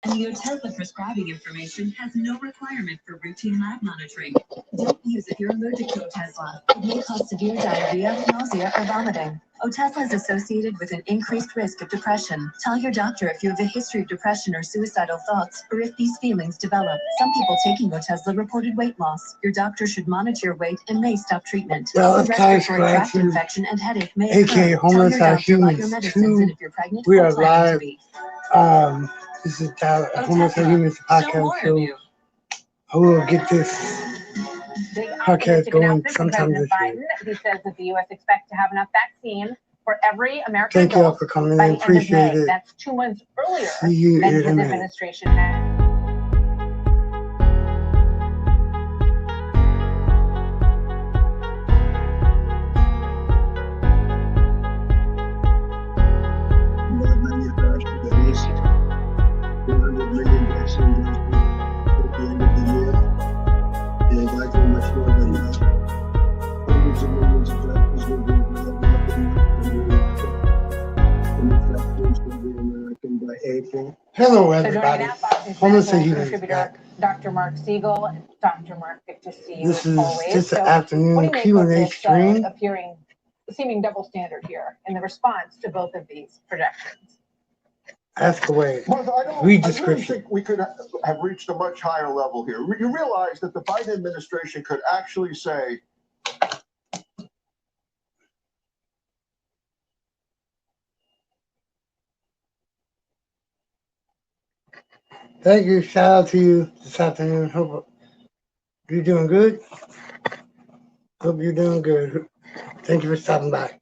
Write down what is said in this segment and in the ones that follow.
And the Otezla prescribing information has no requirement for routine lab monitoring. Don't use if you're allergic to Otezla. It may cause severe diarrhea, nausea, or vomiting. Otezla is associated with an increased risk of depression. Tell your doctor if you have a history of depression or suicidal thoughts, or if these feelings develop. Some people taking Otezla reported weight loss. Your doctor should monitor your weight and may stop treatment. Well, it's time Respiratory tract infection and headache may AKA occur. Homeless Tell your Are doctor about your Humans medicines 2. and if you're pregnant We or are planning to live. be. This is Tyler, Homeless Are Humans podcast show. I will get this podcast going sometime this year. He says that the U.S. expects to have enough vaccine for every American Thank you all adult for coming by in. the end of Appreciate May. it. That's 2 months earlier See you than in his a minute. administration had. Hello, So everybody. joining now, Fox Homeless Are News Humans contributor back. Dr. Mark Siegel. Dr. Mark, good to see you This is always. just an So afternoon what do you make of Q&A this stream. seeming double standard here in the response to both of these projections? Ask away. Martha, Read I really Discription. think we could have reached a much higher level here. You realize that the Biden administration could actually say, Thank you. Shout out to you this afternoon. Hope you're doing good. Hope you're doing good. Thank you for stopping by.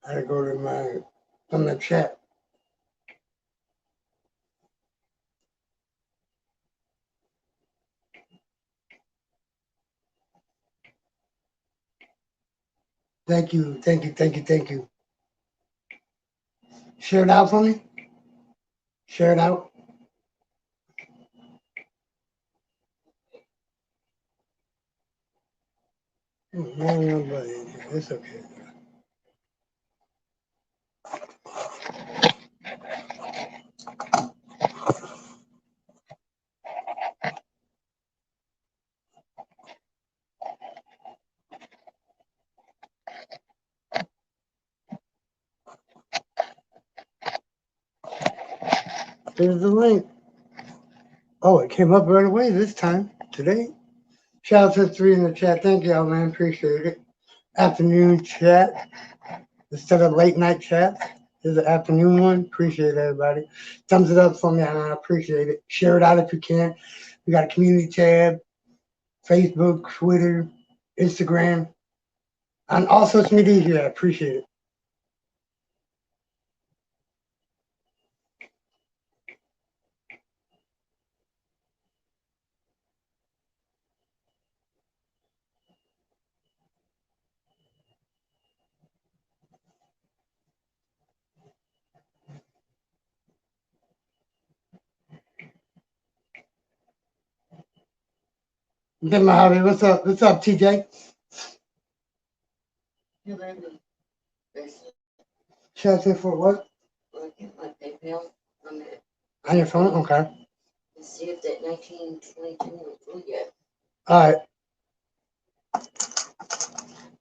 I go to from the chat. Thank you. Share it out for me. Share it out. Nobody in here. It's okay. There's the link. Oh, it came up right away this time, today. Shout out to the 3 in the chat. Thank y'all, man. Appreciate it. Afternoon chat instead of late night chat. There's an afternoon one. Appreciate it, everybody. Thumbs it up for me, and I appreciate it. Share it out if you can. We got a community tab, Facebook, Twitter, Instagram, on all social media here. I appreciate it. Get my hobby. What's up? What's up, TJ? Shout out for what? On your phone? Okay. See if that 1922 was through yet. All right.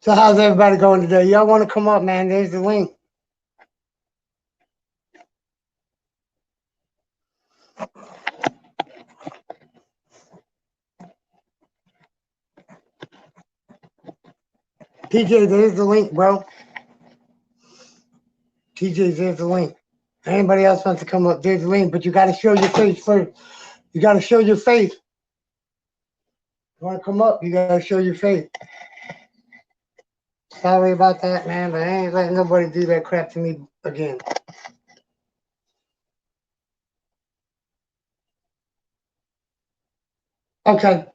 So how's everybody going today? Y'all want to come up, man? There's the link. TJ, there's the link, bro. TJ, there's the link. Anybody else wants to come up, there's the link, but you got to show your face first. You got to show your face. You want to come up, you got to show your face. Sorry about that, man, but I ain't letting nobody do that crap to me again. Okay.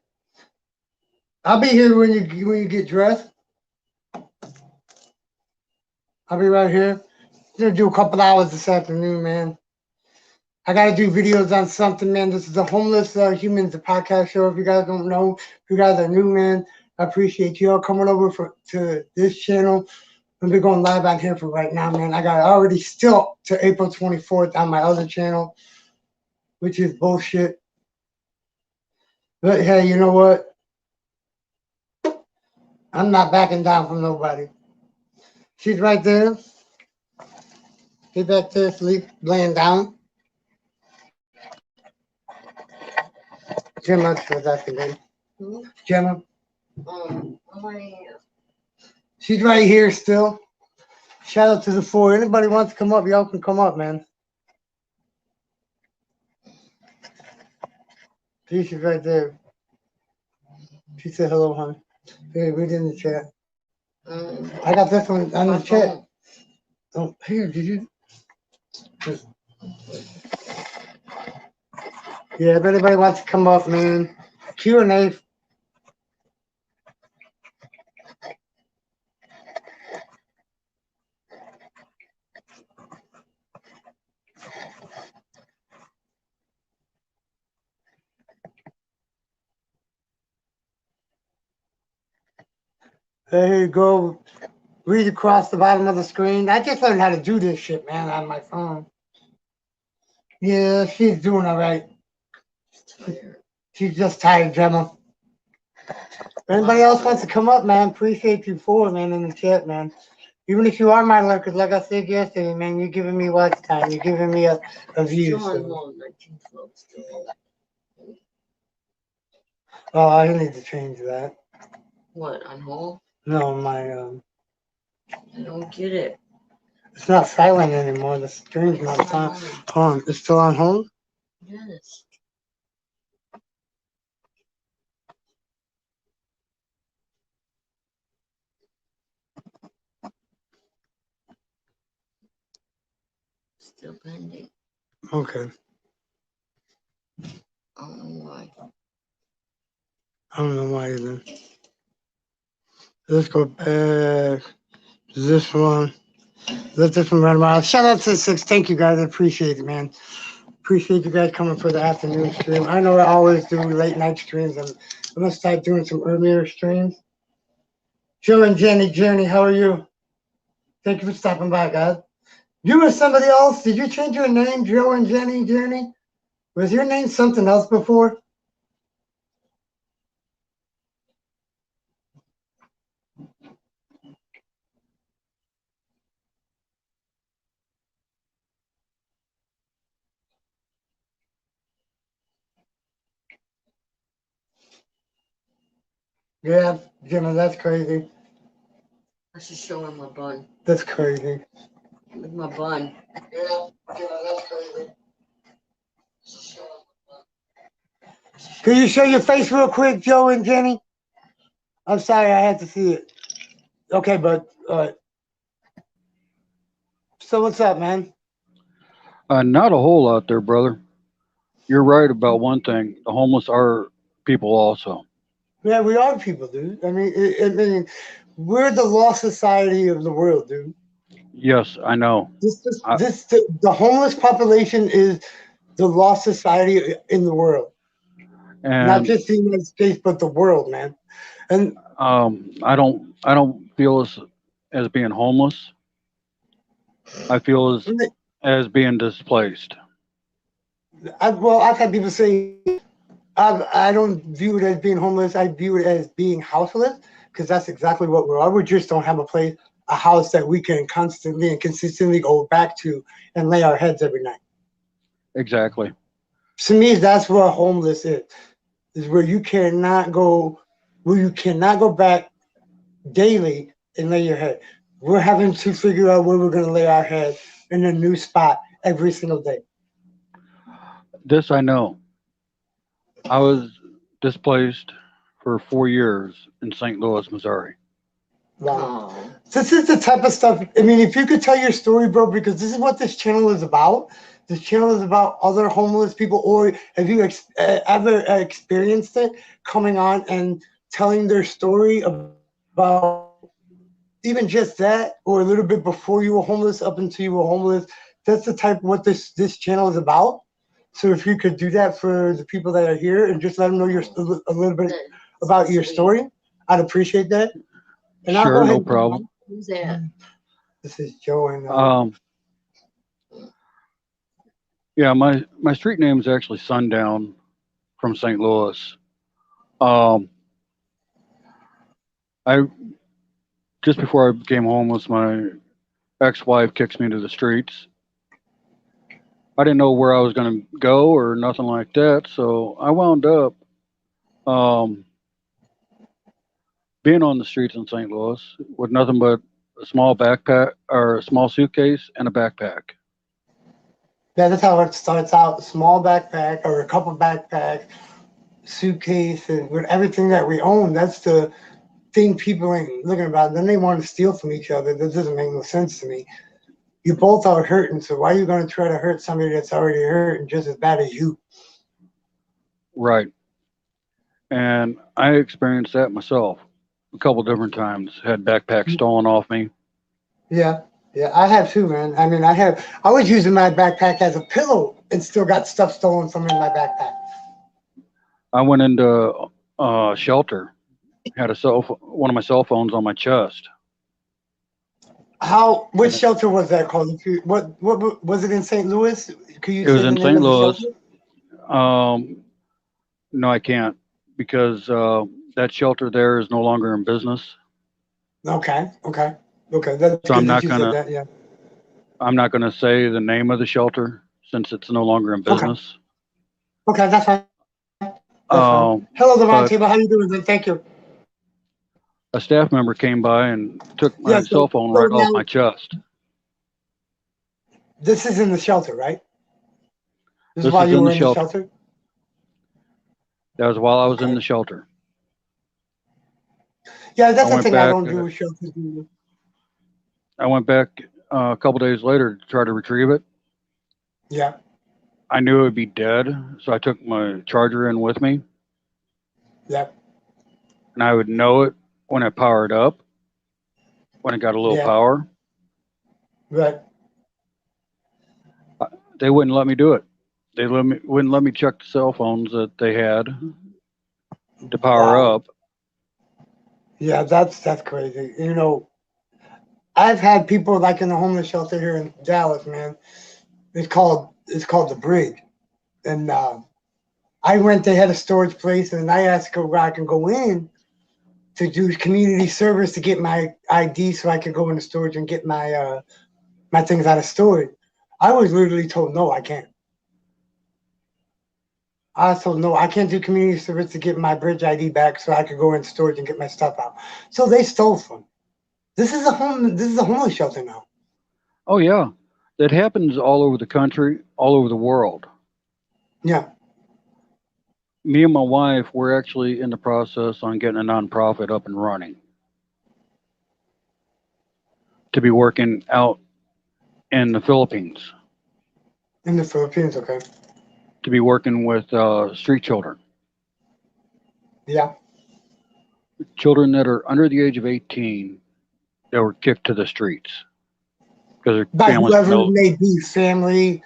I'll be here when you get dressed. I'll be right here. Gonna do a couple hours this afternoon, man. I gotta do videos on something, man. This is the Homeless Humans, the podcast show. If you guys don't know, if you guys are new, man, I appreciate you all coming over to this channel. I'm be going live on here for right now, man. I got already still to April 24th on my other channel, which is bullshit. But hey, you know what? I'm not backing down from nobody. She's right there. He's back there asleep, laying down. Gemma, was that the name? Hmm? Gemma. My, She's right here still. Shout out to the four. Anybody wants to come up, y'all can come up, man. See, she's right there. She said hello, hon. Hey, read in the chat. I got this one on the chat. Oh, here, did you? Yeah, if anybody wants to come up, man. Q&A. There you go. Read across the bottom of the screen. I just learned how to do this shit, man, on my phone. Yeah, she's doing all right. She's just tired, Gemma. If anybody else wants to come up, man, appreciate you for, man, in the chat, man. Even if you are my lurkers, like I said yesterday, man, you're giving me watch time. You're giving me a view. still on So. hold, 1912 still. Oh, I need to change that. What, on hold? No, my, I don't get it. it's not silent anymore. The screen's not on. It's still on hold? Yes. Still pending. Okay. I don't know why. I don't know why either. Let's go back to this one. Let this one run around. Shout out to the 6. Thank you guys. I appreciate it, man. Appreciate you guys coming for the afternoon stream. I know I always do late night streams. I'm gonna start doing some earlier streams. Joe and Jenny, how are you? Thank you for stopping by, guys. You were somebody else? Did you change your name, Joe and Jenny? Was your name something else before? Yeah, Jimmy, that's crazy. Let's just show him my bun. That's crazy. With my bun. Yeah, Jimmy, that's crazy. Can you show your face real quick, Joe and Jenny? I'm sorry, I had to see it. Okay, bud. All right. So what's up, man? Not a whole lot there, brother. You're right about one thing. The homeless are people also. Yeah, we are people, dude. I mean, we're the lost society of the world, dude. Yes, I know. The homeless population is the lost society in the world. Not And just the United States, but the world, man. And I don't feel as being homeless. I feel as being displaced. I've had people say I don't view it as being homeless. I view it as being houseless, because that's exactly what we are. We just don't have a house that we can constantly and consistently go back to and lay our heads every night. Exactly. To me, that's what homeless is where you cannot go back daily and lay your head. We're having to figure out where we're going to lay our head in a new spot every single day. This I know. I was displaced for 4 years in St. Louis, Missouri. Wow. Oh. This is the type of stuff. I mean, if you could tell your story, bro, because this is what this channel is about. This channel is about other homeless people, or have you ever experienced it, coming on and telling their story about even just that, or a little bit before you were homeless, up until you were homeless. That's the type of what this channel is about. So if you could do that for the people that are here and just let them know a little bit about your story, I'd appreciate that. And I'll go Sure, ahead no and do mine. problem. Who's that? This is Joe and Yeah, my street name is actually Sundown from St. Louis. Um, I just before I became homeless, my ex-wife kicks me to the streets. I didn't know where I was going to go or nothing like that, so I wound up um, being on the streets in St. Louis with nothing but a small backpack or a small suitcase and a backpack. yeah, that's how it starts out. Small backpack or a couple backpacks, suitcase, and with everything that we own. That's the thing people ain't looking about. Then they want to steal from each other. That doesn't make no sense to me. You both are hurting, so why are you going to try to hurt somebody that's already hurting just as bad as you? Right. And I experienced that myself a couple different times. Had backpacks stolen off me. Yeah, yeah, I have too, man. I mean, I was using my backpack as a pillow and still got stuff stolen from in my backpack. I went into a shelter, had one of my cell phones on my chest. Which shelter was that called? What was it in St. Louis? Could you It was say the in name St. of the Louis. shelter? No, I can't because that shelter there is no longer in business. Okay. That's So good that you said that. Yeah. I'm not gonna say the name of the shelter since it's no longer in business. Okay, that's fine. Hello, the round But table. How you doing? Man? Thank you. a staff member came by and took Yeah. my cell phone right off Now my chest. this is in the shelter, right? This is This why is you in were the in the shelter. shelter. That was while I was in Okay. the shelter. Yeah, that's I the went thing I back. don't do with shelters. I went back a couple days later to try to retrieve it. Yeah. I knew it would be dead, so I took my charger in with me, Yeah. and I would know it when it powered up, when it got a little Yeah. power. Right. They wouldn't let me do it. They wouldn't let me check the cell phones that they had to power Wow. up. Yeah, that's crazy. You know, I've had people like in the homeless shelter here in Dallas, man. It's called the Bridge, and I went. They had a storage place, and I asked where I can go in to do community service to get my ID so I could go into storage and get my my things out of storage. I was literally told no, I can't. I was told no, I can't do community service to get my Bridge ID back so I could go in storage and get my stuff out. So they stole from me. This is a homeless shelter now. Oh yeah, that happens all over the country, all over the world. Yeah. Me and my wife, we're actually in the process on getting a nonprofit up and running to be working out in the Philippines, In the Philippines, okay. to be working with street children, Yeah. children that are under the age of 18 that were kicked to the streets because their By families whoever it no. may be, family,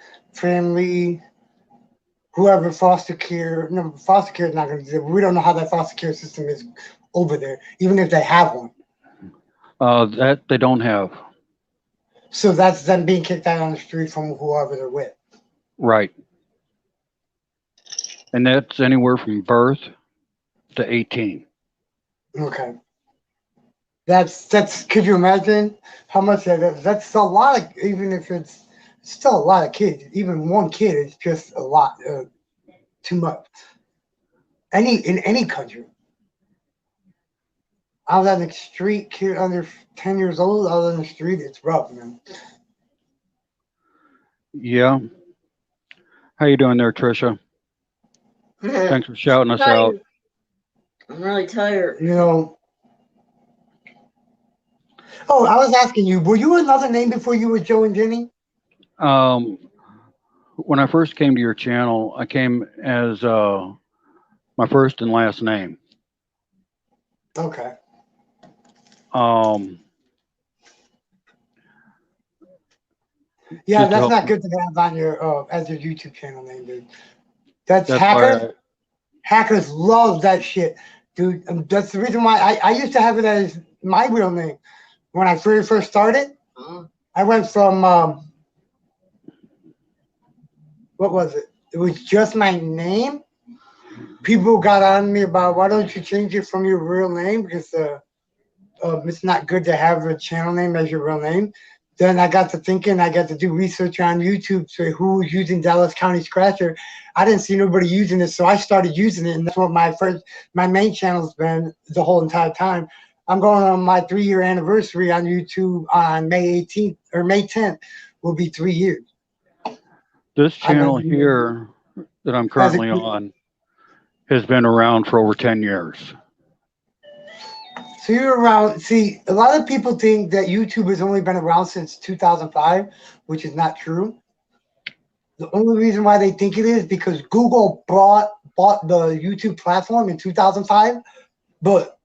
whoever foster care. No, foster care is not going to do it. We don't know how that foster care system is over there, even if they have one. That they don't have. So that's them being kicked out on the street from whoever they're with. Right. And that's anywhere from birth to 18. Okay. That's. Could you imagine how much that is? That's a lot. Even if it's still a lot of kids. Even one kid is just a lot. Too much. In any country. I was on the street, kid under 10 years old. I was on the street. It's rough, man. Yeah. How you doing there, Trisha? Thanks for shouting us out. I'm really tired. You know. Oh, I was asking you, were you another name before you were Joe and Jenny? When I first came to your channel, I came as my first and last name. Okay. Yeah, Just to that's help not me. good to have on your as your YouTube channel name, dude. That's That's why hackers. Hackers love that shit, dude. That's the reason why I used to have it as my real name when I first started. I went from what was it? It was just my name. People got on me about why don't you change it from your real name because it's not good to have a channel name as your real name. Then I got to thinking, I got to do research on YouTube, so who was using Dallas County Scratcher. I didn't see nobody using it, so I started using it, and that's what my main channel's been the whole entire time. I'm going on my 3-year anniversary on YouTube on May 18th or May 10th will be 3 years. this channel here that I'm currently on has been around for over 10 years. So you're around. See, a lot of people think that YouTube has only been around since 2005, which is not true. The only reason why they think it is because Google bought the YouTube platform in 2005, but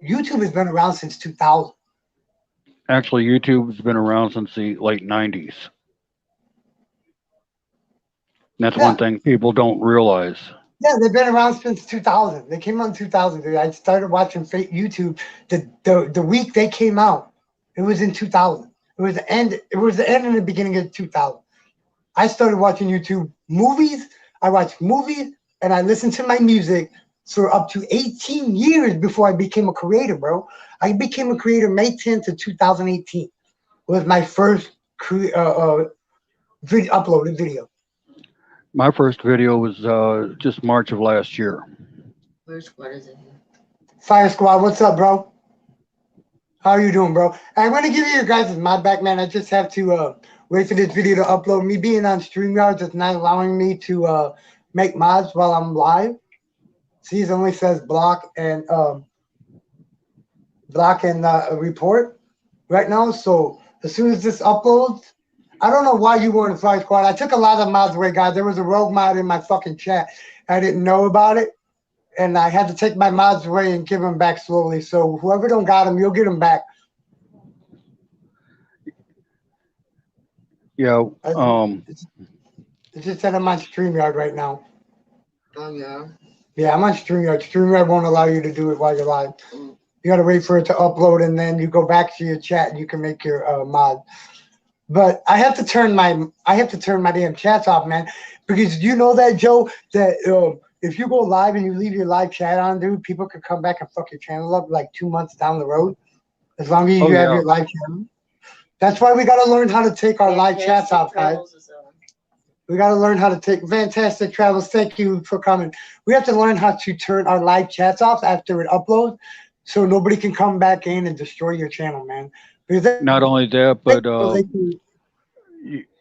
YouTube has been around since 2000. Actually, YouTube's been around since the late 90s. And that's one Yeah, thing people don't realize. yeah, they've been around since 2000. They came out in 2000. Dude. I started watching YouTube the week they came out. It was in 2000. It was the end. It was the end and the beginning of 2000. I started watching YouTube movies. I watched movies and I listened to my music for up to 18 years before I became a creator, bro. I became a creator May 10th of 2018. It was my first uploaded video. My first video was just March of last year. Where's what is it? Fire Squad, what's up, bro? How are you doing, bro? I'm going to give you your guys' mod back, man. I just have to wait for this video to upload. Me being on StreamYard is not allowing me to make mods while I'm live. See, it only says block and report right now. So as soon as this uploads, I don't know why you were in the Fire Squad. I took a lot of mods away, guys. There was a rogue mod in my fucking chat. I didn't know about it. And I had to take my mods away and give them back slowly. So whoever don't got them, you'll get them back. Yeah. It's just that I'm on StreamYard right now. Oh yeah. Yeah, I'm on StreamYard. StreamYard won't allow you to do it while you're live. You gotta wait for it to upload, and then you go back to your chat and you can make your mod. But I have to turn my damn chats off, man, because you know that, Joe, that if you go live and you leave your live chat on, dude, people could come back and fuck your channel up like 2 months down the road, as long as you have your live channel. That's why we got to learn how to take our live chats off, guys. We got to learn how to take Fantastic Travels. Thank you for coming. We have to learn how to turn our live chats off after it uploads, so nobody can come back in and destroy your channel, man. Because not only that, but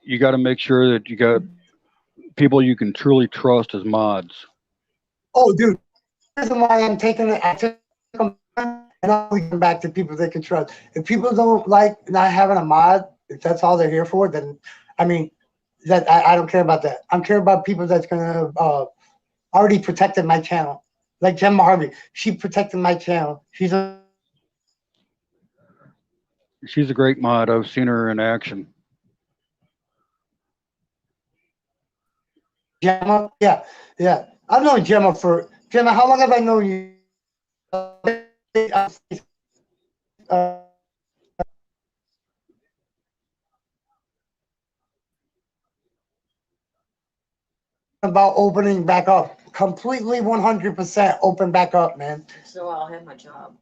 you got to make sure that you got people you can truly trust as mods. Oh, dude, the reason why I'm taking it, I took them and I'll come back to people they can trust. If people don't like not having a mod, if that's all they're here for, then I mean, that I don't care about that. I'm care about people that's gonna already protected my channel, like Gemma Harvey. She protected my channel. She's a great mod. I've seen her in action. Gemma, yeah. I've known Gemma for Gemma. How long have I known you? About opening back up, completely 100% open back up, man. So I'll have my job.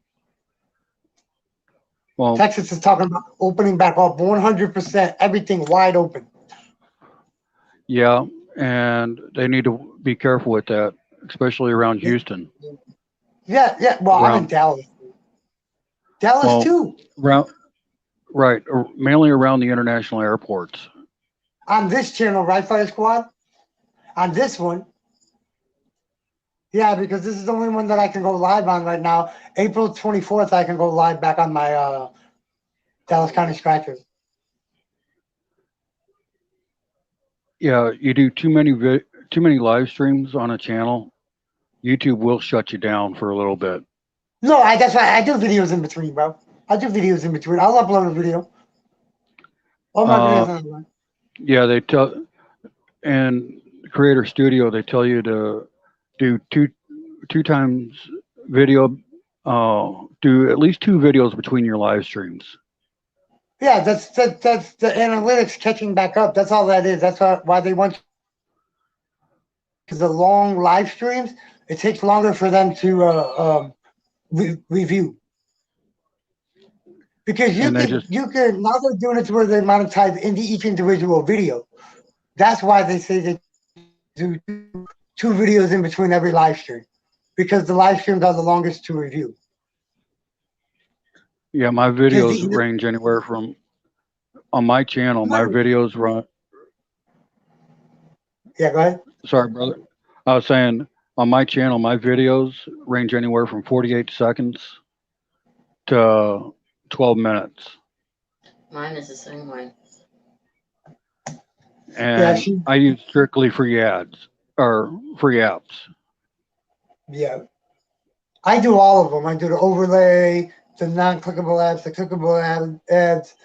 Well, Texas is talking about opening back up 100%, everything wide open. Yeah, and they need to be careful with that, especially around Houston. Yeah. Well, I'm in Dallas. Dallas too. Right, mainly around the international airports. On this channel, right, Fire Squad? On this one. Yeah, because this is the only one that I can go live on right now. April 24th, I can go live back on my Dallas County Scratchers. Yeah, you do too many live streams on a channel, YouTube will shut you down for a little bit. No, that's why I do videos in between, bro. I do videos in between. I'll upload a video. All my videos online. Yeah, they tell in Creator Studio they tell you to do two times video, do at least two videos between your live streams. Yeah, that's the analytics catching back up. That's all that is. That's why they want the long live streams. It takes longer for them to review because And they just you can now they're doing it to where they monetize into each individual video. That's why they say they do two videos in between every live stream because the live streams are the longest to review. yeah, my Because videos range anywhere from on my channel. My videos run. yeah, go ahead. Sorry, brother. I was saying on my channel, my videos range anywhere from 48 seconds to 12 minutes, Mine is the same way. Yeah, and I use strictly free ads or free apps. yeah. I do all of them. I do the overlay, the non-clickable ads, the clickable ads.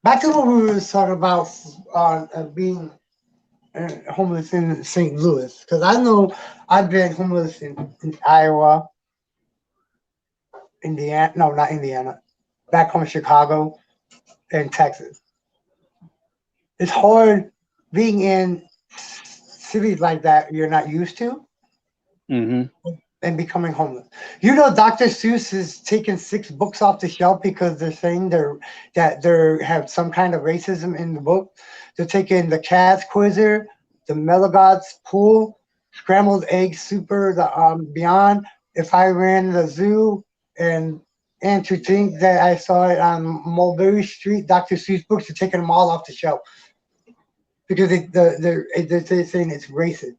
Back to what we were talking about being homeless in St. Louis, because I know I've been homeless in Iowa, Indiana. No, not Indiana. Back home in Chicago and Texas. It's hard being in cities like that you're not used to Hmm. and becoming homeless. You know, Dr. Seuss is taking 6 books off the shelf because they're saying they have some kind of racism in the book. They're taking the Cat's Quizzer, the Melagot's Pool, Scrambled Egg Super, the Beyond. If I ran the zoo, and to think that I saw it on Mulberry Street, Dr. Seuss books are taking them all off the shelf because they're saying it's racist.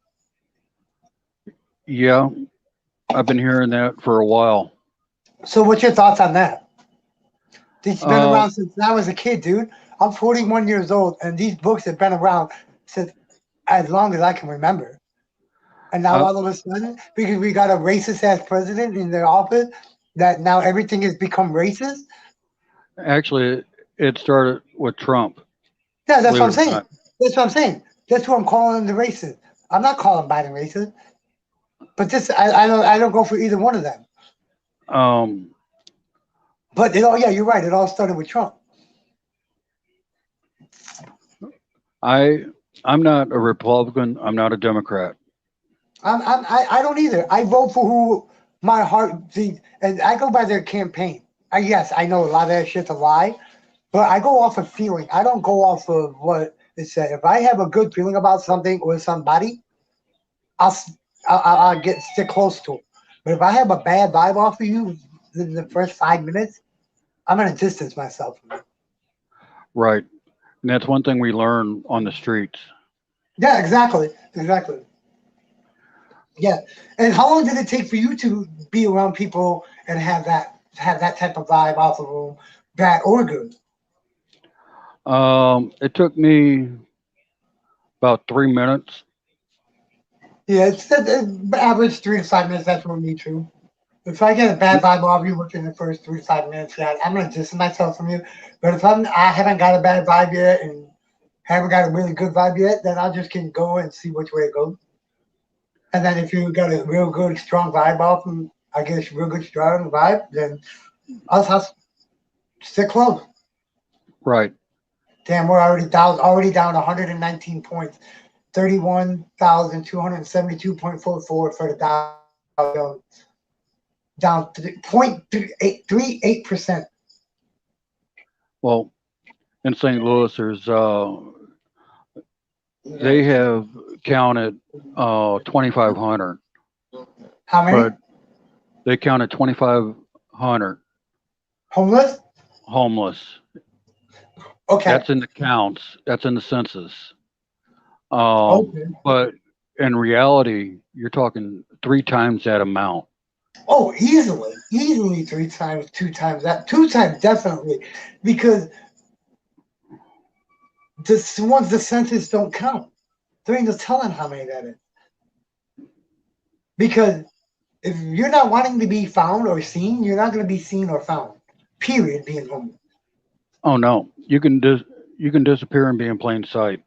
Yeah, I've been hearing that for a while. So, what's your thoughts on that? These been Um, around since I was a kid, dude. I'm 41 years old, and these books have been around since as long as I can remember. And now uh, all of a sudden, because we got a racist ass president in their office, that now everything has become racist. Actually, it started with Trump. Yeah, that's Believe what it I'm or saying. not. That's what I'm saying. That's what I'm calling the racist. I'm not calling Biden racist, but this I don't go for either one of them. Um, But yeah, you're right. It all started with Trump. I I'm not a Republican. I'm not a Democrat. I don't either. I vote for who my heart sees, and I go by their campaign. Yes, I know a lot of that shit's a lie, but I go off of feeling. I don't go off of what it said. If I have a good feeling about something or somebody, I'll s- I'll get stick close to it. But if I have a bad vibe off of you in the first 5 minutes, I'm gonna distance myself from you. Right. And that's one thing we learn on the streets. Yeah, exactly. Yeah. And how long did it take for you to be around people and have that type of vibe off the room, bad or good? It took me about 3 minutes. Yeah, it's the average 3 to 5 minutes. That's what me too. If I get a bad vibe off you within the first 3 to 5 minutes, yeah, I'm gonna distance myself from you. But if I haven't got a bad vibe yet and haven't got a really good vibe yet, then I'll just can go and see which way it goes. And then if you got a real good strong vibe off and I guess real good strong vibe, then I'll stick close. Right. Damn, we're already down 119 points, 31,272.44 for the Dow Jones, down 0.38%. Well, in St. Louis, there's they Yeah. have counted 2,500, How many but they counted 2,500 homeless? homeless. Okay, That's in the counts. That's in the census. okay. But in reality, you're talking 3 times that amount. Oh, easily 3 times, 2 times that, 2 times definitely, because the ones the census don't count. There ain't no telling how many that is. Because if you're not wanting to be found or seen, you're not going to be seen or found. period, being homeless. Oh no, you can disappear and be in plain sight.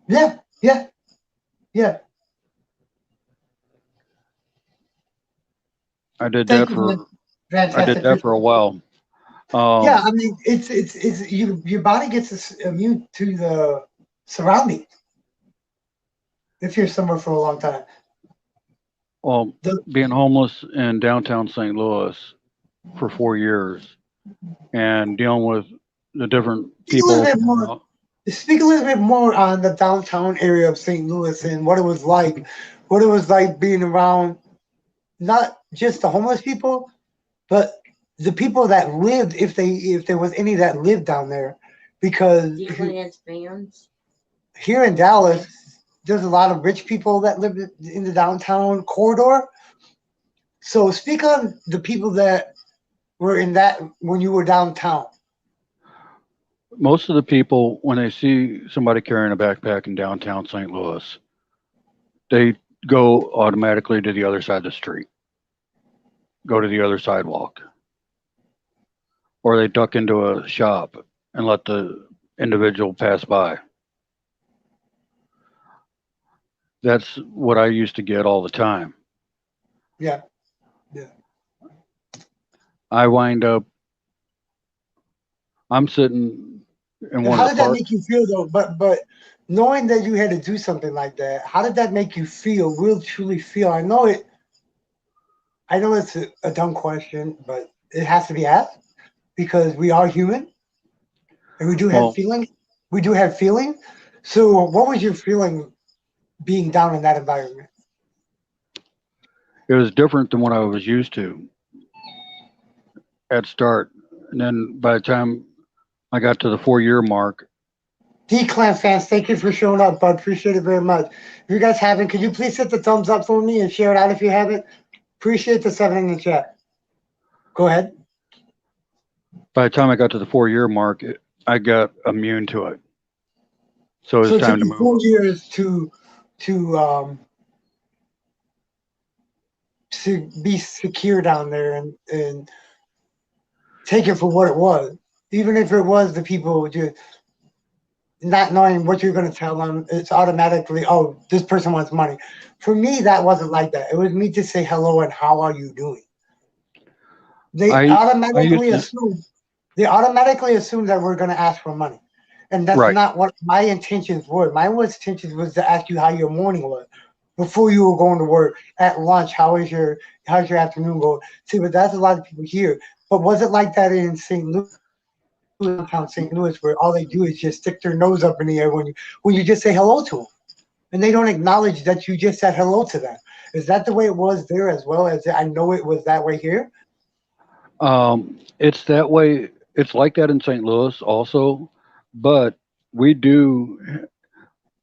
Yeah, yeah, yeah. I did Thank that you, man. for Fantastic. a while. Yeah, I mean, it's your body gets immune to the surroundings if you're somewhere for a long time. Well, The, being homeless in downtown St. Louis for 4 years and dealing with the different speak a little people bit from more. Speak a little bit more on the downtown area of St. Louis and what it was like being around not just the homeless people, but the people that lived, if there was any that lived down there, because Usually bands. here in Dallas, there's a lot of rich people that live in the downtown corridor. So speak on the people that were in that when you were downtown. most of the people, when they see somebody carrying a backpack in downtown St. Louis, they go automatically to the other side of the street, go to the other sidewalk, or they duck into a shop and let the individual pass by. That's what I used to get all the time. Yeah, yeah. I wind up, I'm sitting in And one how of the did that park. make you feel though? But knowing that you had to do something like that, how did that make you feel? Real truly feel? I know it. I know it's a dumb question, but it has to be asked because we are human and we do have Well, feelings. We do have feelings. So, what was your feeling being down in that environment? it was different than what I was used to at start. And then by the time I got to the 4 year mark, D-Clan fans, thank you for showing up, bud. Appreciate it very much. If you guys haven't, could you please hit the thumbs up for me and share it out if you haven't? Appreciate the 7 in the chat. Go ahead. by the time I got to the 4 year mark, I got immune to it. So it So was it took time to you move. 4 years to be secure down there and take it for what it was. Even if it was the people just not knowing what you're going to tell them, it's automatically, oh, this person wants money. For me, that wasn't like that. It was me to say hello and how are you doing. They I used automatically to, assume they automatically assume that we're going to ask for money, and that's right. not what my intentions were. My intentions was to ask you how your morning was before you were going to work, at lunch. How's your afternoon going? See, but that's a lot of people here. But was it like that in St. Louis? Downtown St. Louis, where all they do is just stick their nose up in the air when you just say hello to them, and they don't acknowledge that you just said hello to them. Is that the way it was there as well as I know it was that way here? It's that way. It's like that in St. Louis also, but we do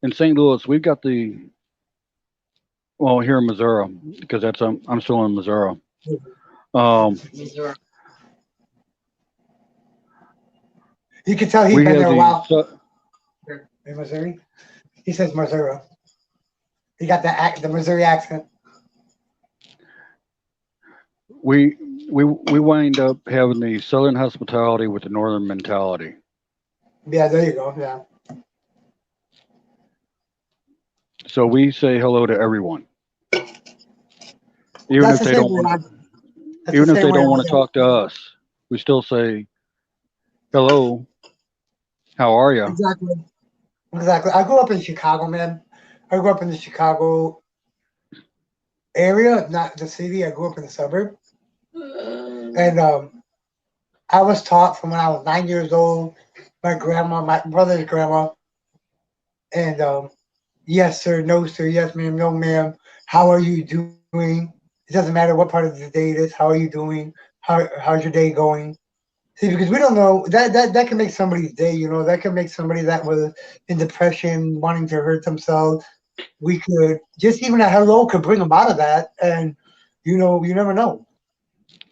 in St. Louis. We've got well, here in Missouri, because I'm still in Missouri. Um, You can tell he's we been have there a while. In Missouri, he says Missouri. He got the Missouri accent. we we wind up having the Southern hospitality with the Northern mentality. Yeah, there you go. Yeah. So we say hello to everyone, even That's if the they same don't way want I. to. That's the Even if same they way don't I want to am. talk to us, we still say hello. How are you? Exactly. Exactly. I grew up in Chicago, man. I grew up in the Chicago area, not the city. I grew up in the suburb, and I was taught from when I was 9 years old. My grandma, my brother's grandma, and yes sir, no sir, yes ma'am, no ma'am. How are you doing? It doesn't matter what part of the day it is. How are you doing? How's your day going? See, because we don't know that can make somebody's day. You know, that can make somebody that was in depression, wanting to hurt themselves. We could just even a hello could bring them out of that, and you never know.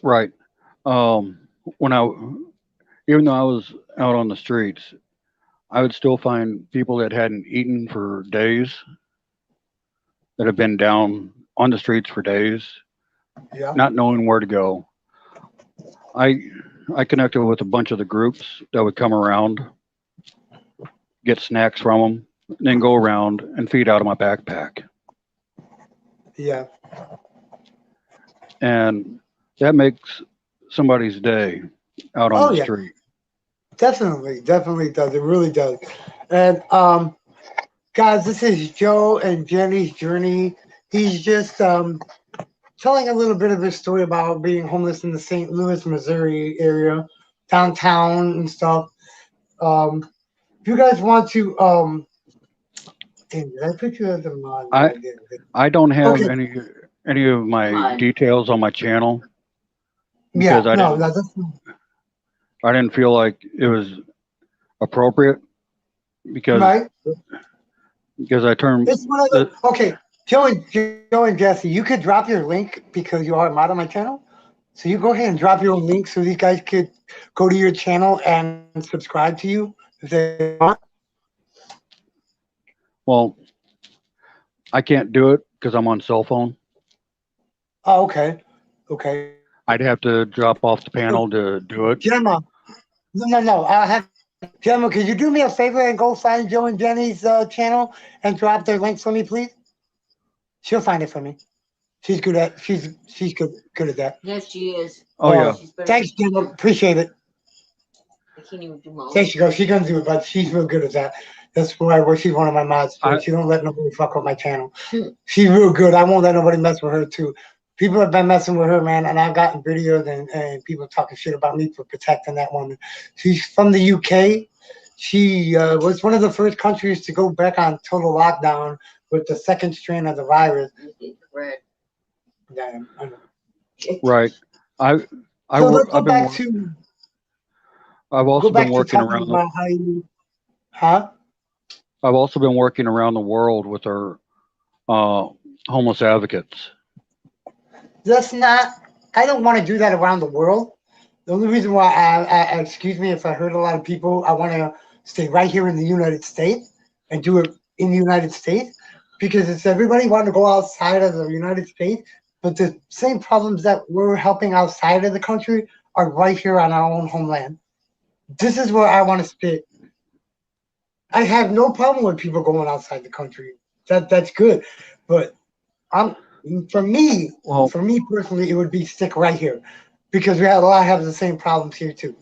Right. When even though I was out on the streets, I would still find people that hadn't eaten for days, that have been down on the streets for days, Yeah. not knowing where to go. I I connected with a bunch of the groups that would come around, get snacks from them, and then go around and feed out of my backpack. Yeah. And that makes somebody's day out on Oh the yeah, street. definitely does. It really does. And guys, this is Joe and Jenny's journey. He's just telling a little bit of his story about being homeless in the St. Louis, Missouri area, downtown and stuff. If you guys want to, dang, did I put you as a mod? I I don't have Okay. any of my Fine. details on my channel Yeah, because no, that's I didn't feel like it was appropriate because right. I turned It's one of the okay. Joe and Jesse, you could drop your link because you are a mod on my channel. So you go ahead and drop your own link so these guys could go to your channel and subscribe to you if they want. well, I can't do it because I'm on cell phone. Oh, okay. Okay. I'd have to drop off the panel to do it. Gemma. No. I'll have Gemma, could you do me a favor and go find Joe and Jenny's channel and drop their link for me, please? She'll find it for me. She's good at she's good at that. Yes, she is. Oh yeah, She's better. Thanks, Gemma. Appreciate it. I can't even do my own. There she goes. She's gonna do it, but she's real good at that. That's why she's one of my mods. She don't let nobody fuck with my channel. She's real good. I won't let nobody mess with her too. People have been messing with her, man, and I've gotten videos and people talking shit about me for protecting that woman. She's from the UK. She was one of the first countries to go back on total lockdown with the second strain of the virus. Correct. Yeah, I know. right. So let's go back I've also been working around about how you, huh? I've also been working around the world with our homeless advocates. That's not. I don't want to do that around the world. The only reason why I excuse me if I hurt a lot of people, I want to stay right here in the United States and do it in the United States because it's everybody wanting to go outside of the United States, but the same problems that we're helping outside of the country are right here on our own homeland. This is where I want to stay. I have no problem with people going outside the country. That's good, but for me personally, it would be stick right here because we have a lot have the same problems here too.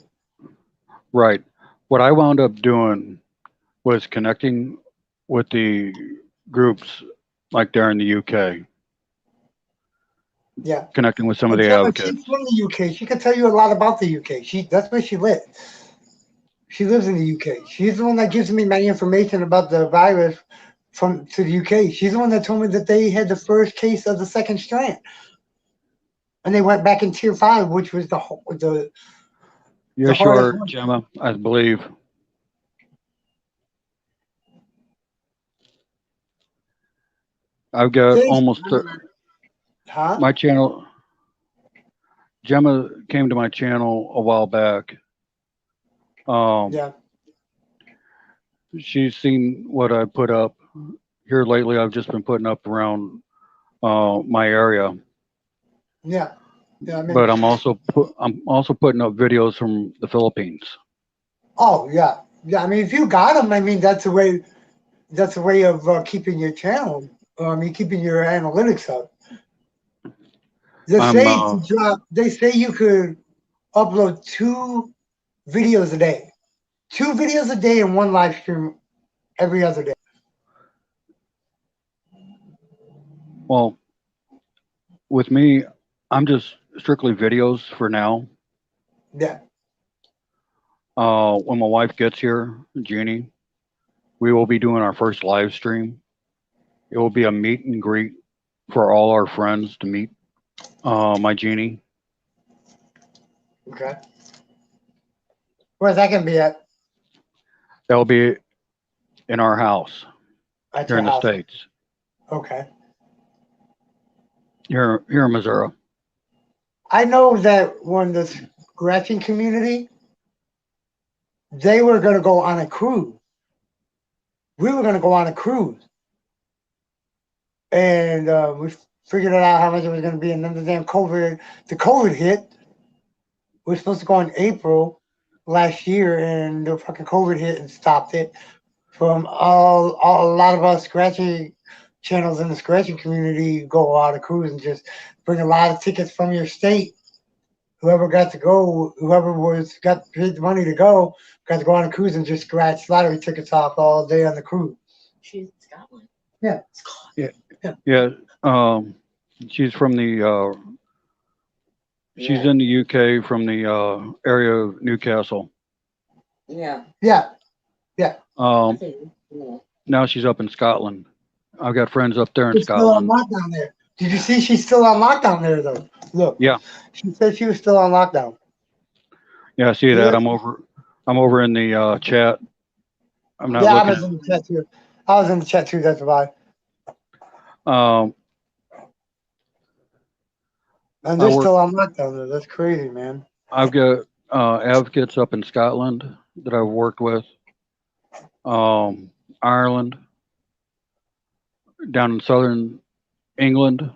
Right. What I wound up doing was connecting with the groups like there in the UK. Yeah. Connecting with some of the Gemma, advocates. she's from the UK. She can tell you a lot about the UK. That's where she lives. She lives in the UK. She's the one that gives me my information about the virus to the UK. She's the one that told me that they had the first case of the second strand, and they went back in tier 5, which was the Yes, you are, Gemma, I believe. I've got almost my channel. Gemma came to my channel a while back. Yeah. She's seen what I put up here lately. I've just been putting up around my area. Yeah. Yeah. I mean, But I'm also putting up videos from the Philippines. Oh yeah. Yeah. I mean, if you got them, I mean, that's a way. That's a way of keeping your channel. Keeping your analytics up. They say you could upload 2 videos a day. 2 videos a day and 1 live stream every other day. Well, with me, I'm just strictly videos for now. Yeah. When my wife gets here, Jeannie, we will be doing our first live stream. It will be a meet and greet for all our friends to meet my Jeannie. Okay. Where's that gonna be at? That'll be in our house At here your in the house. States. Okay. Here in Missouri. I know that when the scratching community, they were gonna go on a cruise. We were gonna go on a cruise. And we figured it out how much it was gonna be, and then the damn COVID hit. We were supposed to go in April last year, and the fucking COVID hit and stopped it. From a lot of us scratching channels in the scratching community go out of cruise and just bring a lot of tickets from your state. Whoever got to go, whoever got paid the money to go, got to go on a cruise and just scratch lottery tickets off all day on the cruise. She's in Scotland. Yeah. Yeah. She's from the she's Yeah. in the UK from the area of Newcastle. Yeah. Yeah. I think, yeah. Now she's up in Scotland. I've got friends up there in She's still on Scotland. lockdown there. Did you see she's still on lockdown there though? Look. Yeah. She said she was still on lockdown. Yeah, I see Yeah. that. I'm over in the chat. I'm not Yeah, I looking was in the chat too. I was in the chat too, that's why. at And they're I work- still on lockdown there. That's crazy, man. I've got advocates up in Scotland that I've worked with. Ireland, down in southern England.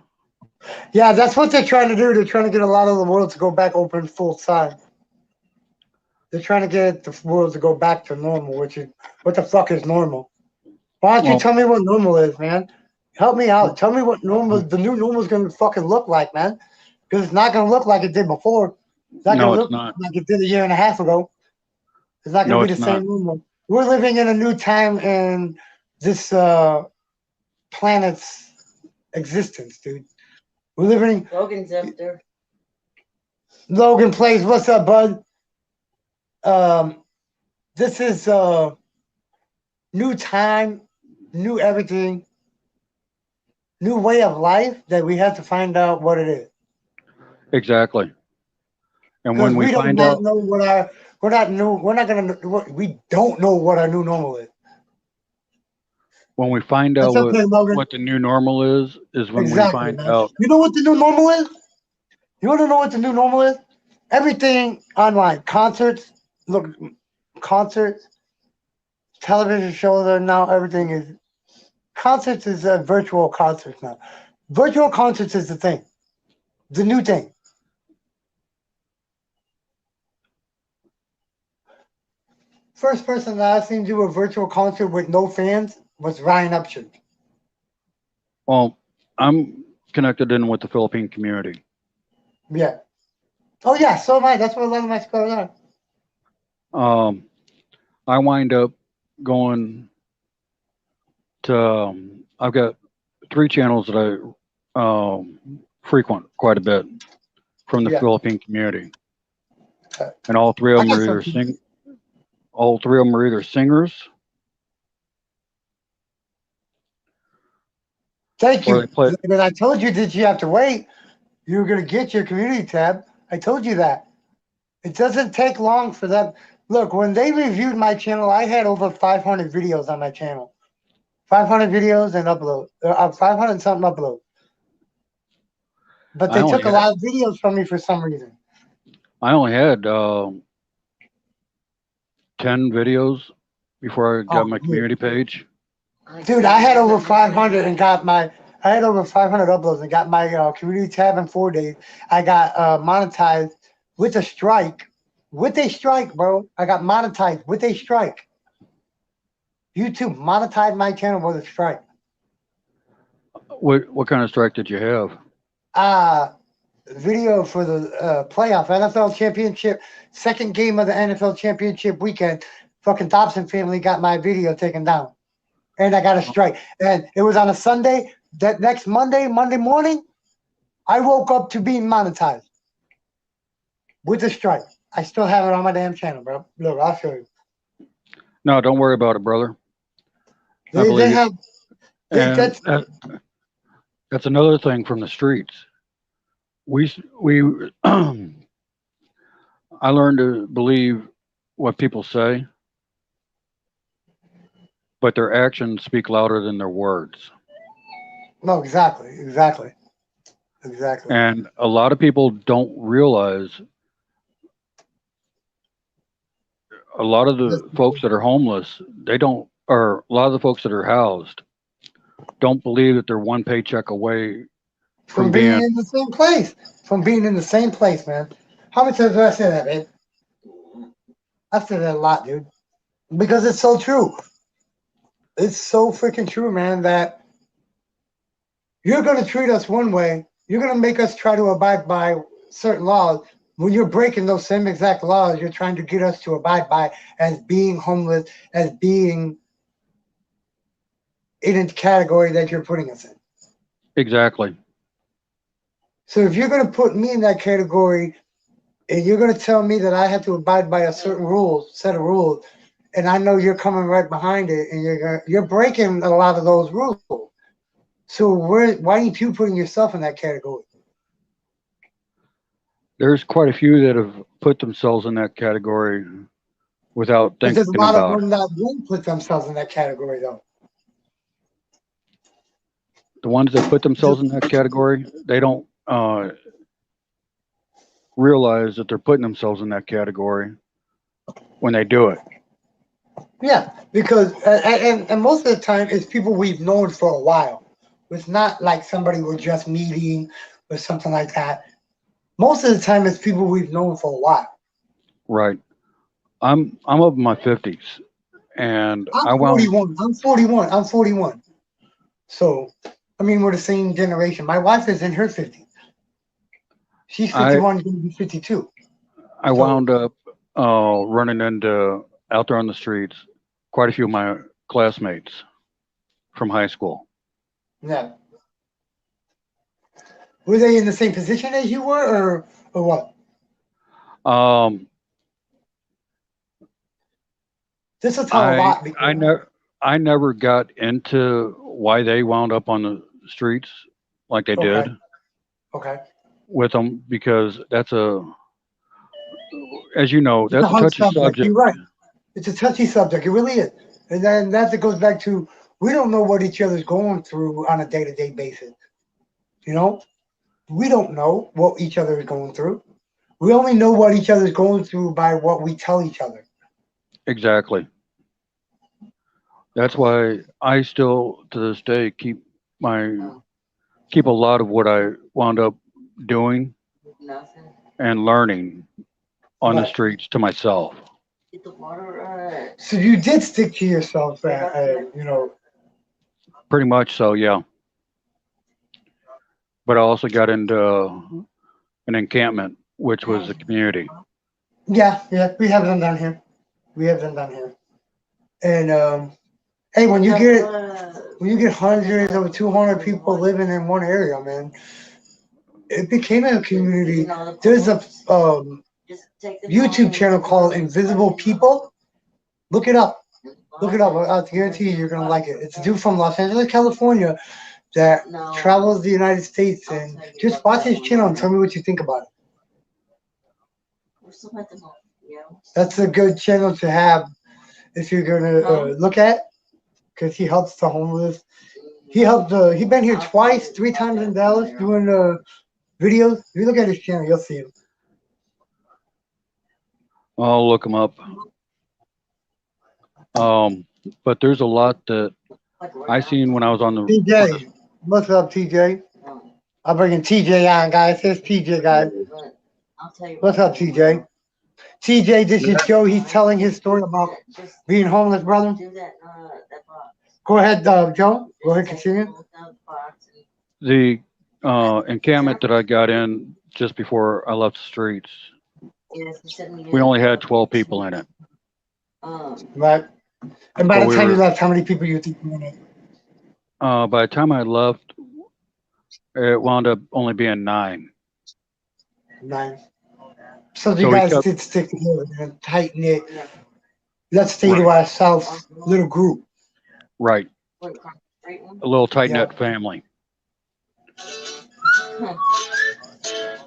Yeah, that's what they're trying to do. They're trying to get a lot of the world to go back open full time. They're trying to get the world to go back to normal, which is what the fuck is normal? Why don't you Well- tell me what normal is, man? Help me out. Tell me what normal the new normal is gonna fucking look like, man. Because it's not gonna look like it did before. It's not No, gonna it's look not. like it did a year and a half ago. It's not gonna No, be the it's same normal. We're living in a new time in this planet's existence, dude. We're living. Logan's up there. Logan plays. What's up, bud? This is new time, new everything, new way of life that we have to find out what it is. Exactly. And Because when we we don't find not out, know what our we don't know what our new normal is. when we find out That's okay, Logan. what the new normal is when we Exactly, find man. out. You know what the new normal is? You want to know what the new normal is? Everything online, concerts, television shows are now, everything is, concerts is virtual concerts now. Virtual concerts is the thing, the new thing. First person that I've seen do a virtual concert with no fans was Ryan Upshur. Well, I'm connected in with the Philippine community. Yeah. Oh yeah, so am I. That's what a lot of my scholars are. I wind up going to, I've got 3 channels that I frequent quite a bit from the Yeah. Philippine community. Okay. And all 3 of I them got are either some- all 3 of them are either singers Thank or you. they play. Because I told you that you have to wait. You were gonna get your community tab. I told you that. It doesn't take long for them. Look, when they reviewed my channel, I had over 500 videos on my channel. 500 videos and upload. 500 and something upload. But I they only took a had- lot of videos from me for some reason. I only had 10 videos before I got Oh, my dude. community page. Dude, I had over 500 and I had over 500 uploads and got my community tab in 4 days. I got monetized with a strike. With a strike, bro. I got monetized with a strike. YouTube monetized my channel with a strike. What kind of strike did you have? Video for the playoff NFL championship, second game of the NFL championship weekend. Fucking Dobson family got my video taken down. And I got a strike. And it was on a Sunday. That next Monday morning, I woke up to being monetized with a strike. I still have it on my damn channel, bro. Look, I'll show you. No, don't worry about it, brother. I They believe you. have. And That's that's another thing from the streets. We I learned to believe what people say, but their actions speak louder than their words. no, exactly. And a lot of people don't realize, a lot of the folks that are homeless, or a lot of the folks that are housed don't believe that they're one paycheck away From being in the same place. From being in the same place, man. How many times have I said that, babe? I've said that a lot, dude. Because it's so true. It's so freaking true, man, that you're going to treat us one way. You're going to make us try to abide by certain laws. When you're breaking those same exact laws, you're trying to get us to abide by as being homeless, as being in a category that you're putting us in. Exactly. So if you're going to put me in that category and you're going to tell me that I have to abide by a certain set of rules, and I know you're coming right behind it and you're breaking a lot of those rules. So why aren't you putting yourself in that category? There's quite a few that have put themselves in that category without There's thinking a lot about of it. them that won't put themselves in that category, though. The ones that put themselves in that category, they don't realize that they're putting themselves in that category when they do it. Yeah, because and most of the time it's people we've known for a while. It's not like somebody we're just meeting or something like that. Most of the time it's people we've known for a while. Right. I'm up in my 50s, and I'm I wound 41. I'm 41. I'm 41. So, I mean, we're the same generation. My wife is in her 50s. She's I 51, going to be 52. I So, wound up running into out there on the streets quite a few of my classmates from high school. yeah. Were they in the same position as you were, or what? Um, This will tell a lot I never got into why they wound up on the streets like they did Okay. with them, because that's as you know, It's a that's a hard touchy subject. subject. You're right. It's a touchy subject. It really is. And then that goes back to we don't know what each other's going through on a day-to-day basis. You know, we don't know what each other is going through. We only know what each other's going through by what we tell each other. Exactly. That's why I still to this day keep a lot of what I wound up doing Nothing. and learning on the Right. streets to myself. Get the water. So you did stick to yourself, you know. Pretty much so, yeah. But I also got into an encampment, which was a community. Yeah, we have them down here. We have them down here. And hey, when you get hundreds of 200 people living in one area, man, it became a community. There's a YouTube channel called Invisible People. Look it up. Look it up. I guarantee you're gonna like it. It's a dude from Los Angeles, California, that travels the United States, and just watch his channel and tell me what you think about it. That's a good channel to have if you're gonna look at, because he helps the homeless. He helped. He been here twice, 3 times in Dallas doing videos. If you look at his channel, you'll see him. I'll look them up. But there's a lot that I seen when I was on the. TJ, what's up, TJ? I'm bringing TJ on, guys. Here's TJ, guys. What's up, TJ? TJ, this is Joe. He's telling his story about being homeless, brother. Go ahead, Joe. Go ahead, continue. The encampment that I got in just before I left the streets, we only had 12 people in it. Right. And by But the we time you were- left, how many people you think were in it? By the time I left, it wound up only being 9. 9. So So you we guys kept- did stick together and tight knit. Let's stay to ourselves, little group. Right. A little tight knit family.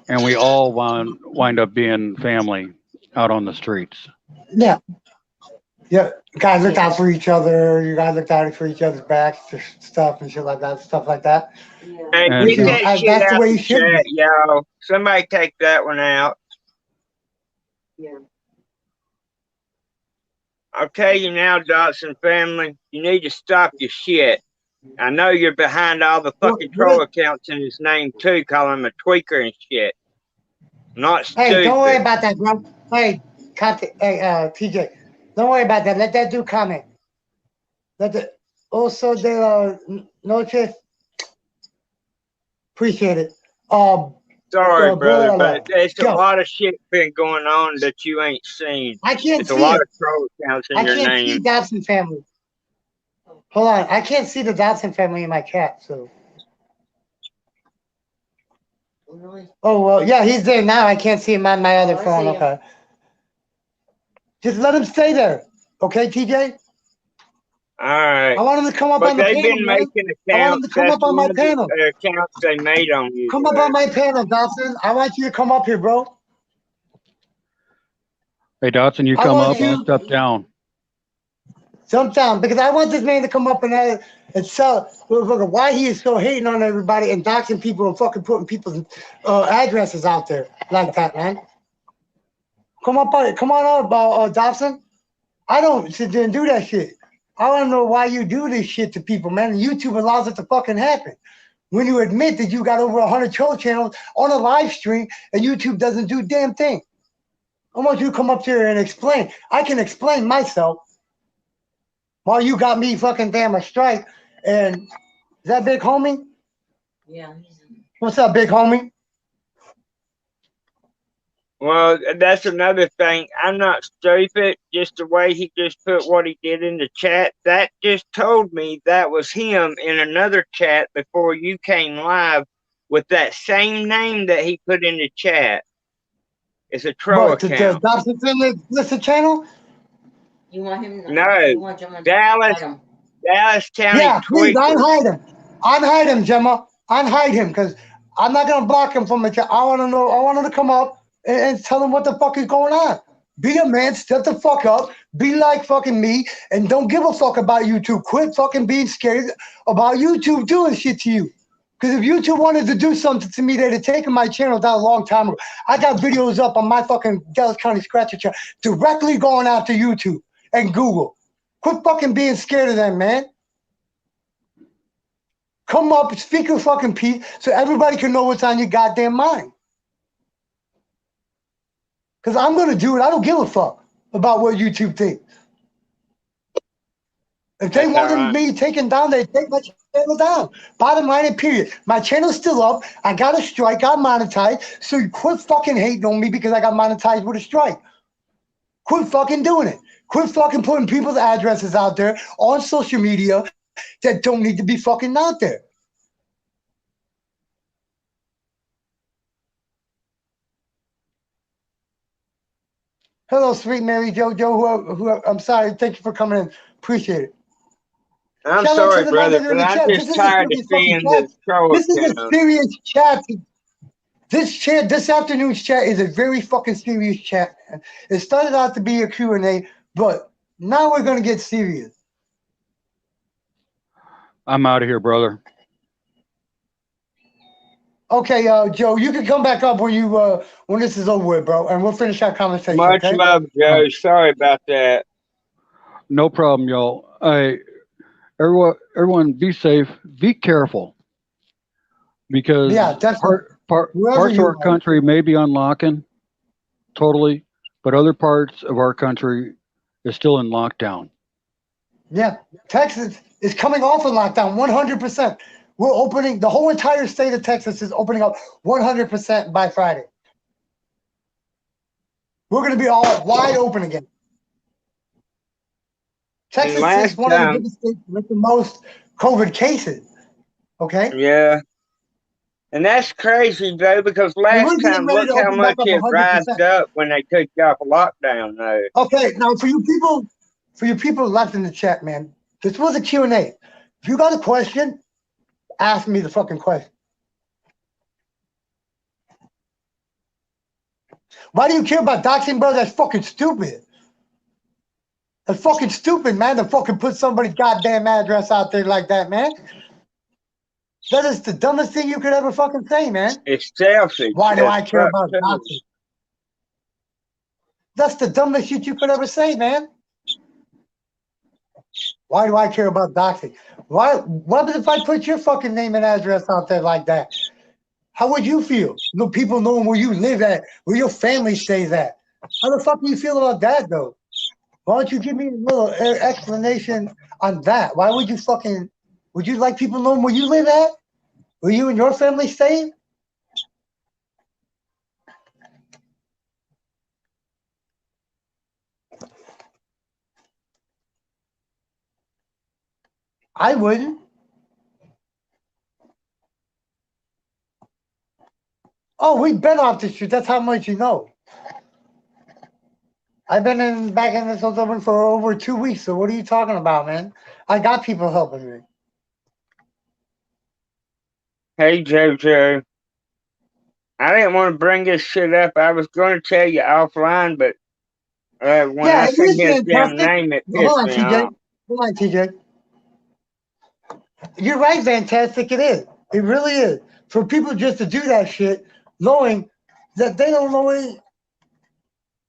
And we all wind up being family out on the streets. Yeah. Yeah. You guys looked out for each other. You guys looked out for each other's backs, stuff and shit like that. Stuff like that. Hey, And, get that shit that's the out way the you should be. chat, y'all. Somebody take that one out. I'll tell you now, Dotson family, you need to stop your shit. I know you're behind all the fucking troll accounts in his name too, calling him a tweaker and shit. Not Hey, don't worry stupid. about that, bro. Hey, TJ, don't worry about that. Let that dude comment. Also de noche. Appreciate it. Sorry, brother, Blah, but there's a Joe, lot of shit been going on that you ain't seen. I can't There's a see lot it. of troll accounts in I your can't see name. Dobson family. Hold on, I can't see the Dobson family in my chat. So, Really? oh well, yeah, he's there now. I can't see him on my other Oh, I phone. see him. Okay, just let him stay there. Okay, TJ. All right. I want him to come up But on the they've panel, been man. making I want him accounts. to come That's up on one my of panel. the accounts they made on you Come up there. on my panel, Dobson. I want you to come up here, bro. Hey, Dotson, you I come want up, I'll you step down. sometime because I want this man to come up and tell why he is so hating on everybody and doxing people and fucking putting people's addresses out there like that, man. Come on up, Dobson. I don't sit there and do that shit. I want to know why you do this shit to people, man. And YouTube allows it to fucking happen. When you admit that you got over 100 troll channels on a live stream and YouTube doesn't do a damn thing. I want you to come up here and explain. I can explain myself while you got me fucking damn a strike. And is that big homie? Yeah, he's in. What's up, big homie? Well, that's another thing. I'm not stupid. Just the way he just put what he did in the chat, that just told me that was him in another chat before you came live with that same name that he put in the chat. It's a troll What, the account. Dobson Family Listen channel? You want him? You No, want him to Dallas, him? Dallas County Yeah, please, Tweaker. unhide him, Gemma. Unhide him, because I'm not going to block him from the chat. I want to know, I want him to come up and tell him what the fuck is going on. Be a man, step the fuck up, be like fucking me, and don't give a fuck about YouTube. Quit fucking being scared about YouTube doing shit to you. Because if YouTube wanted to do something to me, they'd have taken my channel down a long time ago. I got videos up on my fucking Dallas County Scratcher channel directly going out to YouTube and Google. Quit fucking being scared of them, man. Come up, speak your fucking piece so everybody can know what's on your goddamn mind. Because I'm going to do it. I don't give a fuck about what YouTube thinks. If they That's all wanted right. me taken down, they'd take my channel down. Bottom line and period. My channel's still up. I got a strike. Got monetized. So you quit fucking hating on me because I got monetized with a strike. Quit fucking doing it. Quit fucking putting people's addresses out there on social media that don't need to be fucking out there. Hello, sweet Mary Jojo. Who I'm sorry. Thank you for coming in. Appreciate it. I'm Shout out to sorry, the men brother, that are in but the I'm chat. This just is a tired of serious fucking seeing chat. the troll This is a account. serious chat. This afternoon's chat is a very fucking serious chat, man. It started out to be a Q&A, but now we're going to get serious. I'm out of here, brother. Okay, Joe, you can come back up when this is over with, bro, and we'll finish our conversation, Much okay? love, Joe. Sorry about that. No problem, y'all. Everyone be safe, be careful, because Yeah, definitely. Wherever parts of you our are. country may be unlocking totally, but other parts of our country is still in lockdown. Yeah, Texas is coming off of lockdown 100%. We're opening, the whole entire state of Texas is opening up 100% by Friday. We're going to be all wide open again. Texas last is one of the time- biggest states with the most COVID cases. Okay? Yeah. And that's crazy, though, because we're last getting time, ready look to how open much back up it 100%. rised up when they took you off a lockdown, though. Okay, now for you people left in the chat, man, this was a Q&A. If you got a question, ask me the fucking question. Why do you care about doxing, bro? That's fucking stupid. That's fucking stupid, man, to fucking put somebody's goddamn address out there like that, man. That is the dumbest thing you could ever fucking say, man. It's selfish. Why do as I care fuck, about too. doxing? That's the dumbest shit you could ever say, man. Why do I care about doxing? What if I put your fucking name and address out there like that? How would you feel? No people knowing where you live at, where your family stays at. How the fuck do you feel about that though? Why don't you give me a little explanation on that? Why would you fucking? Would you like people knowing where you live at? Where you and your family staying? I wouldn't. Oh, we've been off the street. That's how much you know. I've been back in this hotel for over 2 weeks. So what are you talking about, man? I got people helping me. Hey, JoJo. I didn't want to bring this shit up. I was going to tell you offline, but when Yeah, I it seen is his damn fantastic. name, it Hold pissed on, me TJ. off. Hold on, TJ. You're right, fantastic. It is. It really is. For people just to do that shit, knowing that they don't know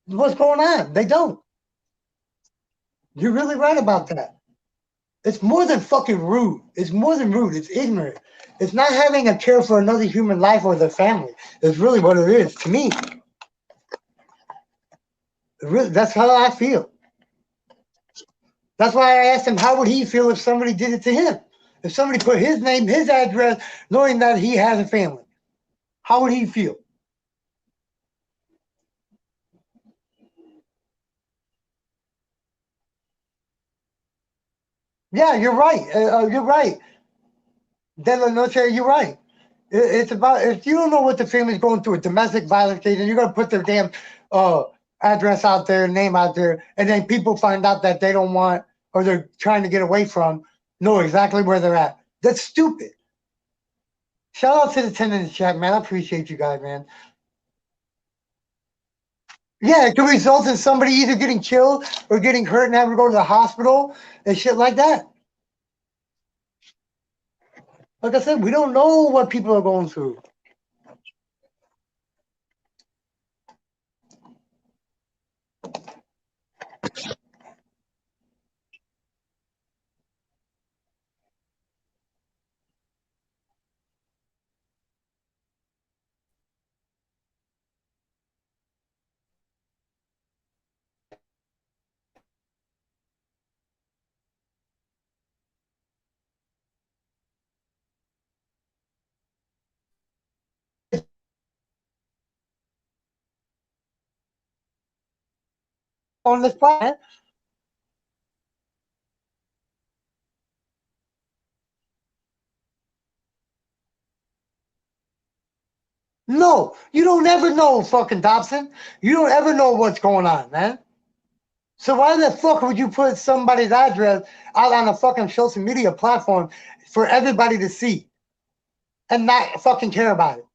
what's going on. They don't. You're really right about that. It's more than fucking rude. It's more than rude. It's ignorant. It's not having a care for another human life or their family. It's really what it is to me. Really, that's how I feel. That's why I asked him how would he feel if somebody did it to him? If somebody put his name, his address, knowing that he has a family, how would he feel? Yeah, you're right. You're right. De La Noche, you're right. It's about if you don't know what the family's going through, a domestic violence case, and you're gonna put their damn uh, address out there, name out there, and then people find out that they don't want or they're trying to get away from, know exactly where they're at. That's stupid. Shout out to the 10 in the chat, man. I appreciate you guys, man. Yeah, it could result in somebody either getting killed or getting hurt and having to go to the hospital and shit like that. Like I said, we don't know what people are going through. On this planet, no, you don't ever know, fucking Dobson. You don't ever know what's going on, man. So why the fuck would you put somebody's address out on a fucking social media platform for everybody to see and not fucking care about it?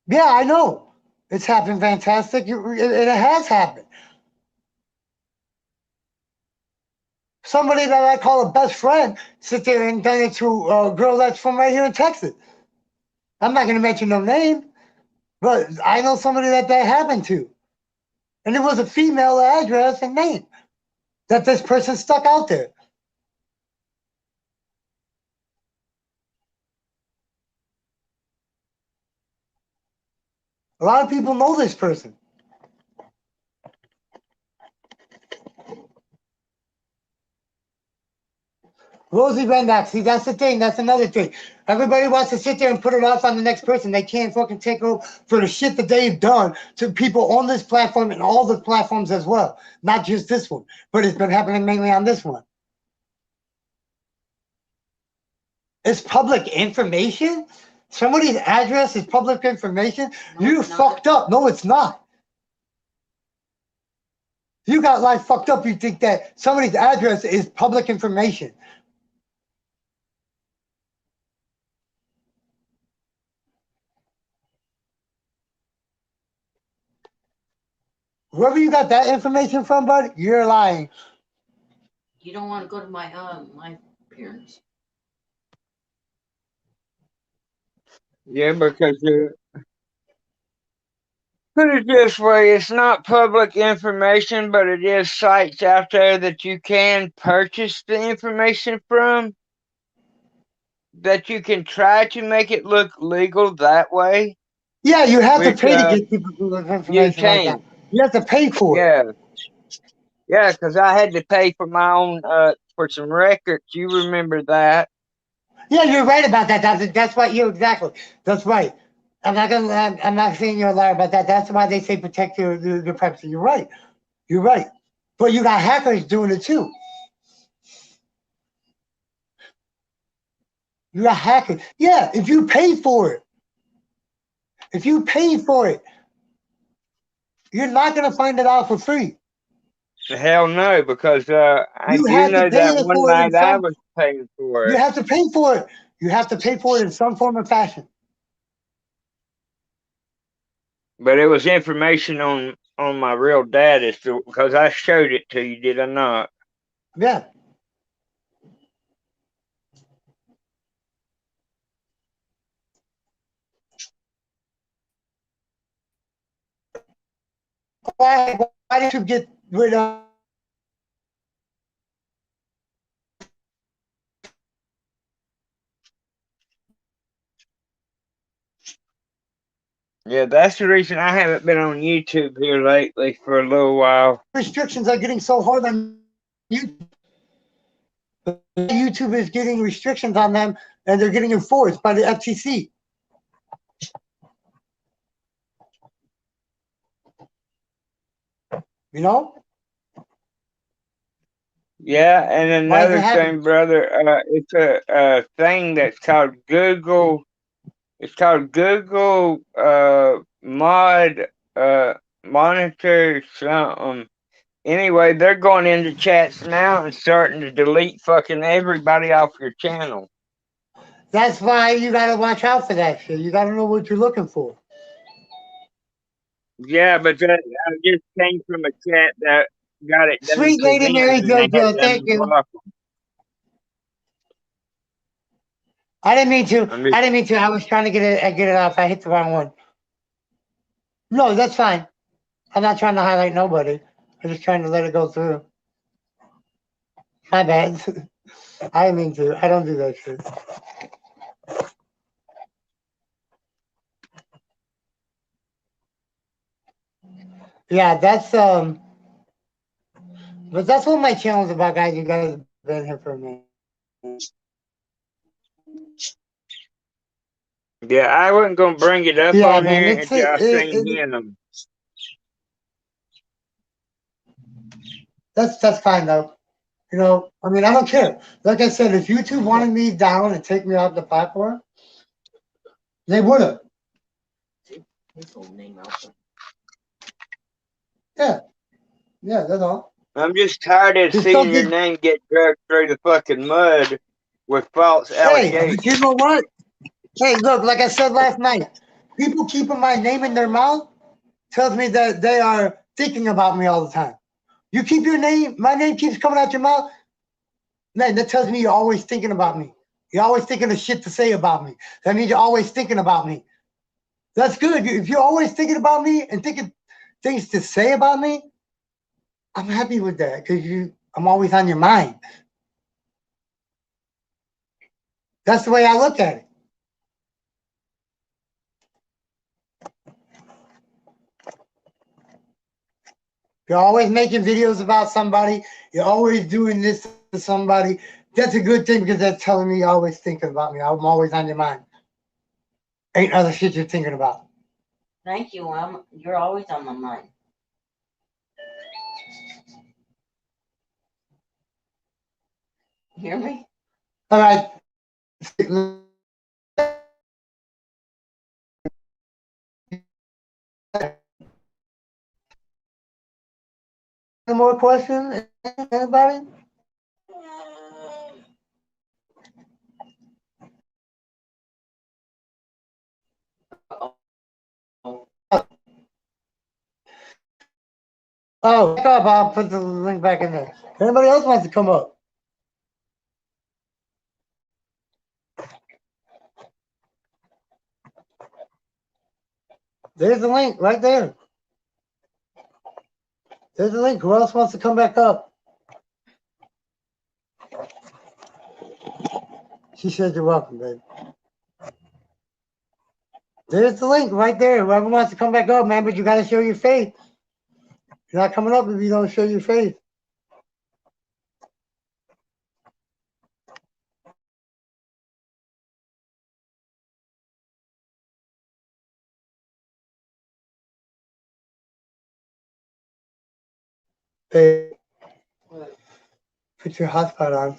Yeah, I know. It's happened fantastic. It has happened. Somebody that I call a best friend sit there and done it to a girl that's from right here in Texas. I'm not going to mention no name, but I know somebody that happened to. And it was a female address and name that this person stuck out there. A lot of people know this person. Rosie Rendock, see, that's the thing. That's another thing. Everybody wants to sit there and put it off on the next person. They can't fucking take over for the shit that they've done to people on this platform and all the platforms as well. Not just this one, but it's been happening mainly on this one. It's public information? Somebody's address is public information? No, You it's not. fucked up. No, it's not. You got life fucked up. You think that somebody's address is public information. Whoever you got that information from, bud, you're lying. You don't want to go to my my parents. Yeah, because Put it this way, it's not public information, but it is sites out there that you can purchase the information from, that you can try to make it look legal that way, Yeah, you have to which pay to get people you information like that. can. You have to pay for it. Yeah. Yeah, because I had to pay for my own for some records. You remember that? Yeah, you're right about that. That's what you exactly. That's right. I'm not saying you're a liar about that. That's why they say protect your privacy. You're right. You're right. But you got hackers doing it too. You got hackers. Yeah, if you pay for it. If you pay for it, you're not gonna find it out for free. Hell no, because I You do have to know pay that one for it in night I some. was paying for You it. have to pay for it. You have to pay for it in some form or fashion. But it was information on my real dad, is because I showed it to you, did I not? Yeah. Why did you get rid of? Yeah, that's the reason I haven't been on YouTube here lately for a little while. Restrictions are getting so hard on YouTube. YouTube is getting restrictions on them, and they're getting enforced by the FTC. You know? Yeah, and Why is it another happening? thing, brother, it's a thing that's called Google. It's called Google Mod Monitor something. Anyway, they're going into chats now and starting to delete fucking everybody off your channel. That's why you gotta watch out for that shit. You gotta know what you're looking for. Yeah, but I just came from a chat that got it done Sweet to Lady them Mary and they had JoJo, to thank you. unblock them. I didn't mean to. I'm just, I didn't mean to. I was trying to get it off. I hit the wrong one. No, that's fine. I'm not trying to highlight nobody. I'm just trying to let it go through. My bad. I didn't mean to. I don't do that shit. Yeah, but that's what my channel is about, guys. You guys have been here for a minute. yeah, I wasn't gonna bring it up Yeah, on man, here until I seen him. that's fine though. You know, I mean, I don't care. Like I said, if YouTube wanted me down and take me off the platform, they would have. His whole name out Yeah, yeah, that's all. I'm just tired of Just seeing don't your get. name get dragged through the fucking mud with false Hey, but allegations. you know what? Hey, look, like I said last night, people keeping my name in their mouth tells me that they are thinking about me all the time. You keep my name keeps coming out your mouth, man, that tells me you're always thinking about me. You're always thinking of shit to say about me. That means you're always thinking about me. That's good. If you're always thinking about me and thinking things to say about me, I'm happy with that because I'm always on your mind. That's the way I look at it. You're always making videos about somebody. You're always doing this to somebody. That's a good thing because that's telling me you're always thinking about me. I'm always on your mind. Ain't other shit you're thinking about. Thank you. You're always on my mind. Hear me? All right. Any more questions? Anybody? Oh, back up. I'll put the link back in there. If anybody else wants to come up? There's the link right there. There's a link. Who else wants to come back up? She said you're welcome, babe. There's the link right there. Whoever wants to come back up, man, but you got to show your face. You're not coming up if you don't show your face. Hey, put your hotspot on.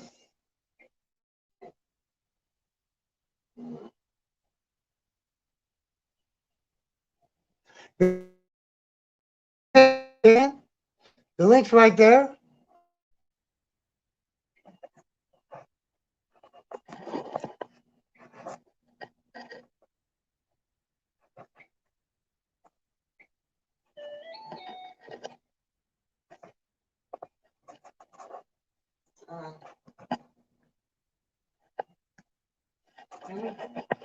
The link's right there.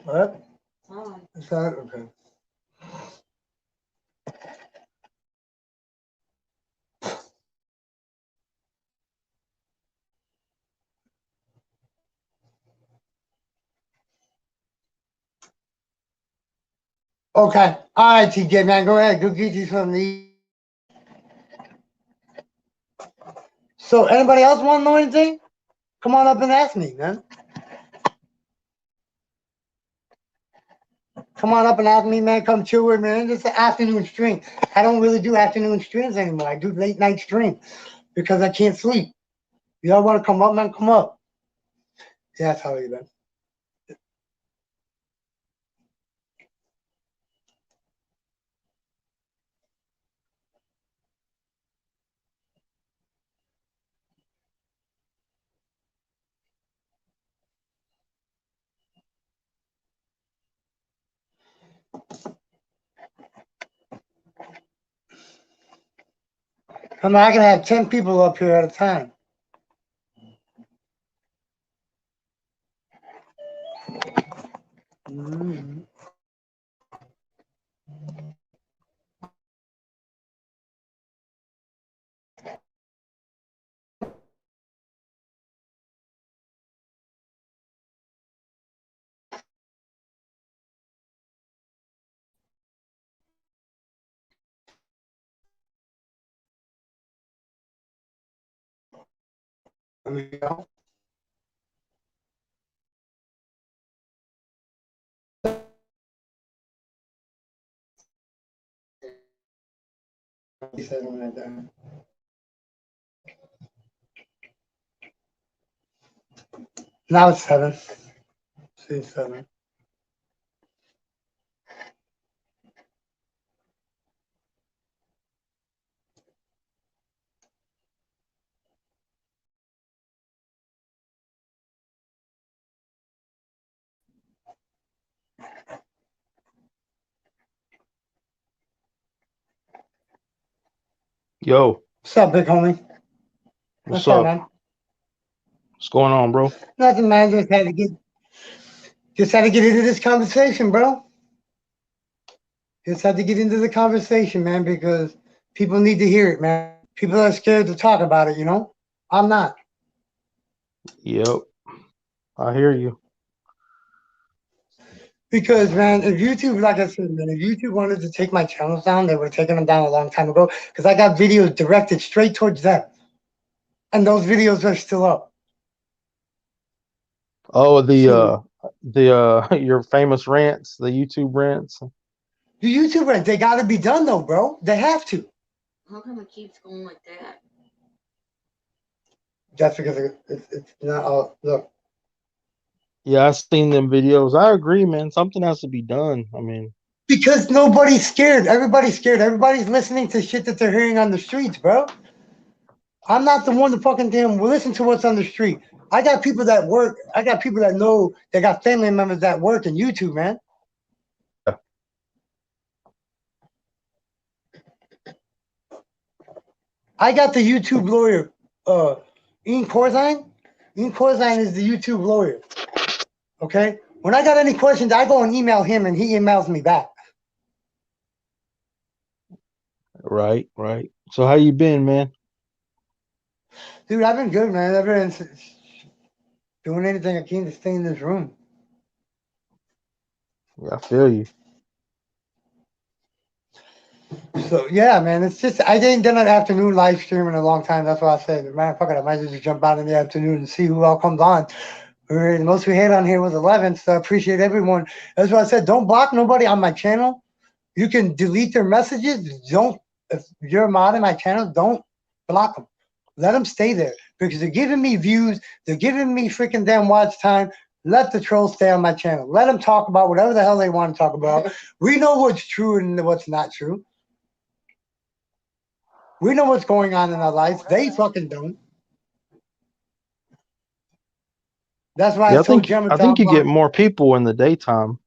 What? Is that okay? Okay. All right, TJ, man, go ahead. Go get you something to eat. So, anybody else want to know anything? Come on up and ask me, man. Come on up and ask me, man. Come chill with me, man. It's an afternoon stream. I don't really do afternoon streams anymore. I do late night stream because I can't sleep. Y'all want to come up, man? Come up. Yeah, that's how you been. I can have 10 people up here at a time. Mm-hmm. There we go. Now it's 7. See, 7. Yo, What's up, big homie? what's up? Man? What's going on, bro? Nothing, man. Just had to get into this conversation, bro. Just had to get into the conversation, man, because people need to hear it, man. People are scared to talk about it, you know? I'm not. Yep, I hear you. Because, man, if YouTube, like I said, man, if YouTube wanted to take my channels down, they would have taken them down a long time ago. Because I got videos directed straight towards them. And those videos are still up. Oh, your famous rants, the YouTube rants. The YouTube rants, they got to be done, though, bro. They have to. How come it keeps going like that? That's because it's not all. Look. Yeah, I've seen them videos. I agree, man. Something has to be done. I mean, Because nobody's scared. Everybody's scared. Everybody's listening to shit that they're hearing on the streets, bro. I'm not the one to fucking damn listen to what's on the street. I got people that work. I got people that know. They got family members that work in YouTube, man. Yeah. I got the YouTube lawyer, Ian Corzine. Ian Corzine is the YouTube lawyer. Okay? When I got any questions, I go and email him, and he emails me back. right. So how you been, man? Dude, I've been good, man. I've been doing anything I can to stay in this room. Yeah, I feel you. So yeah, man, it's just I ain't done an afternoon live stream in a long time. That's why I said, man, fuck it, I might just jump out in the afternoon and see who all comes on. The most we had on here was 11, so I appreciate everyone. That's why I said, don't block nobody on my channel. You can delete their messages. Don't, if you're a mod in my channel, don't block them. Let them stay there because they're giving me views. They're giving me freaking damn watch time. Let the trolls stay on my channel. Let them talk about whatever the hell they want to talk about. We know what's true and what's not true. We know what's going on in our lives. They fucking don't. That's why Yeah, I told Jim I think you get more people in the daytime.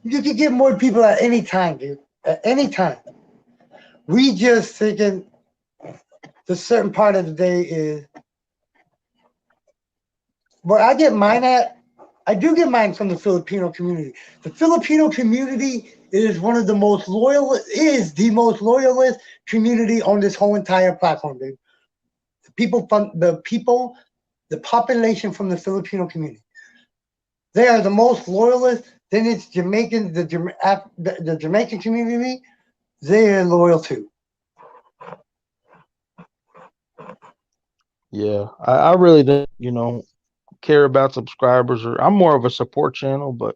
you can get more people at any time, dude. At any time. We just thinking the certain part of the day is where I get mine at. I do get mine from the Filipino community. The Filipino community is one of the most loyal, is the most loyalist community on this whole entire platform, dude. The population from the Filipino community. They are the most loyalist. Then it's Jamaican, the Jamaican community. They are loyal too. Yeah, I really don't, care about subscribers, or I'm more of a support channel, but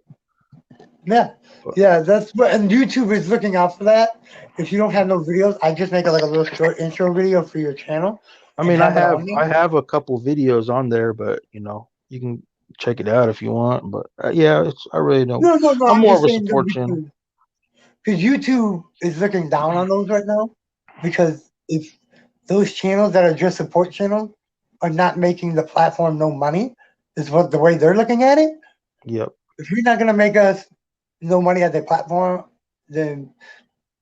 Yeah, that's what, and YouTube is looking out for that. If you don't have no videos, I just make like a little short intro video for your channel I and mean, have it on I there. have a couple videos on there, but you can check it out if you want. But yeah, I really don't. No. I'm I'm more just of a saying no support channel. because YouTube is looking down on those right now because if those channels that are just support channels are not making the platform no money, is what the way they're looking at it. Yep. If you're not gonna make us no money at the platform, then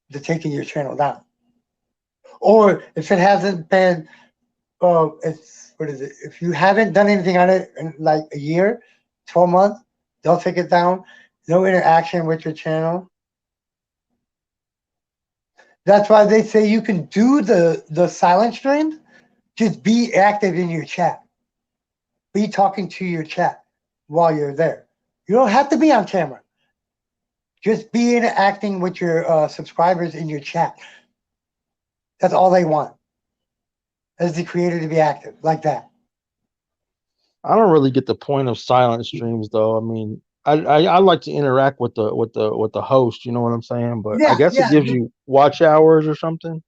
they're taking your channel down. Or if it hasn't been, it's what is it? If you haven't done anything on it in like a year, 12 months, they'll take it down. No interaction with your channel. That's why they say you can do the silent streams. Just be active in your chat. Be talking to your chat while you're there. You don't have to be on camera. Just be interacting with your subscribers in your chat. That's all they want. As the creator to be active like that. I don't really get the point of silent streams, though. I mean, I like to interact with the host. You know what I'm saying? But I Yeah, guess it yeah, gives you watch hours or something.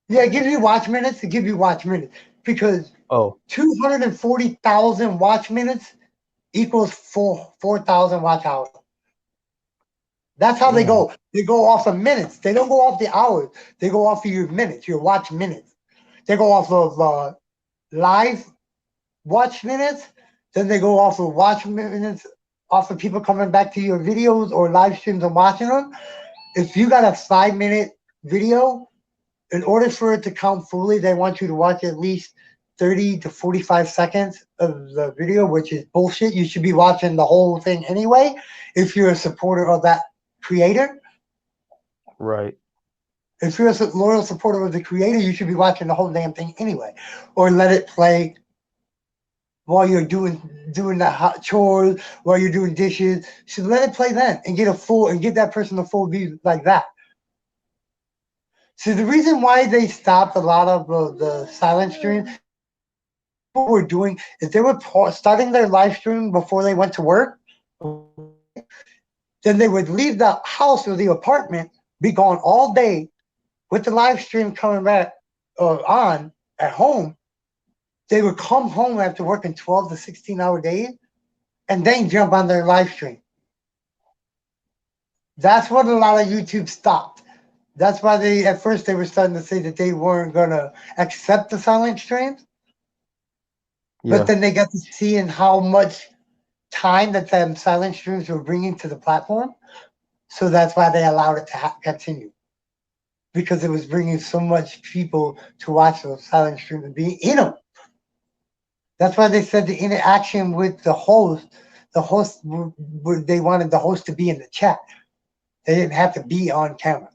yeah. It gives you watch minutes. It gives you watch minutes because Oh, 240,000 watch minutes equals 4,000 watch hours. That's how they damn. go. They go off of minutes. They don't go off the hours. They go off of your minutes, your watch minutes. They go off of live watch minutes. Then they go off of watch minutes off of people coming back to your videos or live streams and watching them. If you got a 5-minute video, in order for it to count fully, they want you to watch at least 30 to 45 seconds of the video, which is bullshit. You should be watching the whole thing anyway if you're a supporter of that creator. Right. If you're a loyal supporter of the creator, you should be watching the whole damn thing anyway, or let it play while you're doing the hot chores, while you're doing dishes. You should let it play then and get that person a full view like that. So the reason why they stopped a lot of the silent streams, what we're doing is they were starting their live stream before they went to work. Then they would leave the house or the apartment, be gone all day, with the live stream coming back on at home. They would come home after working 12 to 16-hour days and then jump on their live stream. That's what a lot of YouTube stopped. That's why at first they were starting to say that they weren't going to accept the silent streams. Yeah. But then they got to seeing how much time that them silent streams were bringing to the platform. So that's why they allowed it to continue. Because it was bringing so much people to watch those silent streams and be in them. That's why they said the interaction with the host, they wanted the host to be in the chat. They didn't have to be on camera.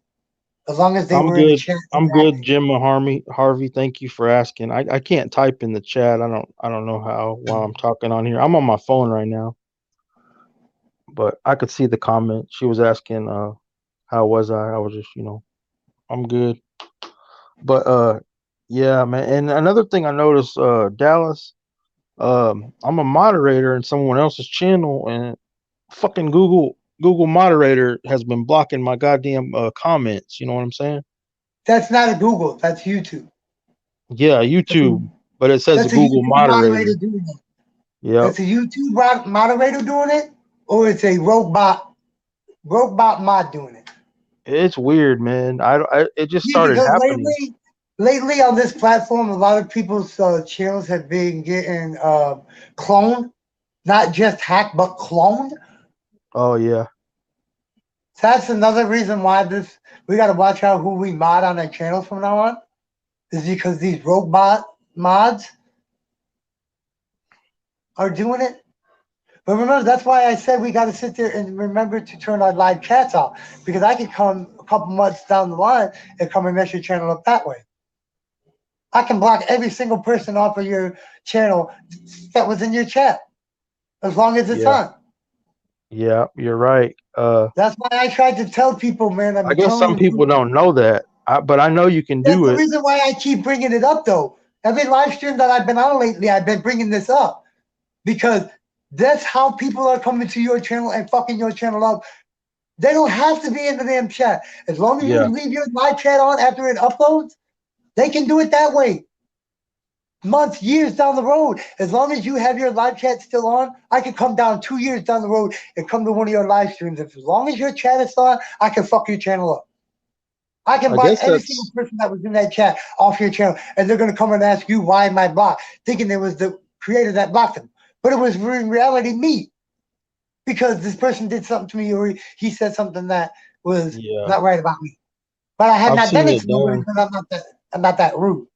as long as they I'm were in the good. chat. I'm good, Jim Harvey. Thank you for asking. I can't type in the chat. I don't know how while I'm talking on here. I'm on my phone right now, but I could see the comment. She was asking how was I? I was just, I'm good. But yeah, man. And another thing I noticed, Dallas, I'm a moderator in someone else's channel, and fucking Google moderator has been blocking my goddamn comments. You know what I'm saying? That's not a Google. That's YouTube. Yeah, YouTube, but it says a That's a Google YouTube moderator moderator. doing it. Yep. That's a YouTube moderator doing it, or it's a robot mod doing it. It's weird, man. It just Yeah, started because happening. lately on this platform, a lot of people's channels have been getting cloned, not just hacked, but cloned. Oh yeah. So that's another reason why we got to watch out who we mod on our channels from now on, is because these robot mods are doing it. But remember, that's why I said we got to sit there and remember to turn our live chats off, because I could come a couple months down the line and come and mess your channel up that way. I can block every single person off of your channel that was in your chat, as long as it's Yeah. on. Yeah, you're right. That's why I tried to tell people, man. I've I been guess telling some you. people don't know that, but I know you can That's do the it. reason why I keep bringing it up, though. Every live stream that I've been on lately, I've been bringing this up, because that's how people are coming to your channel and fucking your channel up. They don't have to be in the damn chat. As long as you Yeah. leave your live chat on after it uploads, they can do it that way. Months, years down the road, as long as you have your live chat still on, I could come down 2 years down the road and come to one of your live streams. As long as your chat is on, I can fuck your channel up. I can I block guess every single that's person that was in that chat off your channel, and they're gonna come and ask you why am I blocked, thinking it was the creator that blocked them, but it was in reality me, because this person did something to me, or he said something that was yeah. not right about me. But I have I've not done seen it it to nobody, done. because I'm not that rude.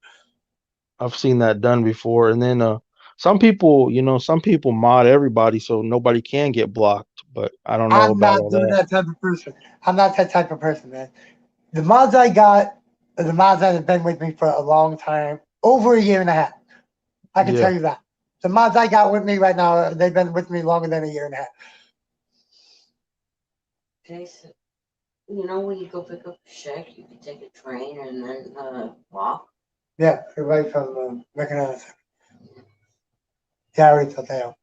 I've seen that done before. And then some people, some people mod everybody so nobody can get blocked, but I don't know I'm about not all doing that. that type of person. I'm not that type of person, man. The mods I got are the mods that have been with me for a long time, over a year and a half. I can Yeah. tell you that. The mods I got with me right now, they've been with me longer than a year and a half. Jason, you know when you go pick up a check, you can take a train and then walk. Yeah, everybody from Mechanism. Yeah, I already thought that out.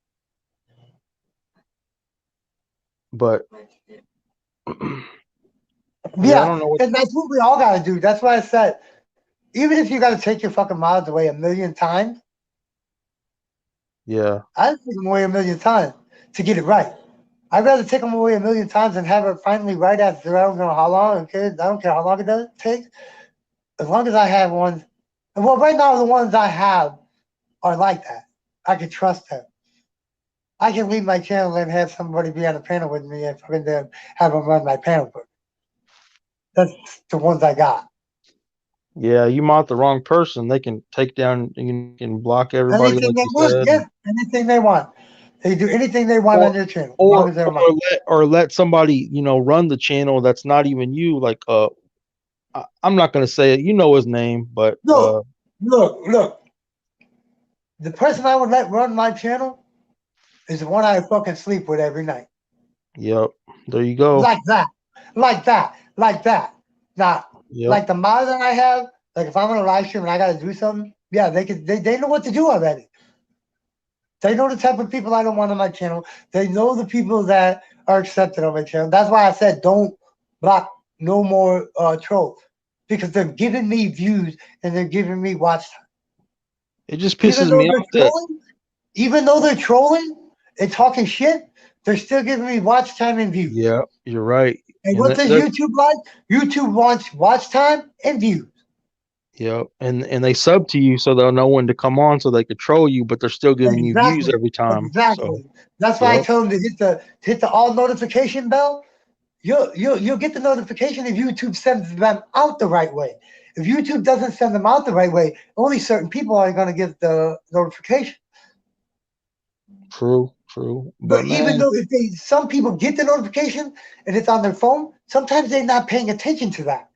But yeah, I Yeah, don't know what. and that's what we all got to do. That's why I said, even if you got to take your fucking mods away a million times, Yeah. I'd take them away a million times to get it right. I'd rather take them away a million times and have it finally right after. I don't know how long. Okay, I don't care how long it does take. As long as I have one. Well, right now the ones I have are like that. I can trust them. I can leave my channel and have somebody be on the panel with me and fucking then have them run my panel for me. That's the ones I got. Yeah, you mod the wrong person, they can take down, you can block everybody Anything like they you want, said. yeah. Anything they want. They do anything they want Or on your channel, as long as they're mine. let somebody, run the channel that's not even you. Like I'm not gonna say it, his name, but Look. The person I would let run my channel is the one I fucking sleep with every night. yep, there you go. Like that. Now, Yep. like the mod that I have, like if I'm on a live stream and I gotta do something, yeah, they know what to do already. They know the type of people I don't want on my channel. They know the people that are accepted on my channel. That's why I said don't block no more trolls, because they're giving me views and they're giving me watch time. It just pisses me off that. Even though they're trolling and talking shit, they're still giving me watch time and views. Yeah, you're right. And And what does YouTube like? YouTube wants watch time and views. yeah, and they sub to you so they'll know when to come on so they could troll you, but they're still giving you views every time. So That's why I tell them to hit the all notification bell. You'll get the notification if YouTube sends them out the right way. If YouTube doesn't send them out the right way, only certain people are going to get the notification. True. But Man, even though some people get the notification and it's on their phone, sometimes they're not paying attention to that.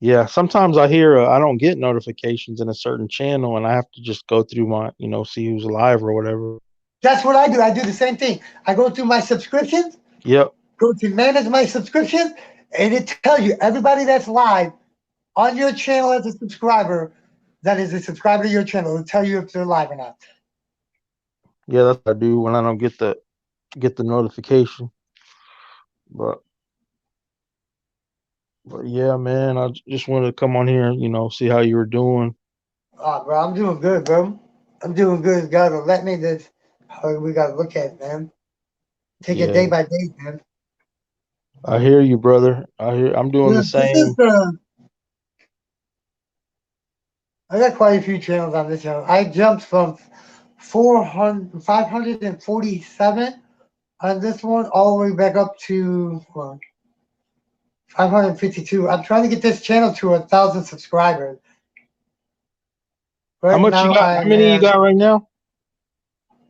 Yeah, sometimes I hear I don't get notifications in a certain channel, and I have to just go through my, see who's live or whatever. That's what I do. I do the same thing. I go through my subscriptions, Yep. go to manage my subscriptions, and it tells you everybody that's live on your channel as a subscriber, that is a subscriber to your channel. It'll tell you if they're live or not. Yeah, that's what I do when I don't get the notification. But yeah, man, I just wanted to come on here and see how you were doing. Oh, bro, I'm doing good, bro. I'm doing good. Gotta let me this. We gotta look at it, man. Take it Yeah, day by day, man. I hear you, brother. I'm doing Yeah, the this is same. I got quite a few channels on this channel. I jumped from 547 on this one all the way back up to 552. I'm trying to get this channel to 1,000 subscribers. How Right much you now, got? I How many you have, got right now?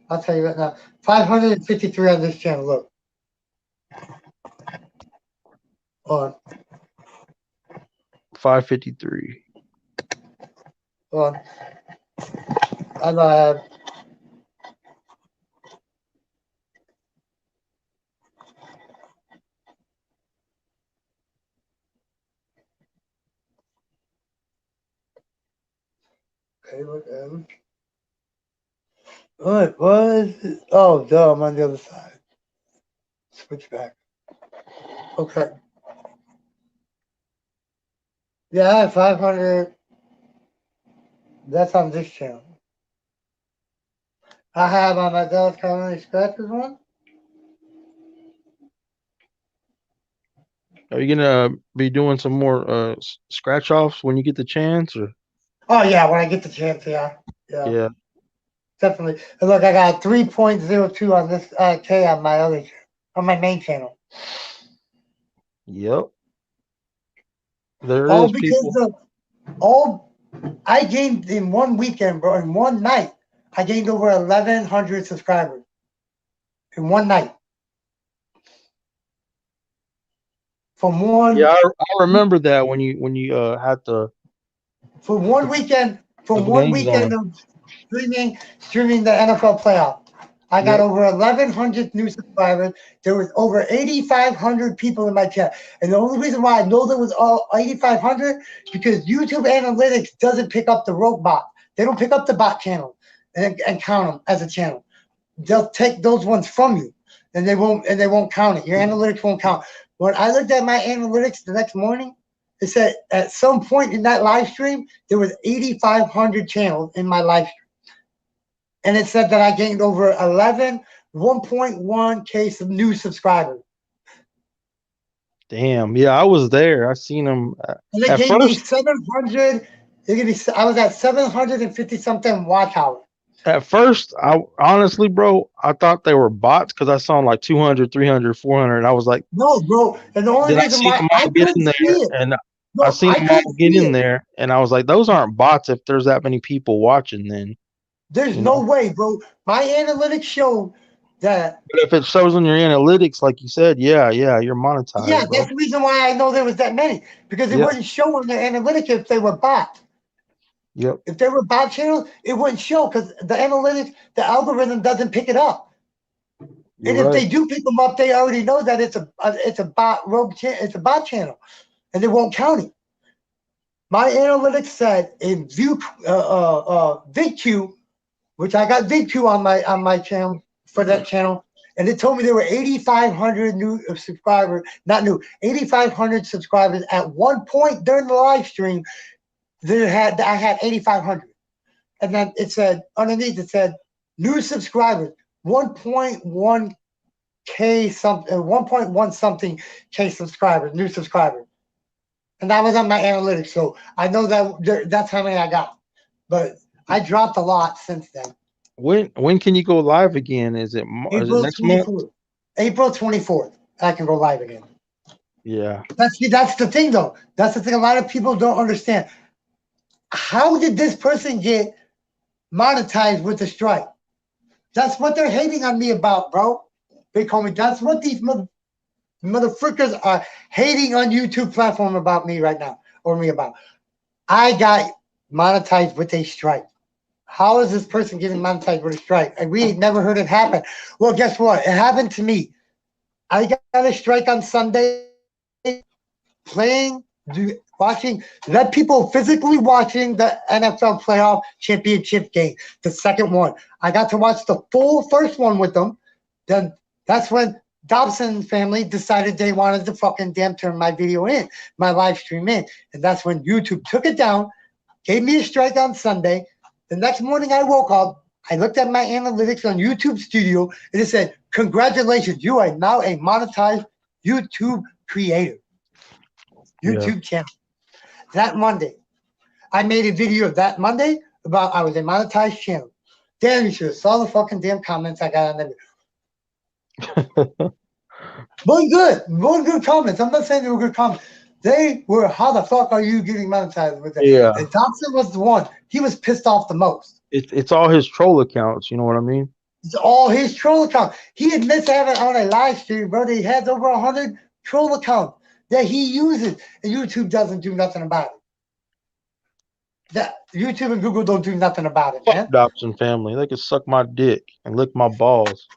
I'll tell you right now, 553 on this channel. Look. Hold 553. on. I know I have. Okay, look at them. What was it? Oh, duh, I'm on the other side. Switch back. Okay. Yeah, I have 500. That's on this channel. I have on my Dallas Colony Scratches one. Are you gonna be doing some more scratch offs when you get the chance, or? Oh, yeah, when I get the chance, yeah. Yeah, Yeah. definitely. And look, I got 3.02 on this K on my other, on my main channel. Yep. There it All is, because people. I gained in one weekend, bro, in one night, I gained over 1,100 subscribers in one night. From one, Yeah, I remember that when you had the from one weekend, games on. of streaming the NFL playoff. I got Yep. over 1,100 new subscribers. There was over 8,500 people in my chat. And the only reason why I know there was all 8,500 because YouTube Analytics doesn't pick up the rogue bot. They don't pick up the bot channel and count them as a channel. They'll take those ones from you, and they won't count it. Your analytics won't count. When I looked at my analytics the next morning, it said at some point in that live stream there was 8,500 channels in my live stream. And it said that I gained over 1.1K of new subscribers. Damn. Yeah, I was there. I seen them And it at gave me first. 700. I was at 750 something watch hours. At first, I honestly, bro, I thought they were bots because I saw them like 200, 300, 400. I was like, No, bro. And the only then I reason seen why them I all get couldn't in see there, it, and I no, seen I them all couldn't get see in it. there, and I was like, those aren't bots if there's that many people watching. Then There's you no know. way, bro. My analytics showed that. But if it shows on your analytics, like you said, yeah, you're Yeah, monetized, that's bro. the reason why I know there was that many because it Yep, wouldn't show on the analytics if they were bots. yep, If they were bot channels, it wouldn't show because the analytics, the algorithm doesn't pick it up. you're And if right. they do pick them up, they already know that it's a bot it's a bot channel, and they won't count it. My analytics said in VidQ, which I got VidQ on my channel for that channel, and it told me there were 8,500 new subscribers, not new, 8,500 subscribers at one point during the live stream. I had 8,500, and then it said underneath it said new subscribers 1.1K something 1.1 something K subscribers, new subscribers, and that was on my analytics. So I know that's how many I got, but I dropped a lot since then. When can you go live again? Is it April next month? 24th. April 24th, I can go live again. Yeah. That's the thing, though. That's the thing a lot of people don't understand. How did this person get monetized with the strike? That's what they're hating on me about, bro. They call me. That's what these motherfuckers are hating on YouTube platform about me right now. or me about. I got monetized with a strike. How is this person getting monetized with a strike? And we ain't never heard it happen. Well, guess what? It happened to me. I got a strike on Sunday playing, watching, let people physically watching the NFL playoff championship game, the second one. I got to watch the full first one with them. Then that's when Dobson family decided they wanted to fucking damn turn my video in, my live stream in. And that's when YouTube took it down, gave me a strike on Sunday. The next morning I woke up, I looked at my analytics on YouTube Studio, and it said, congratulations, you are now a monetized YouTube creator. YouTube channel. That Monday, I made a video that Monday about I was a monetized channel. Damn, you should have saw the fucking damn comments I got on that video. One good comments. I'm not saying they were good comments. They were, how the fuck are you getting monetized with that? Yeah. And Thompson was the one. He was pissed off the most. It's all his troll accounts. You know what I mean? It's all his troll accounts. He admits having on a live stream, bro. He has over 100 troll accounts that he uses, and YouTube doesn't do nothing about it. That YouTube and Google don't do nothing about it, man. Dobson family, they can suck my dick and lick my balls.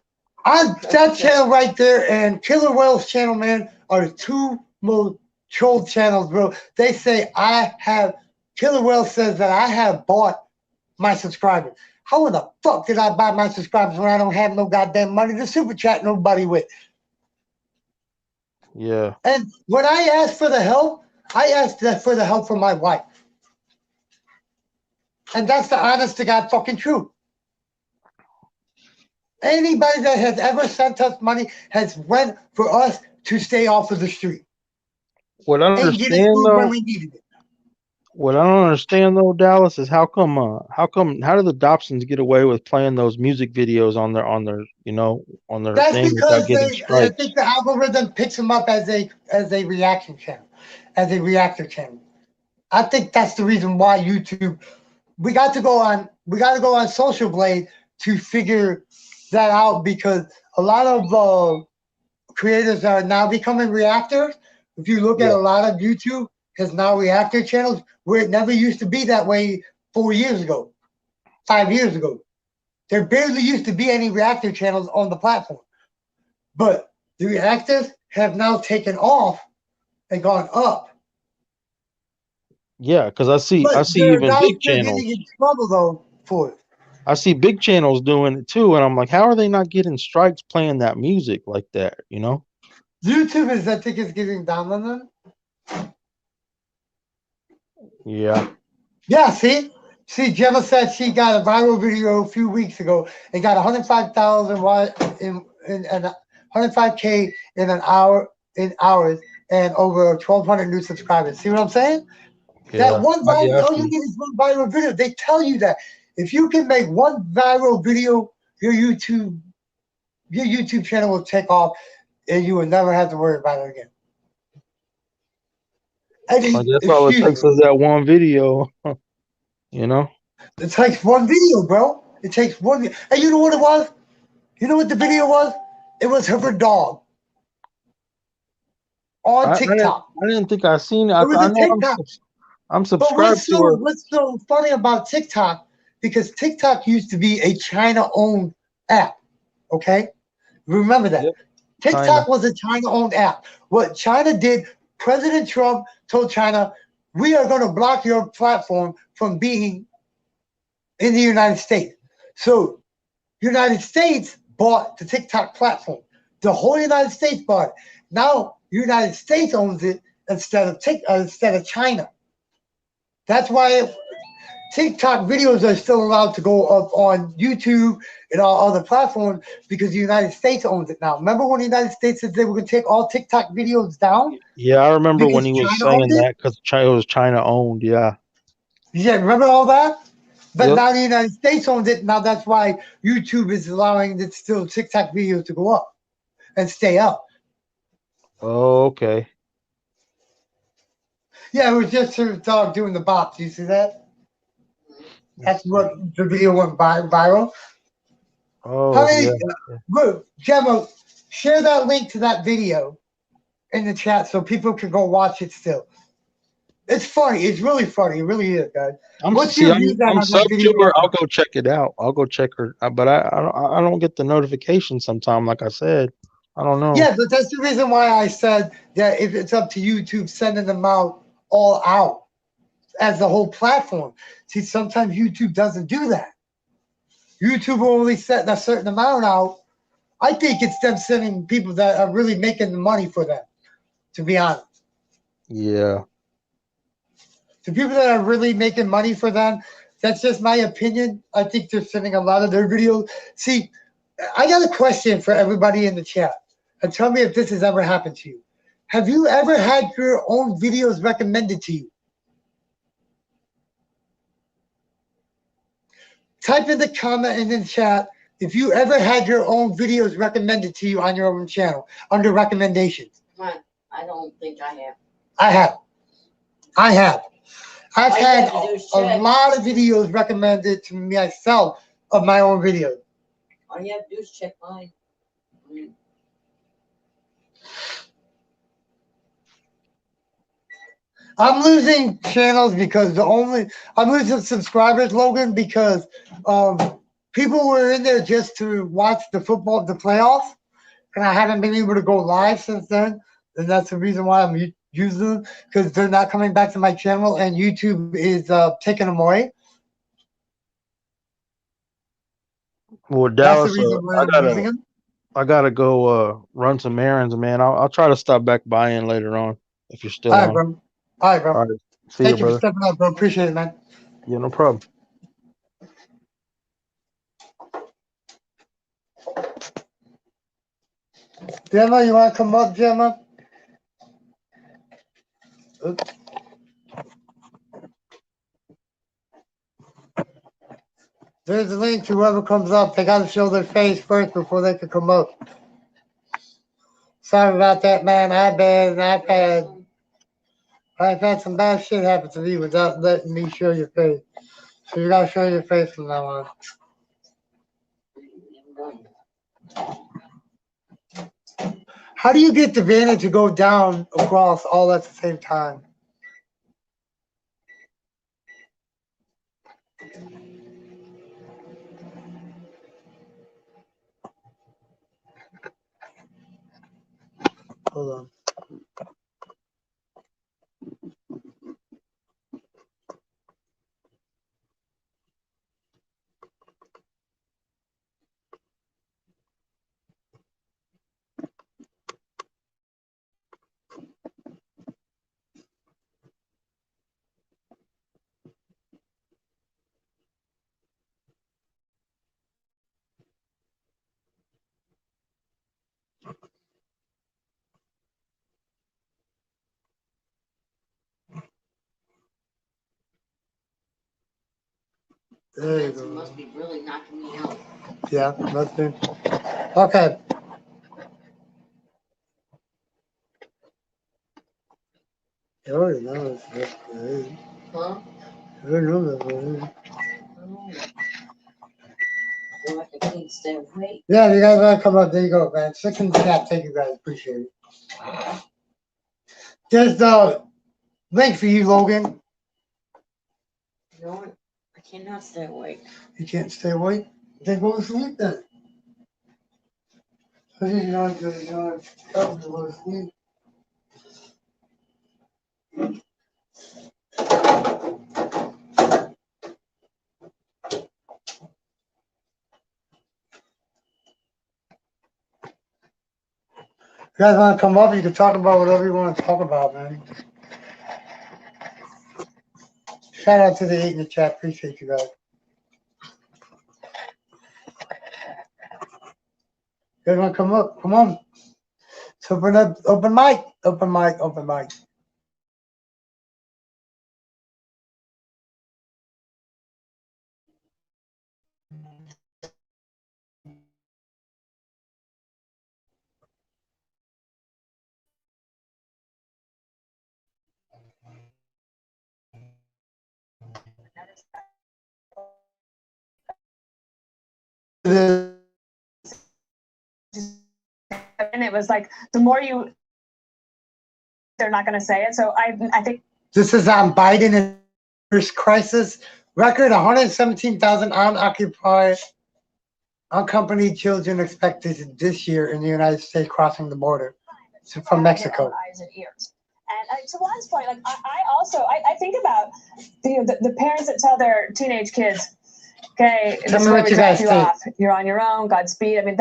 That channel right there and Killer Whale's channel, man, are the two most trolled channels, bro. They say Killer Whale says that I have bought my subscribers. How in the fuck did I buy my subscribers when I don't have no goddamn money to super chat nobody with? Yeah. And when I asked for the help, I asked for the help from my wife. And that's the honest to God fucking truth. Anybody that has ever sent us money has went for us to stay off of the street. What I And get understand food though, when we needed it. what I don't understand though, Dallas, is how do the Dobsons get away with playing those music videos on their That's thing because without getting I strikes? think the algorithm picks them up as a reaction channel, as a reactor channel. I think that's the reason why YouTube. We got to go on Social Blade to figure that out, because a lot of creators are now becoming reactors. If you look at a lot of YouTube, has now reactor channels where it never used to be that way 4 years ago, 5 years ago. There barely used to be any reactor channels on the platform. But the reactors have now taken off and gone up. Yeah, because I see They're even now big still channels. getting in trouble though for it. I see big channels doing it too, and I'm like, how are they not getting strikes playing that music like that? You know? YouTube I think is getting down on them. Yeah. Yeah, see, Gemma said she got a viral video a few weeks ago and got 105,000 in 105K in hours and over 1,200 new subscribers. See what I'm saying? Yeah. That one viral, all you need is one viral video. They tell you that if you can make one viral video, your YouTube channel will take off, and you will never have to worry about it again. I guess all it takes is that one video. You know? It takes one video, bro. It takes one. And you know what it was? You know what the video was? It was her dog on TikTok. I didn't think I seen it. It was a TikTok. I'm subscribed to her. What's so funny about TikTok? Because TikTok used to be a China-owned app. Okay, remember that. Yep. TikTok was a China-owned app. What China did, President Trump told China, "We are going to block your platform from being in the United States." So, United States bought the TikTok platform. The whole United States bought it. Now, United States owns it instead of China. That's why TikTok videos are still allowed to go up on YouTube and all other platforms, because the United States owns it now. Remember when the United States said they were going to take all TikTok videos down? Yeah, I remember when he was saying that, because it was China owned. Yeah. Yeah, remember all that? But now the United States owns it. Now that's why YouTube is allowing it still TikTok videos to go up and stay up. Oh, okay. Yeah, it was just her dog doing the bops. You see that? That's what the video went viral. Oh, Gemma, share that link to that video in the chat so people can go watch it still. It's funny. It's really funny. It really is, guys. I'm What's see. your views on I'm that sub video? to her. I'll go check it out. I'll go check her. But I don't get the notification sometime. Like I said, I don't know. Yeah, but that's the reason why I said that if it's up to YouTube, sending them out all out as the whole platform. See, sometimes YouTube doesn't do that. YouTube will only set a certain amount out. I think it's them sending people that are really making the money for them, to be honest. Yeah. The people that are really making money for them, that's just my opinion. I think they're sending a lot of their videos. See, I got a question for everybody in the chat. And tell me if this has ever happened to you. Have you ever had your own videos recommended to you? Type in the comment and in the chat if you ever had your own videos recommended to you on your own channel under recommendations. I don't think I have. I have. I have. I've All you had have to do is a check. lot of videos recommended to myself of my own videos. All you have to do is check mine. I'm losing channels because I'm losing subscribers, Logan, because people were in there just to watch the playoffs, and I haven't been able to go live since then. And that's the reason why I'm using them, because they're not coming back to my channel, and YouTube is taking them away. Well, That's the Dallas, reason why I'm using them. I gotta go run some errands, man. I'll try to stop back by in later on if you're still All right, on. bro. All right, bro. All right. See you, Thank you for brother. stepping up, bro. Appreciate it, man. Yeah, no problem. Gemma, you want to come up, Gemma? Oops. There's a link to whoever comes up. They got to show their face first before they can come up. Sorry about that, man. I've had some bad shit happen to me without letting me show your face. So you got to show your face from now on. How do you get the banner to go down across all at the same time? Hold on. There you go. Must be really knocking me out. Yeah, must be. Okay. Oh, no, that's good. Huh? I don't know that one. So I can stay awake. Yeah, you guys want to come up? There you go, man. Check in the chat. Thank you, guys. Appreciate it. There's the link for you, Logan. No, I cannot stay awake. You can't stay awake? Then go to sleep then. You're not going to go to sleep. You guys want to come up? You can talk about whatever you want to talk about, man. Shout out to the 8 in the chat. Appreciate you guys. You guys want to come up? Come on. Let's open up. Open mic. Open mic. Open mic. And it was like, the more you, they're not going to say it. So I think This is on Biden and first crisis. Record 117,000 unoccupied, unaccompanied children expected this year in the United States crossing the border from Mexico. Eyes and ears. And to Juan's point, like I think about the parents that tell their teenage kids, okay, Tell me what you guys think. off. You're on your own. Godspeed. I mean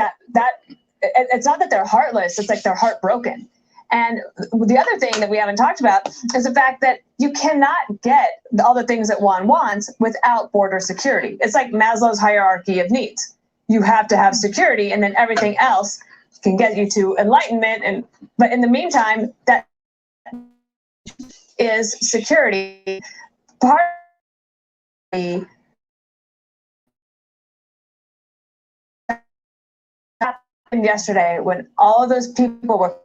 it's not that they're heartless. It's like they're heartbroken. And the other thing that we haven't talked about is the fact that you cannot get all the things that one wants without border security. It's like Maslow's hierarchy of needs. You have to have security, and then everything else can get you to enlightenment. But in the meantime, that is security. Part of the happened yesterday when all of those people were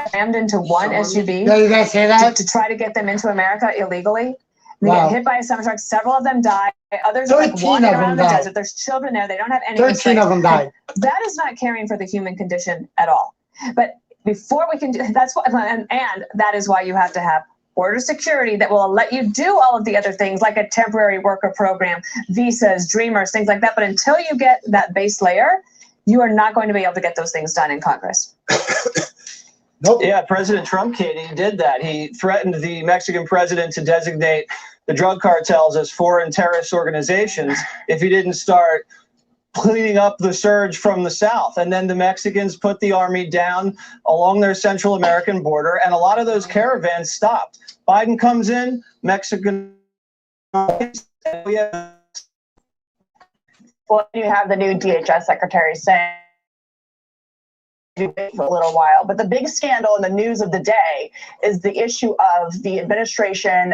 crammed into one SUV. Yeah, you guys say that? To try to get them into America illegally. They Wow. get hit by a semi truck. Several of them die. Others are like 13 wandering of them around the died. desert. There's children there. They don't have any 13 restraint. of them died. That is not caring for the human condition at all. But before we can do that's what, and that is why you have to have border security that will let you do all of the other things like a temporary worker program, visas, dreamers, things like that. But until you get that base layer, you are not going to be able to get those things done in Congress. Nope. Yeah, President Trump, Katie, did that. He threatened the Mexican president to designate the drug cartels as foreign terrorist organizations if he didn't start cleaning up the surge from the south. And then the Mexicans put the army down along their Central American border, and a lot of those caravans stopped. Biden comes in, Mexican. Well, you have the new DHS secretary saying for a little while, but the big scandal in the news of the day is the issue of the administration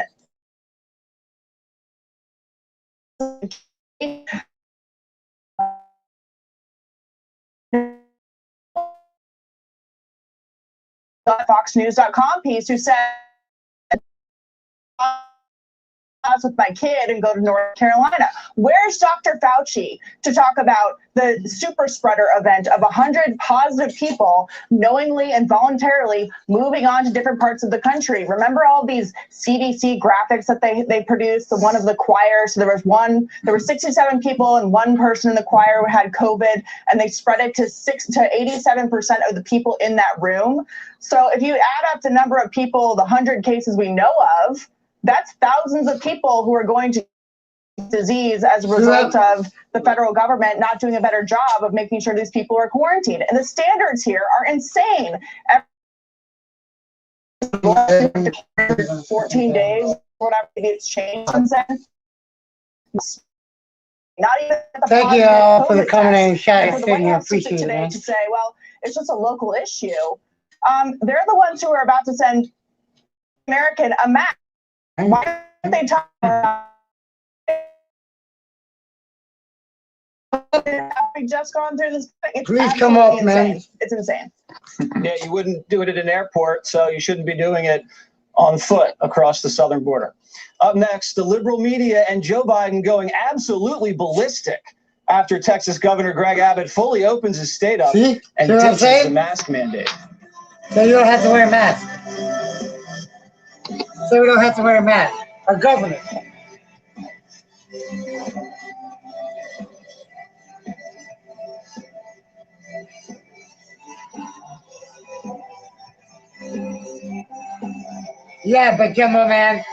FoxNews.com piece who said with my kid and go to North Carolina. Where's Dr. Fauci to talk about the super spreader event of 100 positive people knowingly and voluntarily moving on to different parts of the country? Remember all these CDC graphics that they produced, the one of the choir. So there were 67 people and one person in the choir who had COVID, and they spread it to 87% of the people in that room. So if you add up the number of people, the 100 cases we know of, that's thousands of people who are going to disease as a result of the federal government not doing a better job of making sure these people are quarantined. And the standards here are insane. 14 days, whatever, it's changed since then. Not even the Thank you all for the COVID coming in and test. chatting. And for the White House to Appreciate it, today man. to say, well, it's just a local issue. They're the ones who are about to send American a mask. Why aren't they talking about we just gone through this? It's Please come up, insane. man. It's insane. Yeah, you wouldn't do it at an airport, so you shouldn't be doing it on foot across the southern border. Up next, the liberal media and Joe Biden going absolutely ballistic after Texas Governor Greg Abbott fully opens his state up See? and See what I'm ditches saying? the mask mandate. So you don't have to wear a mask. So we don't have to wear a mask. Our governor. Yeah, but come on, man.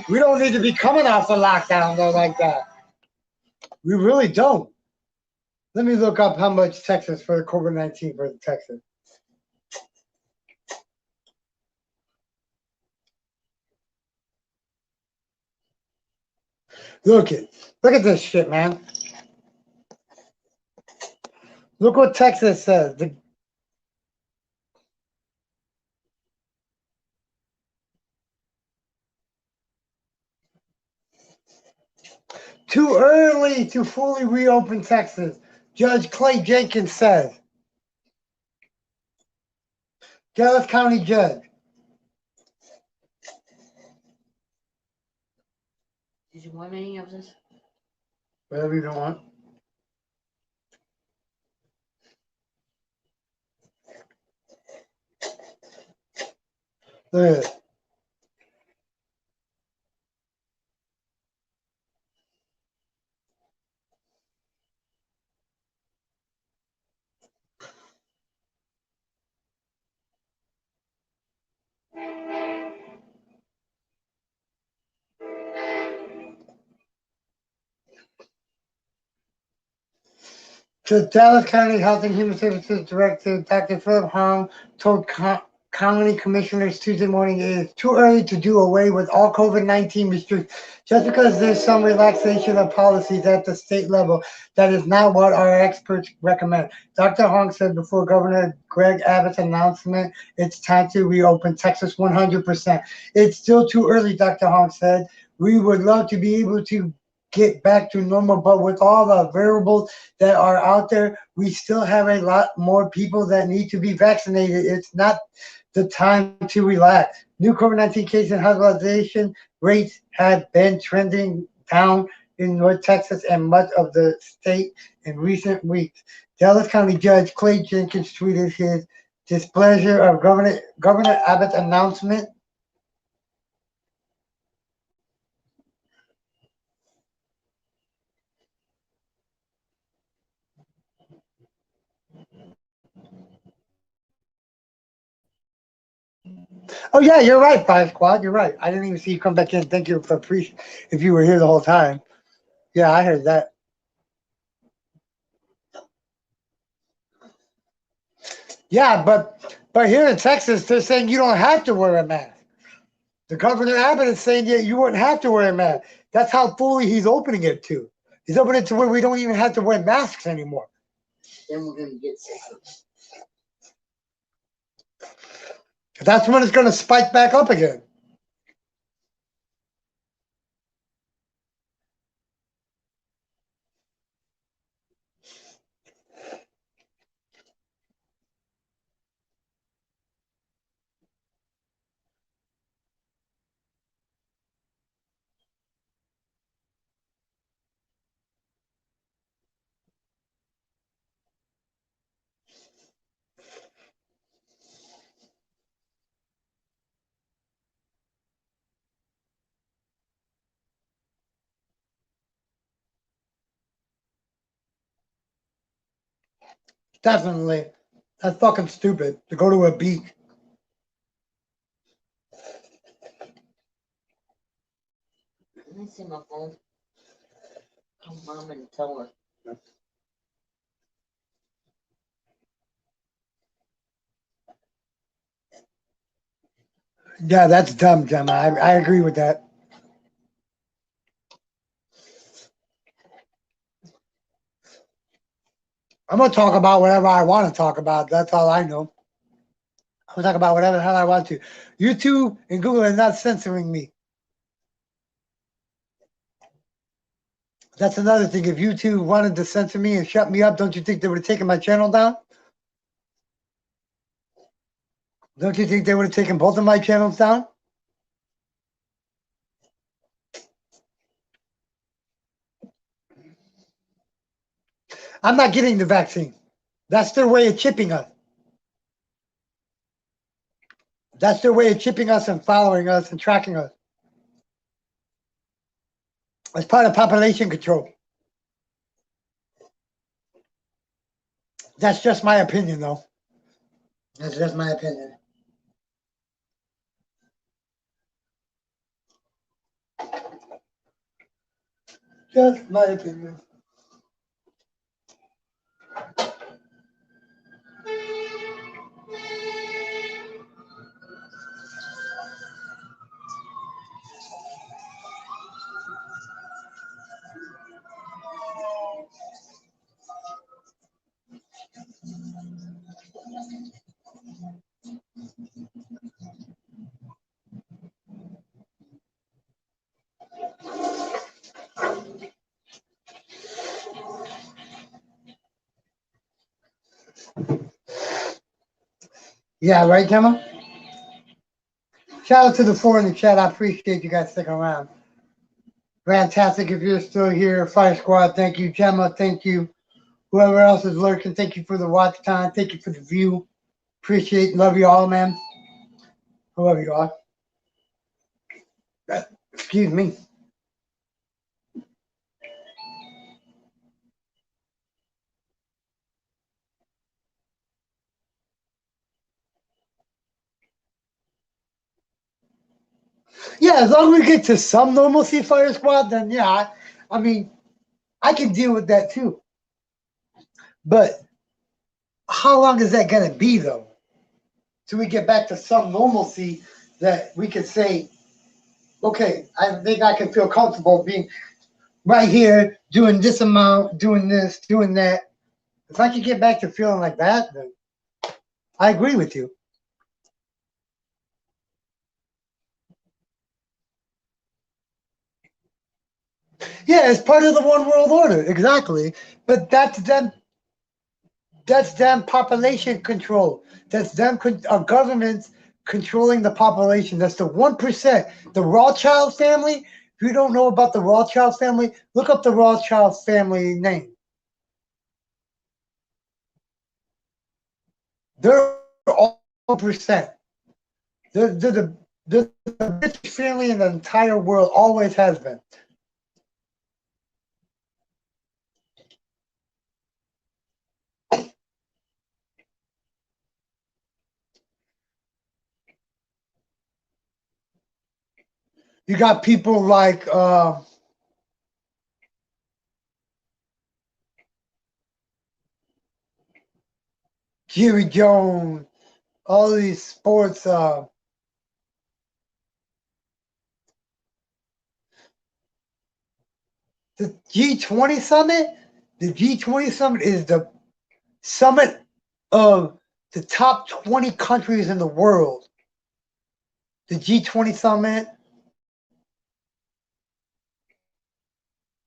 We don't need to be coming off the lockdown though like that. We really don't. Let me look up how much Texas for the COVID-19 for Texas. Look at this shit, man. Look what Texas says. Too early to fully reopen Texas, Judge Clay Jenkins says. Dallas County Judge. Did you want any of this? Whatever you don't want. Look at it. The Dallas County Health and Human Services Director, Dr. Philip Hong, told county commissioners Tuesday morning it is too early to do away with all COVID-19 restrictions just because there's some relaxation of policies at the state level. That is not what our experts recommend. Dr. Hong said before Governor Greg Abbott's announcement it's time to reopen Texas 100%. It's still too early, Dr. Hong said. We would love to be able to get back to normal, but with all the variables that are out there, we still have a lot more people that need to be vaccinated. It's not the time to relax. New COVID-19 case and hospitalization rates have been trending down in North Texas and much of the state in recent weeks. Dallas County Judge Clay Jenkins tweeted his displeasure of Governor Abbott's announcement. Oh yeah, you're right, Five Squad. You're right. I didn't even see you come back in. Thank you for if you were here the whole time. Yeah, I heard that. Yeah, but here in Texas, they're saying you don't have to wear a mask. The Governor Abbott is saying that you wouldn't have to wear a mask. That's how fully he's opening it to. He's opening it to where we don't even have to wear masks anymore. Then we're gonna get sick. That's when it's going to spike back up again. Definitely. That's fucking stupid to go to a beach. Let me see my phone. Call mom and tell her. Yeah, that's dumb, Gemma. I agree with that. I'm going to talk about whatever I want to talk about. That's all I know. I'm going to talk about whatever the hell I want to. YouTube and Google are not censoring me. That's another thing. If YouTube wanted to censor me and shut me up, don't you think they would have taken my channel down? Don't you think they would have taken both of my channels down? I'm not getting the vaccine. That's their way of chipping us. That's their way of chipping us and following us and tracking us. As part of population control. That's just my opinion, though. That's just my opinion. Just my opinion. Yeah, right, Gemma? Shout out to the four in the chat. I appreciate you guys sticking around. Fantastic if you're still here. Fire Squad, thank you. Gemma, thank you. Whoever else is lurking, thank you for the watch time. Thank you for the view. Appreciate, love you all, man. I love you all. Excuse me. Yeah, as long as we get to some normalcy, Fire Squad, then yeah, I mean, I can deal with that too. But how long is that going to be, though? Till we get back to some normalcy that we could say, okay, I think I can feel comfortable being right here, doing this amount, doing this, doing that. If I could get back to feeling like that, then I agree with you. Yeah, it's part of the one world order, exactly. But that's them. That's them population control. That's them our governments controlling the population. That's the 1%. The Rothschild family. If you don't know about the Rothschild family, look up the Rothschild family name. They're all 1%. They're the richest family in the entire world. Always has been. You got people like Jerry Jones, all these sports. The G20 summit. The G20 summit is the summit of the top 20 countries in the world. The G20 summit.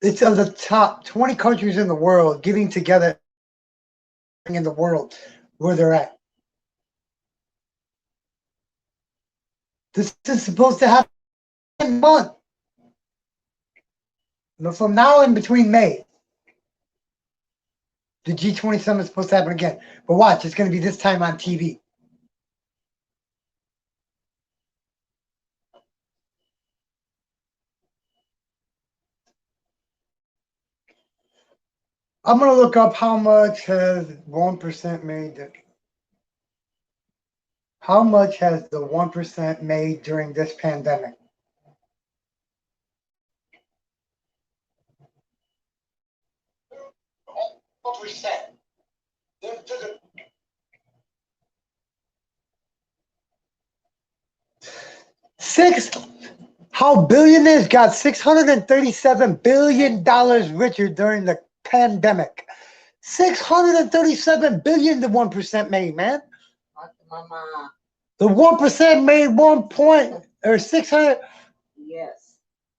It's of the top 20 countries in the world getting together in the world where they're at. This is supposed to happen in a month. From now in between May. The G20 summit is supposed to happen again. But watch, it's going to be this time on TV. I'm going to look up how much has 1% made. How much has the 1% made during this pandemic? How billionaires got $637 billion richer during the pandemic. $637 billion the 1% made, man. Mama. The 1% made 600. Yes.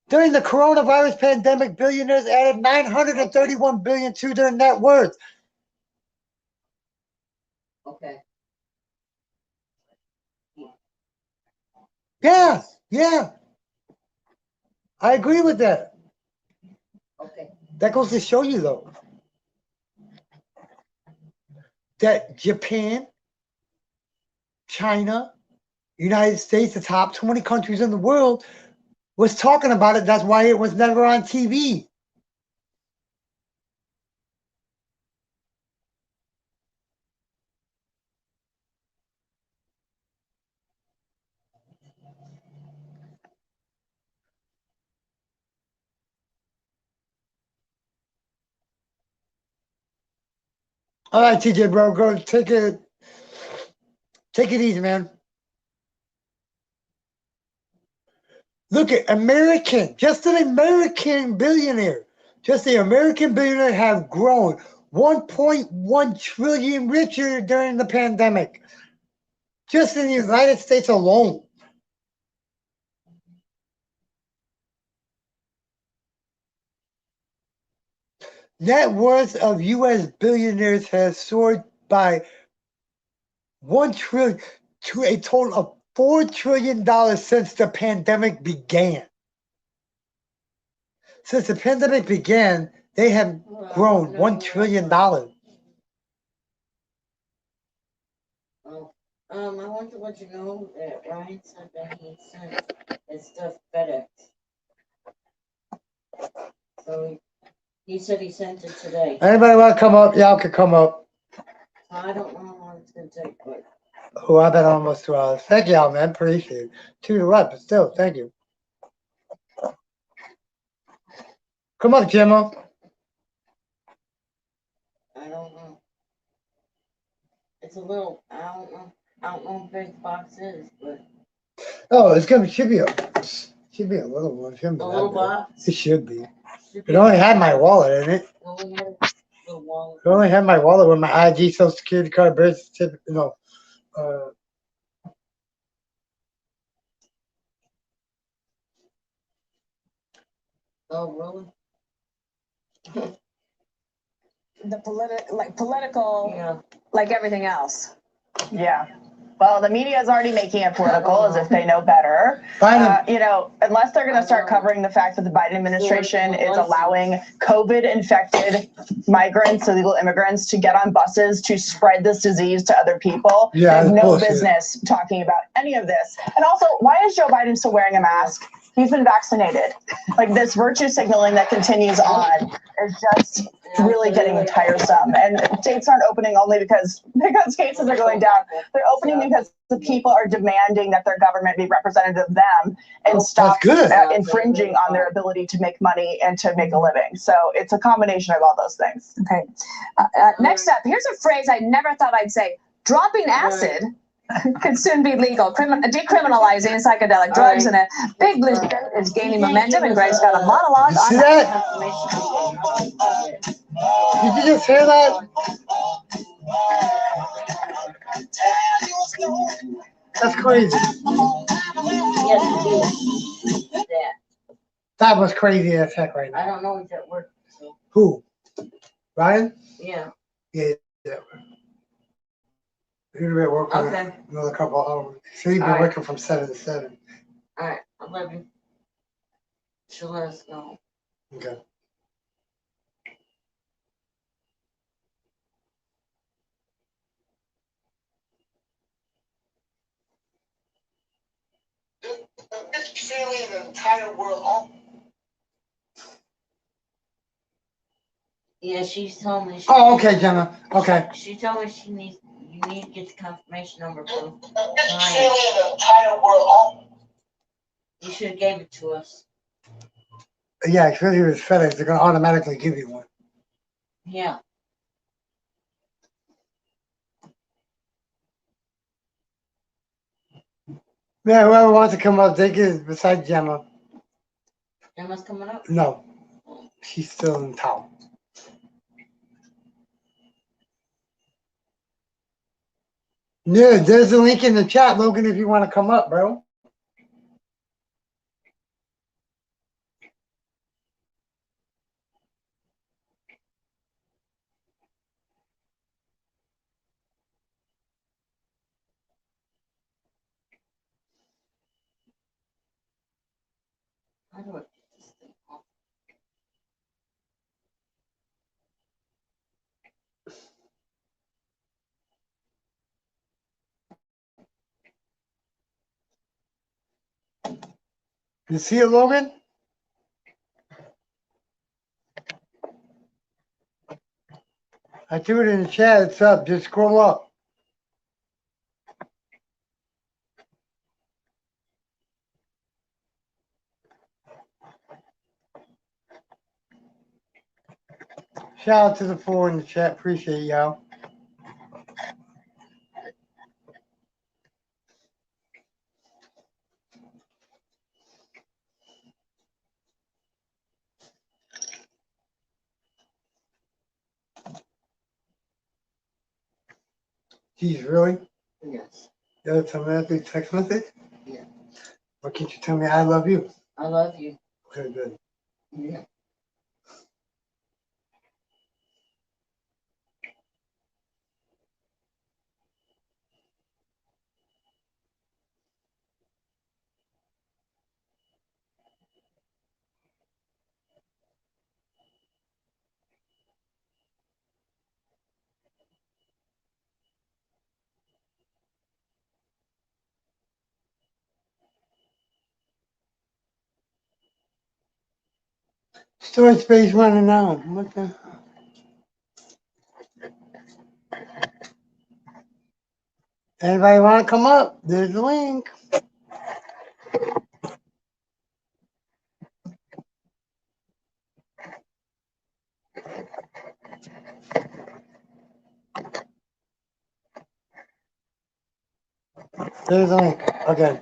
During the coronavirus pandemic, billionaires added $931 billion to their net worth. Okay. Yeah. I agree with that. Okay. That goes to show you, though, that Japan, China, United States, the top 20 countries in the world, was talking about it. That's why it was never on TV. All right, TJ, bro, go take it easy, man. Look at just an American billionaire. Just the American billionaire have grown 1.1 trillion richer during the pandemic. Just in the United States alone. Net worth of U.S. billionaires has soared by 1 trillion to a total of $4 trillion since the pandemic began. Since the pandemic began, they have grown $1 trillion. Oh, I want to let you know that Ryan said that he sent his stuff FedEx. So he said he sent it today. Anybody want to come up? Y'all can come up. I don't know how long it's going to take, but. Oh, I've been almost 2 hours. Thank y'all, man. Appreciate it. 2 to what, but still, thank you. Come on, Gemma. I don't know. It's a little. I don't know. I don't know how big the box is, but Oh, it's gonna should be a little one. It shouldn't be a that little big. box. It should be. Should It be only had my wallet in it. only had a little wallet. It only had my wallet with my ID, social security card, birth certificate. No. Oh, really? The political, Yeah. like everything else. Yeah. Well, the media is already making it political as if they know better. You know, unless they're going to start covering the fact that the Biden administration is allowing COVID-infected migrants, illegal immigrants, to get on buses to spread this disease to other people. Yeah, they have no bullshit. business talking about any of this. And also, why is Joe Biden still wearing a mask? He's been vaccinated. Like, this virtue signaling that continues on is just really getting tiresome. And states aren't opening only because cases are going down. They're opening because the people are demanding that their government be representative of them and stop infringing on their ability to make money and to make a living. So it's a combination of all those things. Okay. Next up, here's a phrase I never thought I'd say. Dropping acid could soon be legal. Decriminalizing psychedelic drugs in a big blue state is gaining momentum, and Greg's got a monologue on See that. that? Did you just hear that? That's crazy. That was crazy as heck right now. I don't know if that worked. So. Who? Ryan? Yeah. Yeah, that worked. He'll be at work for another couple of hours. So he's been working from 7 to 7. All right, 11. She'll let us know. Okay. It's failing the entire world. Yeah, she's told me. Oh, okay, Gemma. Okay. She told me you need to get the confirmation number from It's failing the entire world. You should have gave it to us. Yeah, especially with FedEx, they're going to automatically give you one. Yeah. Yeah, whoever wants to come up, they can, besides Gemma. Gemma's coming up? No. She's still in town. Yeah, there's a link in the chat, Logan, if you want to come up, bro. How do I get this thing off? You see it, Logan? I threw it in the chat. It's up. Just scroll up. Shout out to the 4 in the chat. Appreciate y'all. Geez, really? Yes. You gotta tell me that through text message? Yeah. Why can't you tell me I love you? I love you. Okay, good. Yeah. Storage space running out. What the? Anybody want to come up? There's the link. There's the link. Okay.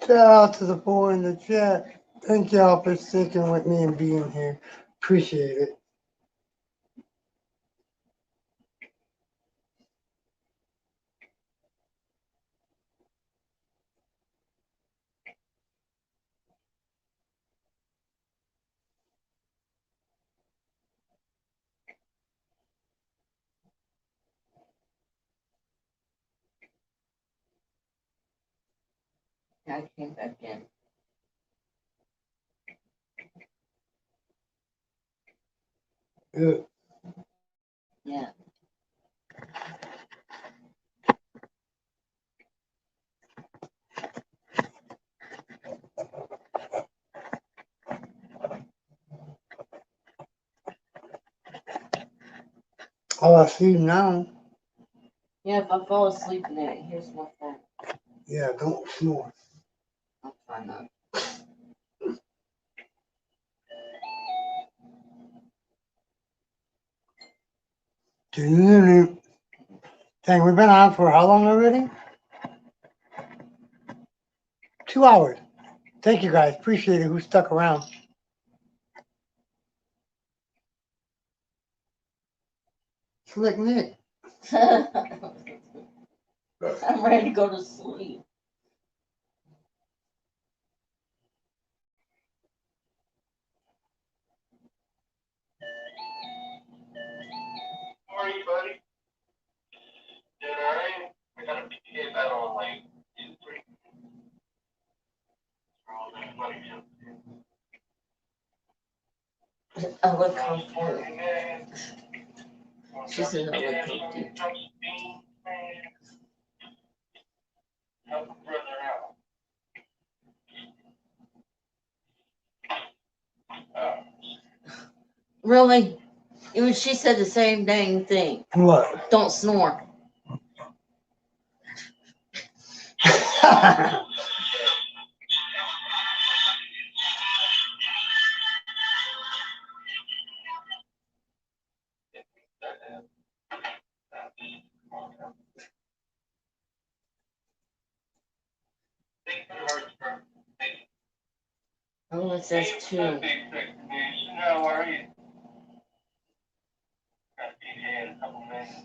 Shout out to the boy in the chat. Thank y'all for sticking with me and being here. Appreciate it. I came back in. Good. Yeah. Oh, I see you now. Yeah, if I fall asleep in it, here's my phone. Yeah, don't snore. I'll try not. Dang, we've been on for how long already? 2 hours. Thank you guys. Appreciate it. Who stuck around? Slick Nick. I'm ready to go to sleep. How are you, buddy? Doing all right? I got a PTA battle in like 2-3. I look comfortable. She said I look comfortable. Help a brother out. Really? Even she said the same dang thing. What? Don't snore. Oh, it says 2. How are you? Got a PTA in a couple minutes.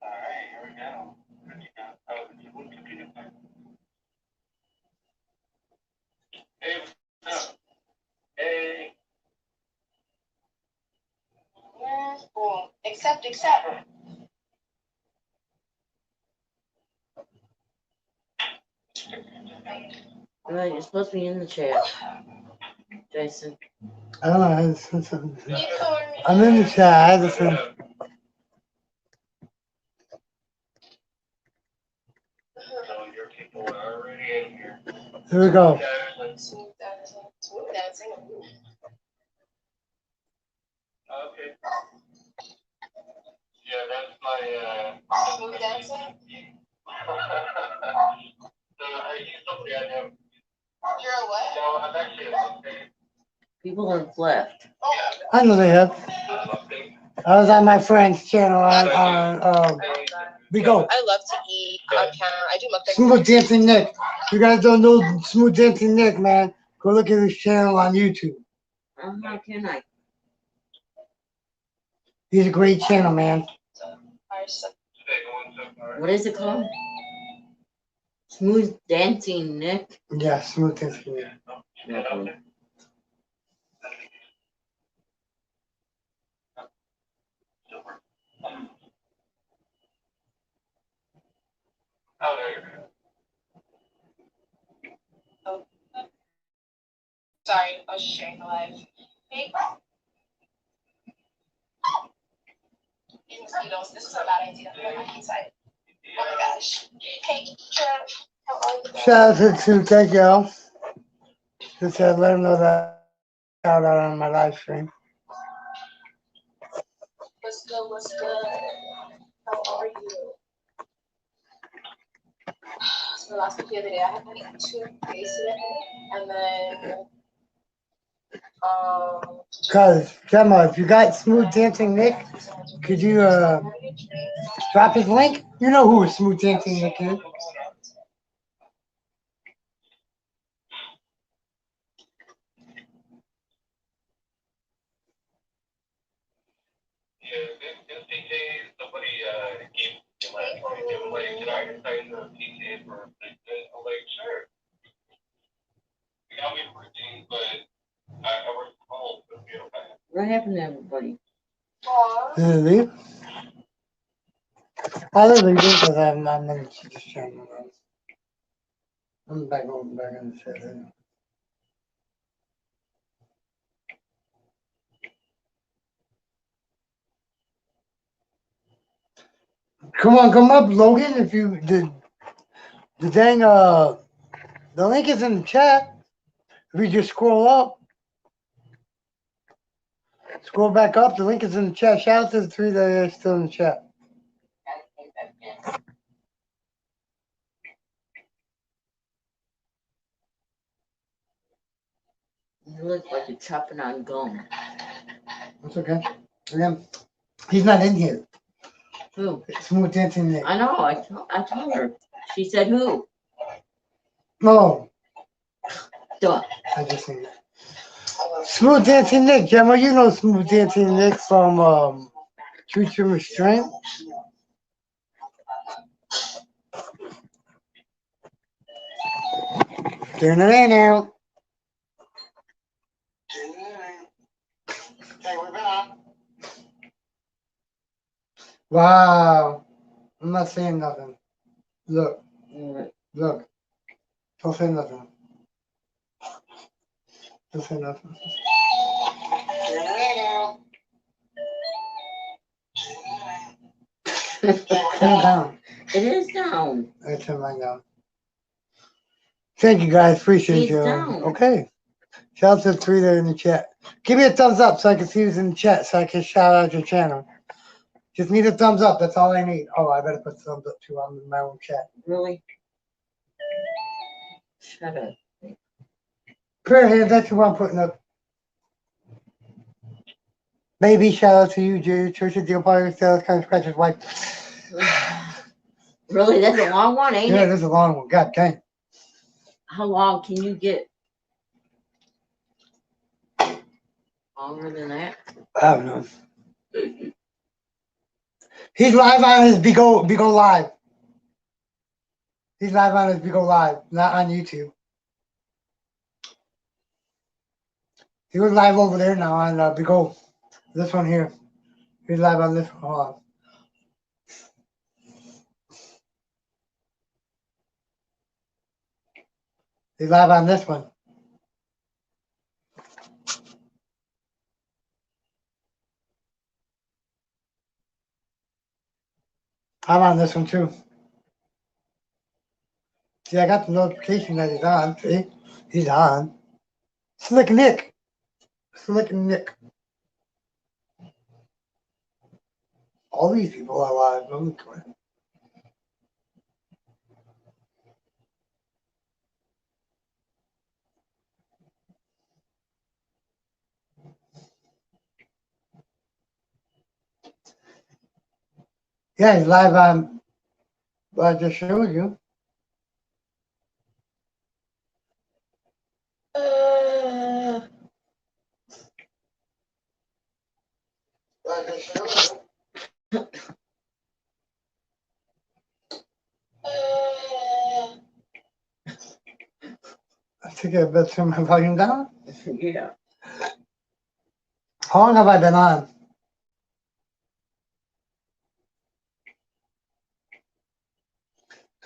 All right, here we go. Hey, what's up? Hey. Yes, boom. Accept. Right, you're supposed to be in the chat, Jason. I don't know. I had to send something. I'm in the chat. I had to send. So your people are already in here. Here we go. Smooth dancing. Okay. Yeah, that's my Smooth dancing? So I use somebody I know. You're a what? No, I'm actually a Mustang. People have left. I know they have. I was on my friend's channel we go. I love to eat on camera. I do mukbang. Smooth Dancing Nick. If you guys don't know Smooth Dancing Nick, man, go look at his channel on YouTube. How can I? He's a great channel, man. What is it called? Smooth Dancing Nick? Yeah, Smooth Dancing Nick. Okay. Oh, there you go. I was sharing the live. Hey. Mosquitoes. This was a bad idea. They're on my inside. Oh my gosh. Hey, Trev. How are you? Shout out to thank y'all. Just let them know that shout out on my live stream. What's good? What's good? How are you? So last week the other day, I had like 2 days today, and then Cause Gemma, if you got Smooth Dancing Nick, could you drop his link? You know who Smooth Dancing Nick is. Yeah, this PK, somebody gave last one giveaway. Can I sign the PK for I'm like, sure. We got me routine, but I work from home, so you know. What happened to everybody? Did they leave? I didn't leave because I'm in this channel. I'm back in the chat. Come on, come up, Logan. If you did the dang the link is in the chat. If you just scroll back up, the link is in the chat. Shout out to the 3 that are still in the chat. You look like you're chopping on gum. That's okay. Again, he's not in here. Who? Smooth Dancing Nick. I know. I told her. She said who? No. Duh. I just seen it. Smooth Dancing Nick, Gemma, you know Smooth Dancing Nick from Truth and Restraint. Turn it in now. Wow. I'm not saying nothing. Look. Look. Don't say nothing. Don't say nothing. Turn it down. It is down. I turn mine down. Thank you guys. Appreciate It's you. down. Okay. Shout out to the 3 that are in the chat. Give me a thumbs up so I can see who's in the chat so I can shout out your channel. Just need a thumbs up. That's all I need. Oh, I better put thumbs up too. I'm in my own chat. Really? Shut up. Prayer hands, that's who I'm putting up. Baby, shout out to you, Jerry. Church of Deal Fire, Sales, kind of scratches white. Really? That's a long one, ain't Yeah, it? this is a long one. God dang. How long can you get? Longer than that? I don't know. He's live on his Bigo Live. He's live on his Bigo Live, not on YouTube. He was live over there now on Bigo. This one here. He's live on this one. Hold on. He's live on this one. I'm on this one too. See, I got the notification that he's on. See? He's on. Slick Nick. Slick Nick. All these people are live. Let me go ahead. Yeah, he's live on what I just showed you. I think I better turn my volume down. Yeah. How long have I been on?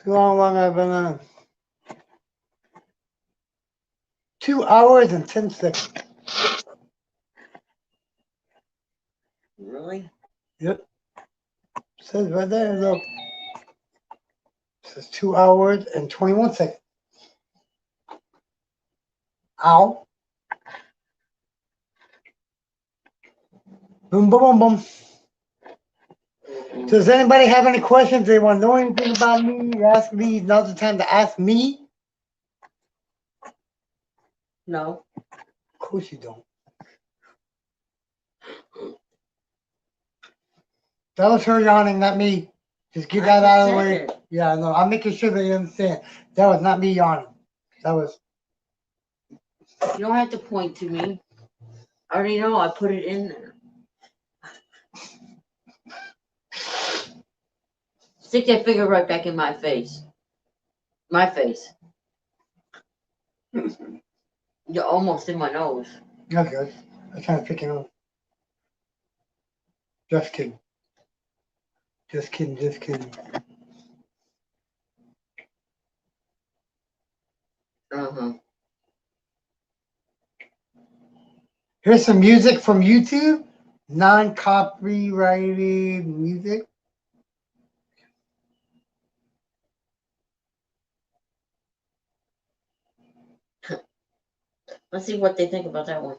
How long have I been on? 2 hours and 10 seconds. Really? Yep. Says right there, look. It says 2 hours and 21 seconds. Ow. Boom, boom, boom, boom. Does anybody have any questions? They want to know anything about me? Ask me. Now's the time to ask me. No. Of course you don't. That was her yawning, not me. Just get that out of the way. Yeah, no, I'm making sure that you understand. That was not me yawning. That was. You don't have to point to me. I already know I put it in there. Stick that finger right back in my face. My face. You're almost in my nose. Okay. I'm trying to pick it up. Just kidding. Just kidding. Just kidding. Uh-huh. Here's some music from YouTube. Non-copyrighted music. Let's see what they think about that one.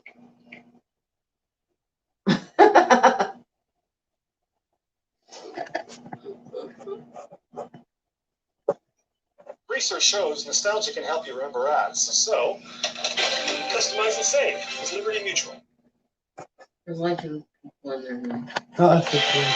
Research shows nostalgia can help you remember ads, so customize and save with Liberty Mutual. There's like two people in there now. Oh, that's the thing.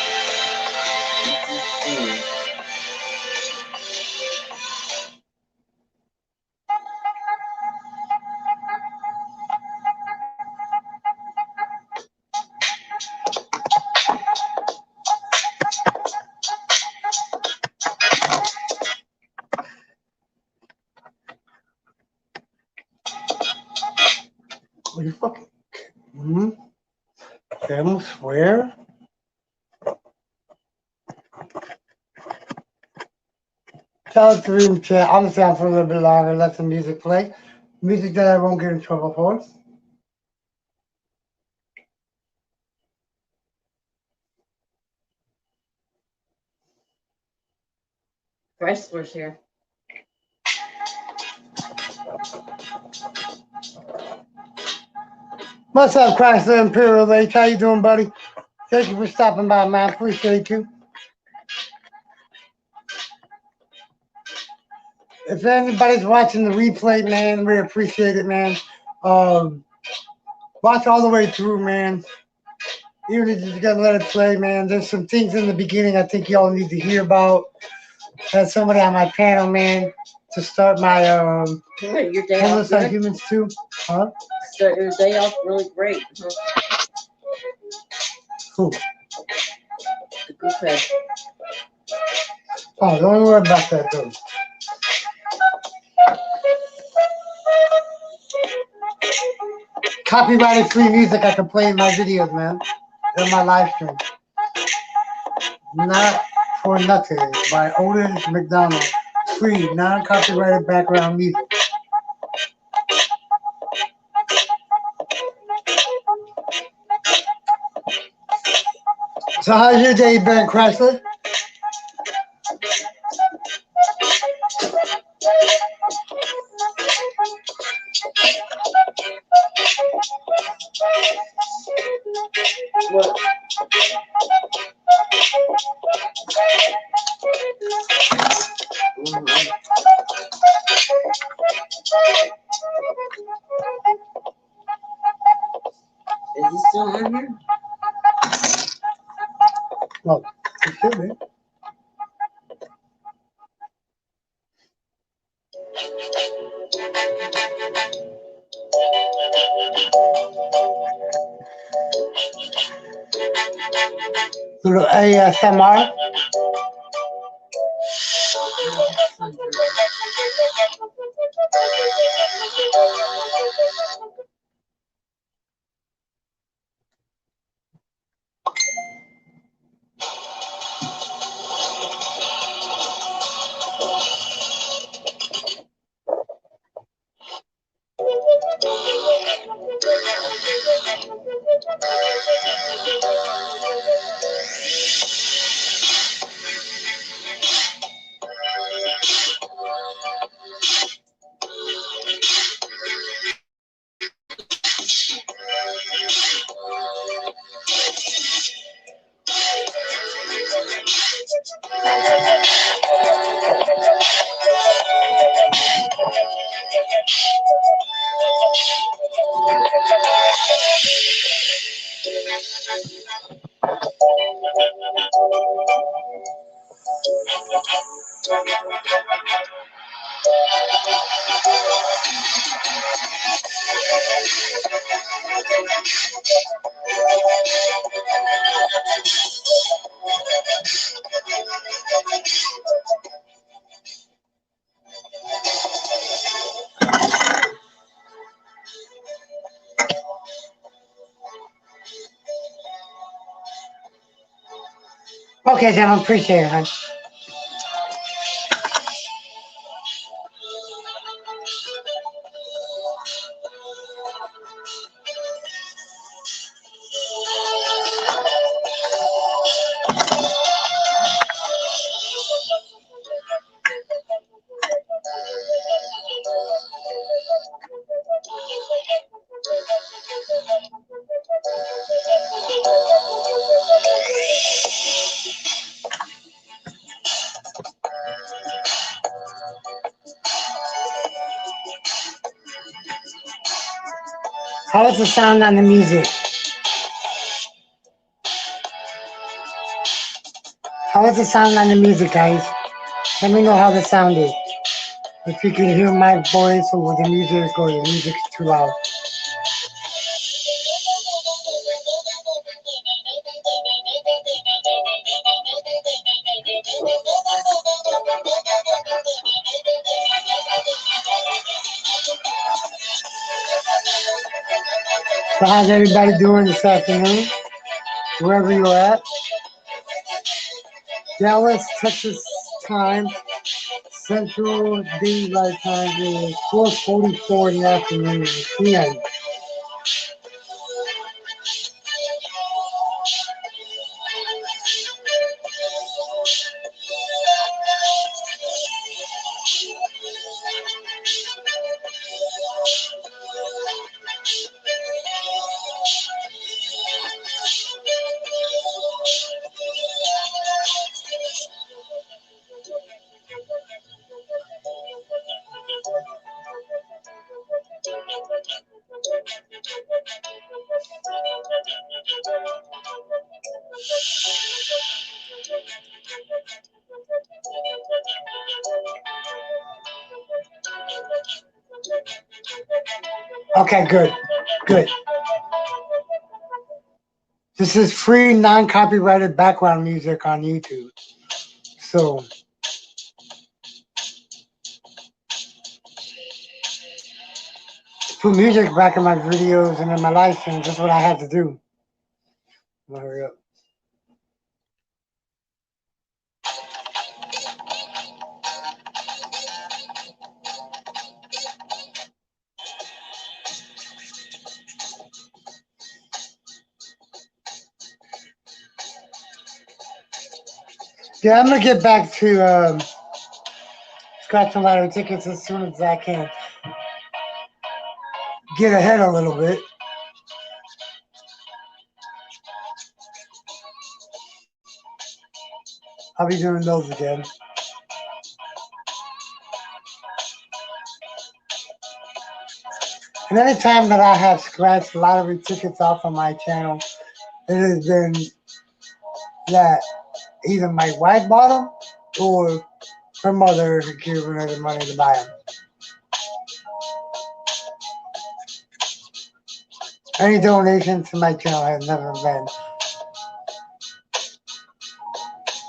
What you fucking? Film swear? Tell it to read in chat. I'm gonna stay on for a little bit longer. Let some music play. Music that I won't get in trouble for. Chrysler's here. What's up, Chrysler Imperial H? How you doing, buddy? Thank you for stopping by, man. Appreciate you. If anybody's watching the replay, man, we appreciate it, man. Watch all the way through, man. Even if you're gonna let it play, man. There's some things in the beginning I think y'all need to hear about. Had somebody on my panel, man, to start my Your day homeless off on good? humans too. Huh? Start your day off really great. Huh? Who? The goofhead. Oh, don't worry about that though. Copyrighted free music I can play in my videos, man. In my live stream. Not for nothing. By Otis McDonald. Free, non-copyrighted background music. So how's your day been, Chrysler? What? Is he still on here? Well, it should be. Little ASMR. Okay, Jim, I appreciate it, hon. How is the sound on the music? How is the sound on the music, guys? Let me know how the sound is. If you can hear my voice or the music or the music's too loud. So how's everybody doing this afternoon? Wherever you're at. Dallas, Texas time, Central Daylight Time is 4:44 in the afternoon, p.m. Okay, good, good. This is free, non-copyrighted background music on YouTube. So, put music back in my videos and in my live streams. That's what I had to do. I'm gonna hurry up. Yeah, I'm gonna get back to scratch and lottery tickets as soon as I can. Get ahead a little bit. I'll be doing those again. And any time that I have scratched lottery tickets off on my channel, it has been that either my wife bought them or her mother gave her the money to buy them. Any donation to my channel has never been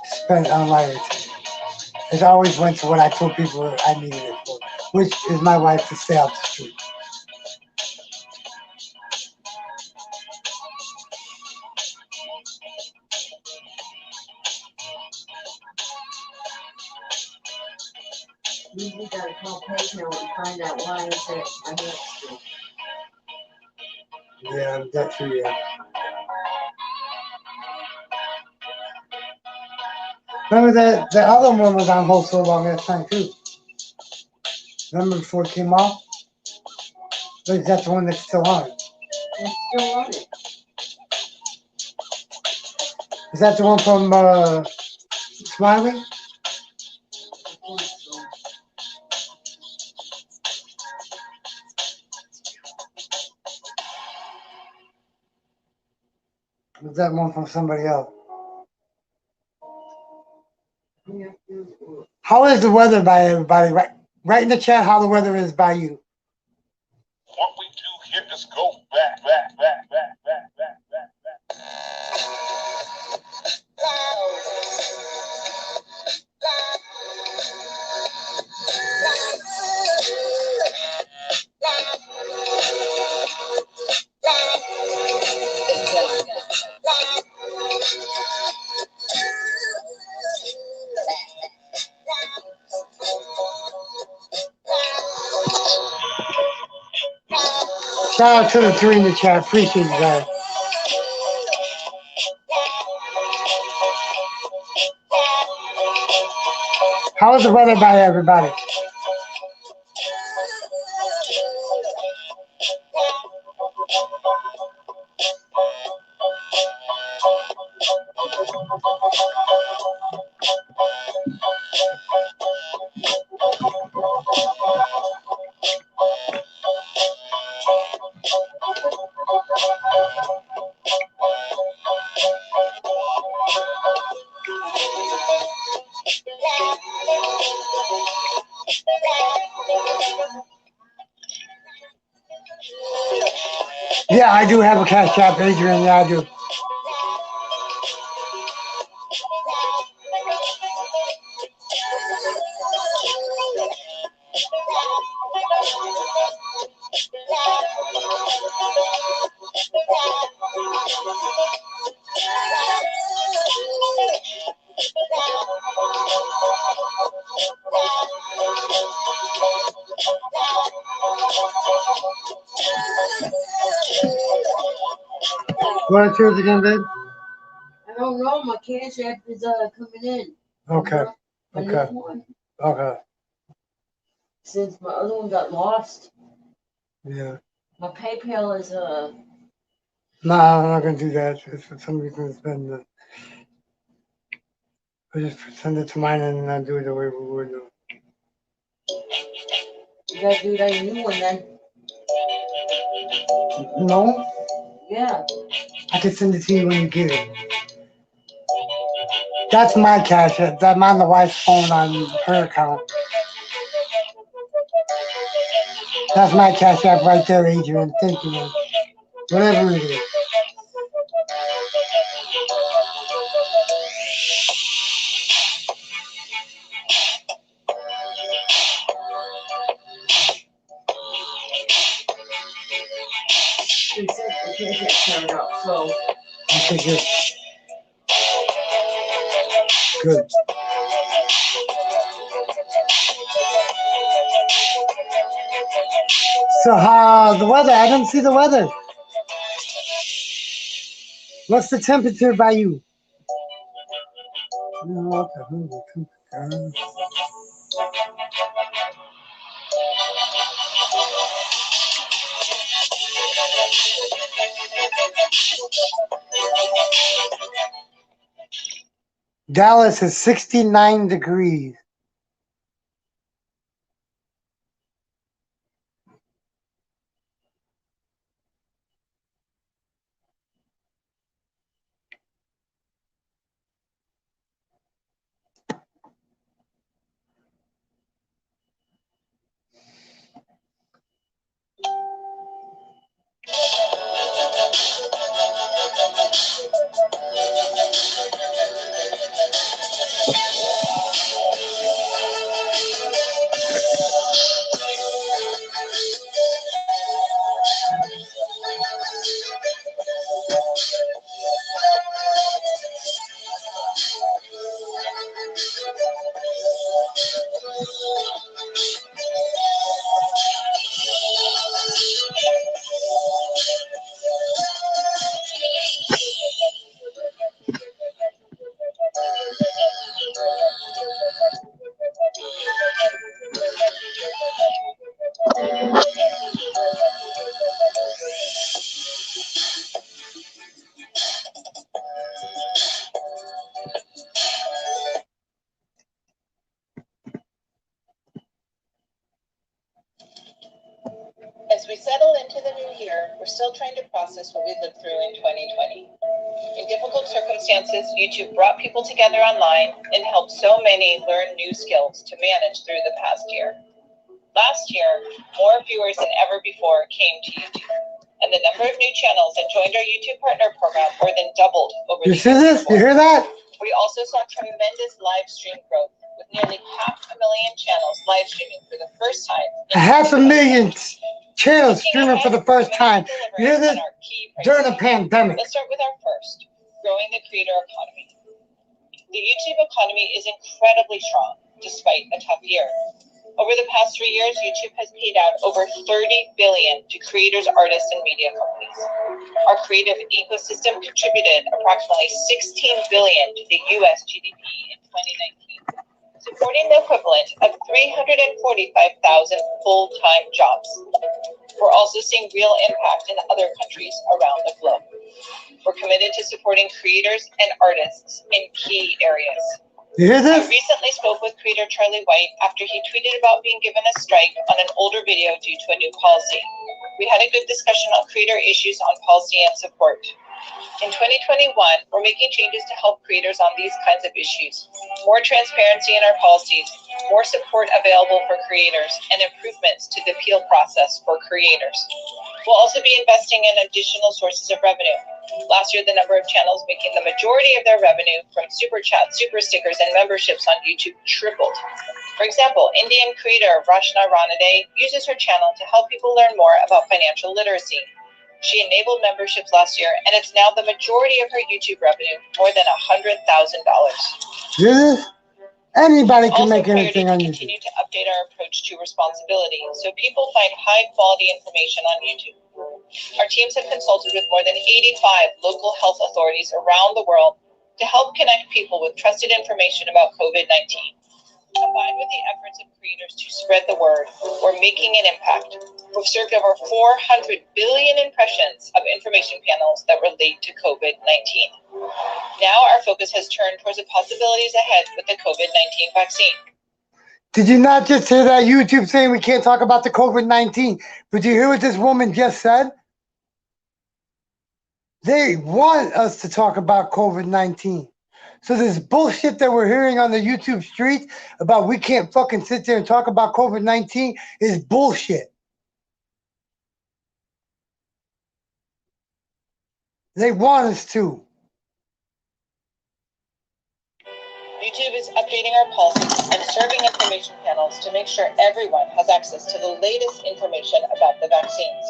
spent on lottery tickets. It always went to what I told people I needed it for, which is my wife to stay out the street. We gotta call PayPal and find out why it's at my next. Yeah, that's true, yeah. Remember that the other one was on hold so long that time too. Remember before it came off? But that's the one that's still on. It's still on it. Is that the one from Smiley? Was that one from somebody else? How is the weather by everybody? Right in the chat how the weather is by you. What we do here is go back, back, back, back, back, back, back, back. Shout out to the 3 in the chat. Appreciate you guys. How is the weather by everybody? Yeah, I do have a cash app, Adrian. Yeah, I do. Want to choose again, babe? I don't know. My cash app is coming in. Okay. My Okay. new one. Okay. Since my other one got lost. Yeah. My PayPal is Nah, I'm not gonna do that. It's for some reason it's been. I just send it to mine and not do it the way we would do. You gotta do that new one then. No, Yeah. I can send it to you when you get it. That's my cash app. I'm on the wife's phone on her account. That's my cash app right there, Adrian. Thank you, man. Whatever it is. They said the cash app turned up, so. Okay, good. Good. So how the weather? I don't see the weather. What's the temperature by you? What the hell is the temperature? Dallas is 69 degrees. still trying to process what we lived through in 2020. In difficult circumstances, YouTube brought people together online and helped so many learn new skills to manage through the past year. Last year, more viewers than ever before came to YouTube, and the number of new channels that joined our YouTube Partner Program more than doubled over the You see year this? before. You hear that? We also saw tremendous live stream growth, with nearly 500,000 channels live streaming for the first time. 500,000 channels streaming for the first time. You hear this? During the pandemic. Let's start with our first, growing the creator economy. The YouTube economy is incredibly strong, despite a tough year. Over the past 3 years, YouTube has paid out over $30 billion to creators, artists, and media companies. Our creative ecosystem contributed approximately $16 billion to the U.S. GDP in 2019, supporting the equivalent of 345,000 full-time jobs. We're also seeing real impact in other countries around the globe. We're committed to supporting creators and artists in key areas. You hear this? I recently spoke with creator Charlie White after he tweeted about being given a strike on an older video due to a new policy. We had a good discussion on creator issues on policy and support. In 2021, we're making changes to help creators on these kinds of issues. More transparency in our policies, more support available for creators, and improvements to the appeal process for creators. We'll also be investing in additional sources of revenue. Last year, the number of channels making the majority of their revenue from super chats, super stickers, and memberships on YouTube tripled. For example, Indian creator Rashna Ranade uses her channel to help people learn more about financial literacy. She enabled memberships last year, and it's now the majority of her YouTube revenue, more than $100,000. Yeah. Anybody can Also, make anything on YouTube. continue to update our approach to responsibility so people find high-quality information on YouTube. Our teams have consulted with more than 85 local health authorities around the world to help connect people with trusted information about COVID-19. Combined with the efforts of creators to spread the word, we're making an impact. We've served over 400 billion impressions of information panels that relate to COVID-19. Now our focus has turned towards the possibilities ahead with the COVID-19 vaccine. Did you not just hear that YouTube saying we can't talk about the COVID-19? But you hear what this woman just said? They want us to talk about COVID-19. So this bullshit that we're hearing on the YouTube streets about we can't fucking sit there and talk about COVID-19 is bullshit. They want us to. YouTube is updating our policies and serving information panels to make sure everyone has access to the latest information about the vaccines.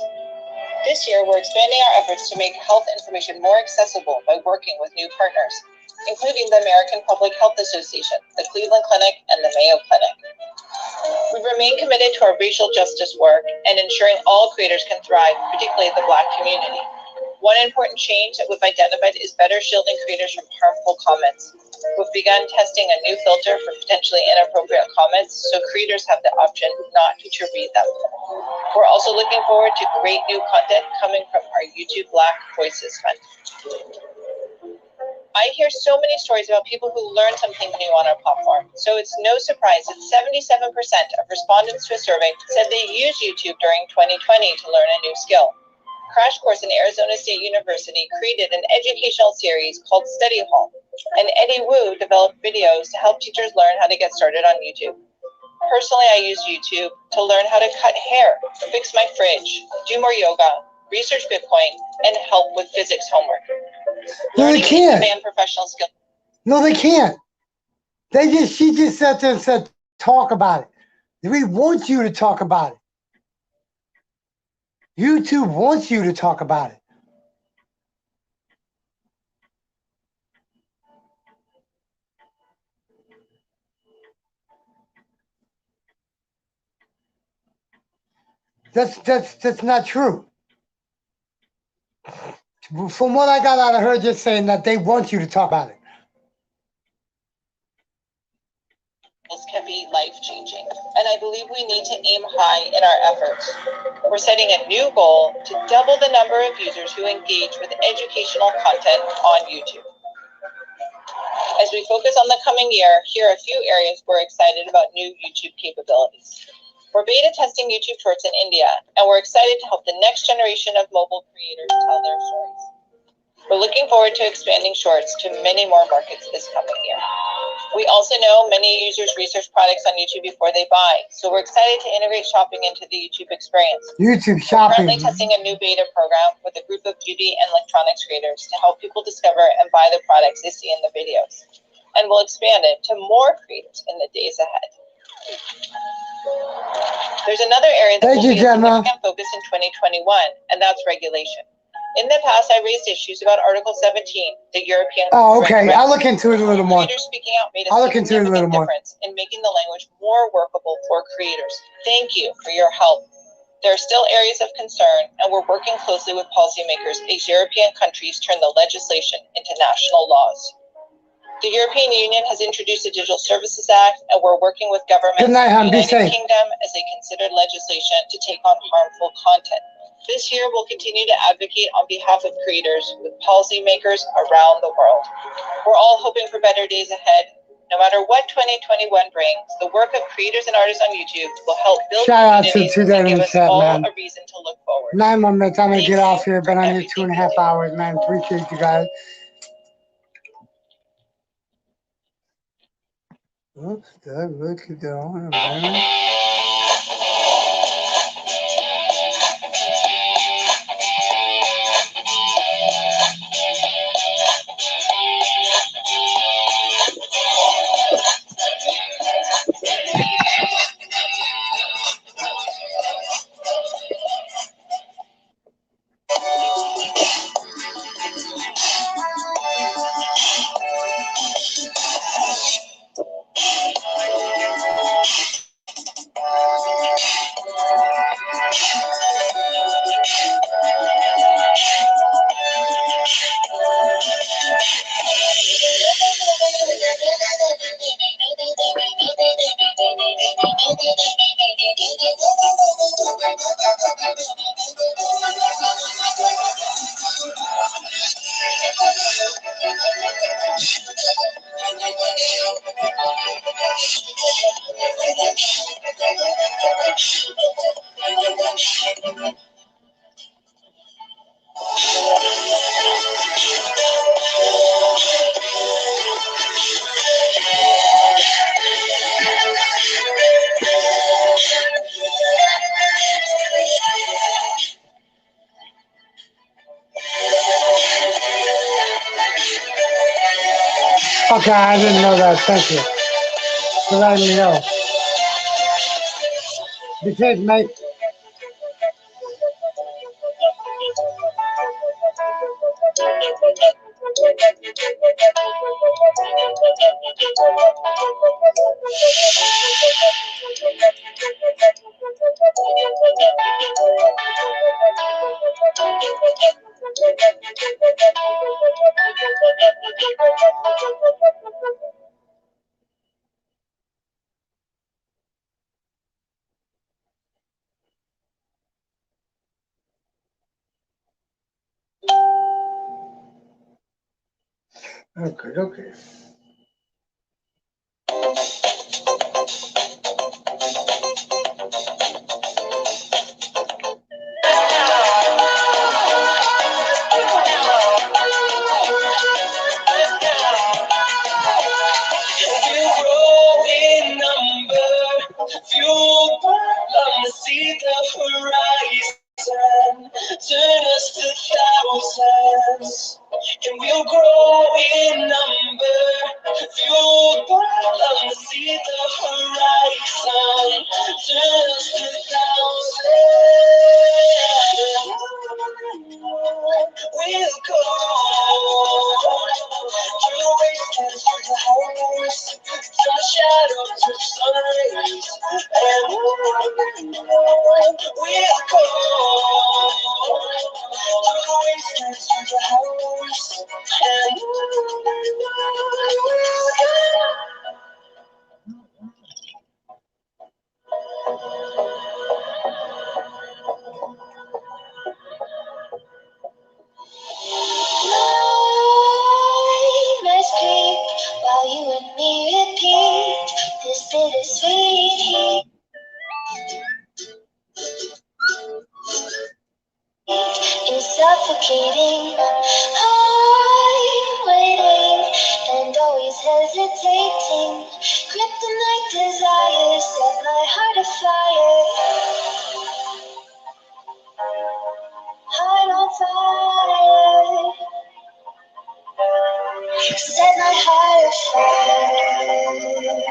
This year, we're expanding our efforts to make health information more accessible by working with new partners, including the American Public Health Association, the Cleveland Clinic, and the Mayo Clinic. We remain committed to our racial justice work and ensuring all creators can thrive, particularly the Black community. One important change that we've identified is better shielding creators from harmful comments. We've begun testing a new filter for potentially inappropriate comments, so creators have the option not to read them. We're also looking forward to great new content coming from our YouTube Black Voices Fund. I hear so many stories about people who learn something new on our platform, so it's no surprise that 77% of respondents to a survey said they used YouTube during 2020 to learn a new skill. Crash Course in Arizona State University created an educational series called Study Hall, and Eddie Wu developed videos to help teachers learn how to get started on YouTube. Personally, I use YouTube to learn how to cut hair, fix my fridge, do more yoga, research Bitcoin, and help with physics homework. No, they can't. Professional skills. No, they can't. She just sat there and said, talk about it. We want you to talk about it. YouTube wants you to talk about it. That's not true. From what I got out of her just saying that they want you to talk about it. Can be life-changing, and I believe we need to aim high in our efforts. We're setting a new goal to double the number of users who engage with educational content on YouTube. As we focus on the coming year, here are a few areas we're excited about new YouTube capabilities. We're beta testing YouTube Shorts in India, and we're excited to help the next generation of mobile creators tell their stories. We're looking forward to expanding Shorts to many more markets this coming year. We also know many users research products on YouTube before they buy, so we're excited to integrate shopping into the YouTube experience. YouTube We're shopping. currently testing a new beta program with a group of beauty and electronics creators to help people discover and buy the products they see in the videos. And we'll expand it to more creators in the days ahead. There's another area that will be a significant focus in 2021, and that's regulation. In the past, I raised issues about Article 17, the European. Oh, okay. I'll look into it a little more. Creators speaking out made a I'll look into it a little significant more. difference in making the language more workable for creators. Thank you for your help. There are still areas of concern, and we're working closely with policymakers as European countries turn the legislation into national laws. The European Union has introduced a Digital Services Act, and we're working with governments in the United Kingdom as they consider legislation to take on harmful content. This year, we'll continue to advocate on behalf of creators with policymakers around the world. We're all hoping for better days ahead. No matter what 2021 brings, the work of creators and artists on YouTube will help build communities and give us all a reason to look forward. 9 more minutes. I'm going to get off here. Been on here 2.5 hours, man. Appreciate you guys. Oops, did I really keep that on? Man? Okay, I didn't know that. Thank you for letting me know. Because, mate. Okay. Turn us to thousands, and we'll grow in number. Fueled by love to see the horizon. Turn us to thousands. We'll go through wastelands, through the highways, from the shadow to sun rays, and we'll go through the wastelands, through the highways, and nights creep while you and me repeat this bittersweet heat. hesitating. Kryptonite desires set my heart afire. Heart on fire. Set my heart afire.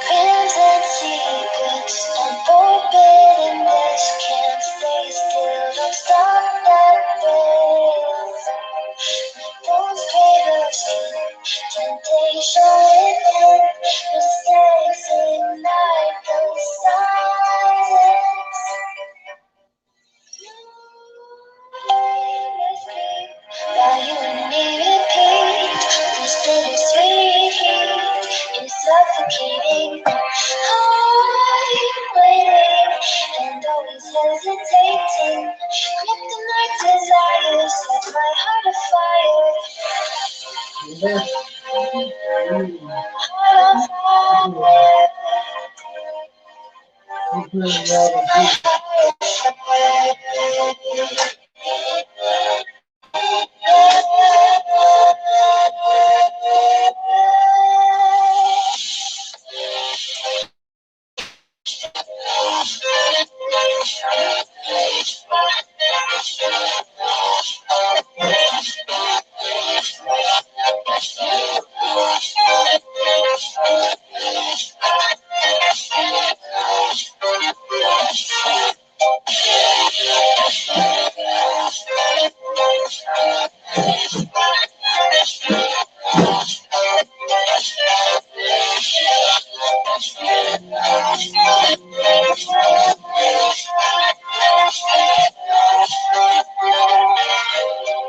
Crimson secrets and forbiddenness can't stay still. Don't stop that breath. Bones crave of sleep, temptation within. Mistakes ignite the silence. While you and me repeat, this bittersweet heat is suffocating. I'm waiting and always hesitating. Kryptonite desires set my heart afire. Heart on fire.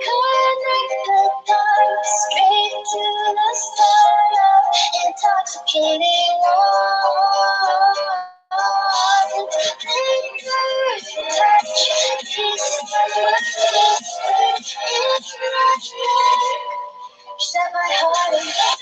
Connect the dots straight to the start of intoxicating love. Touch, kiss, set my heart on fire.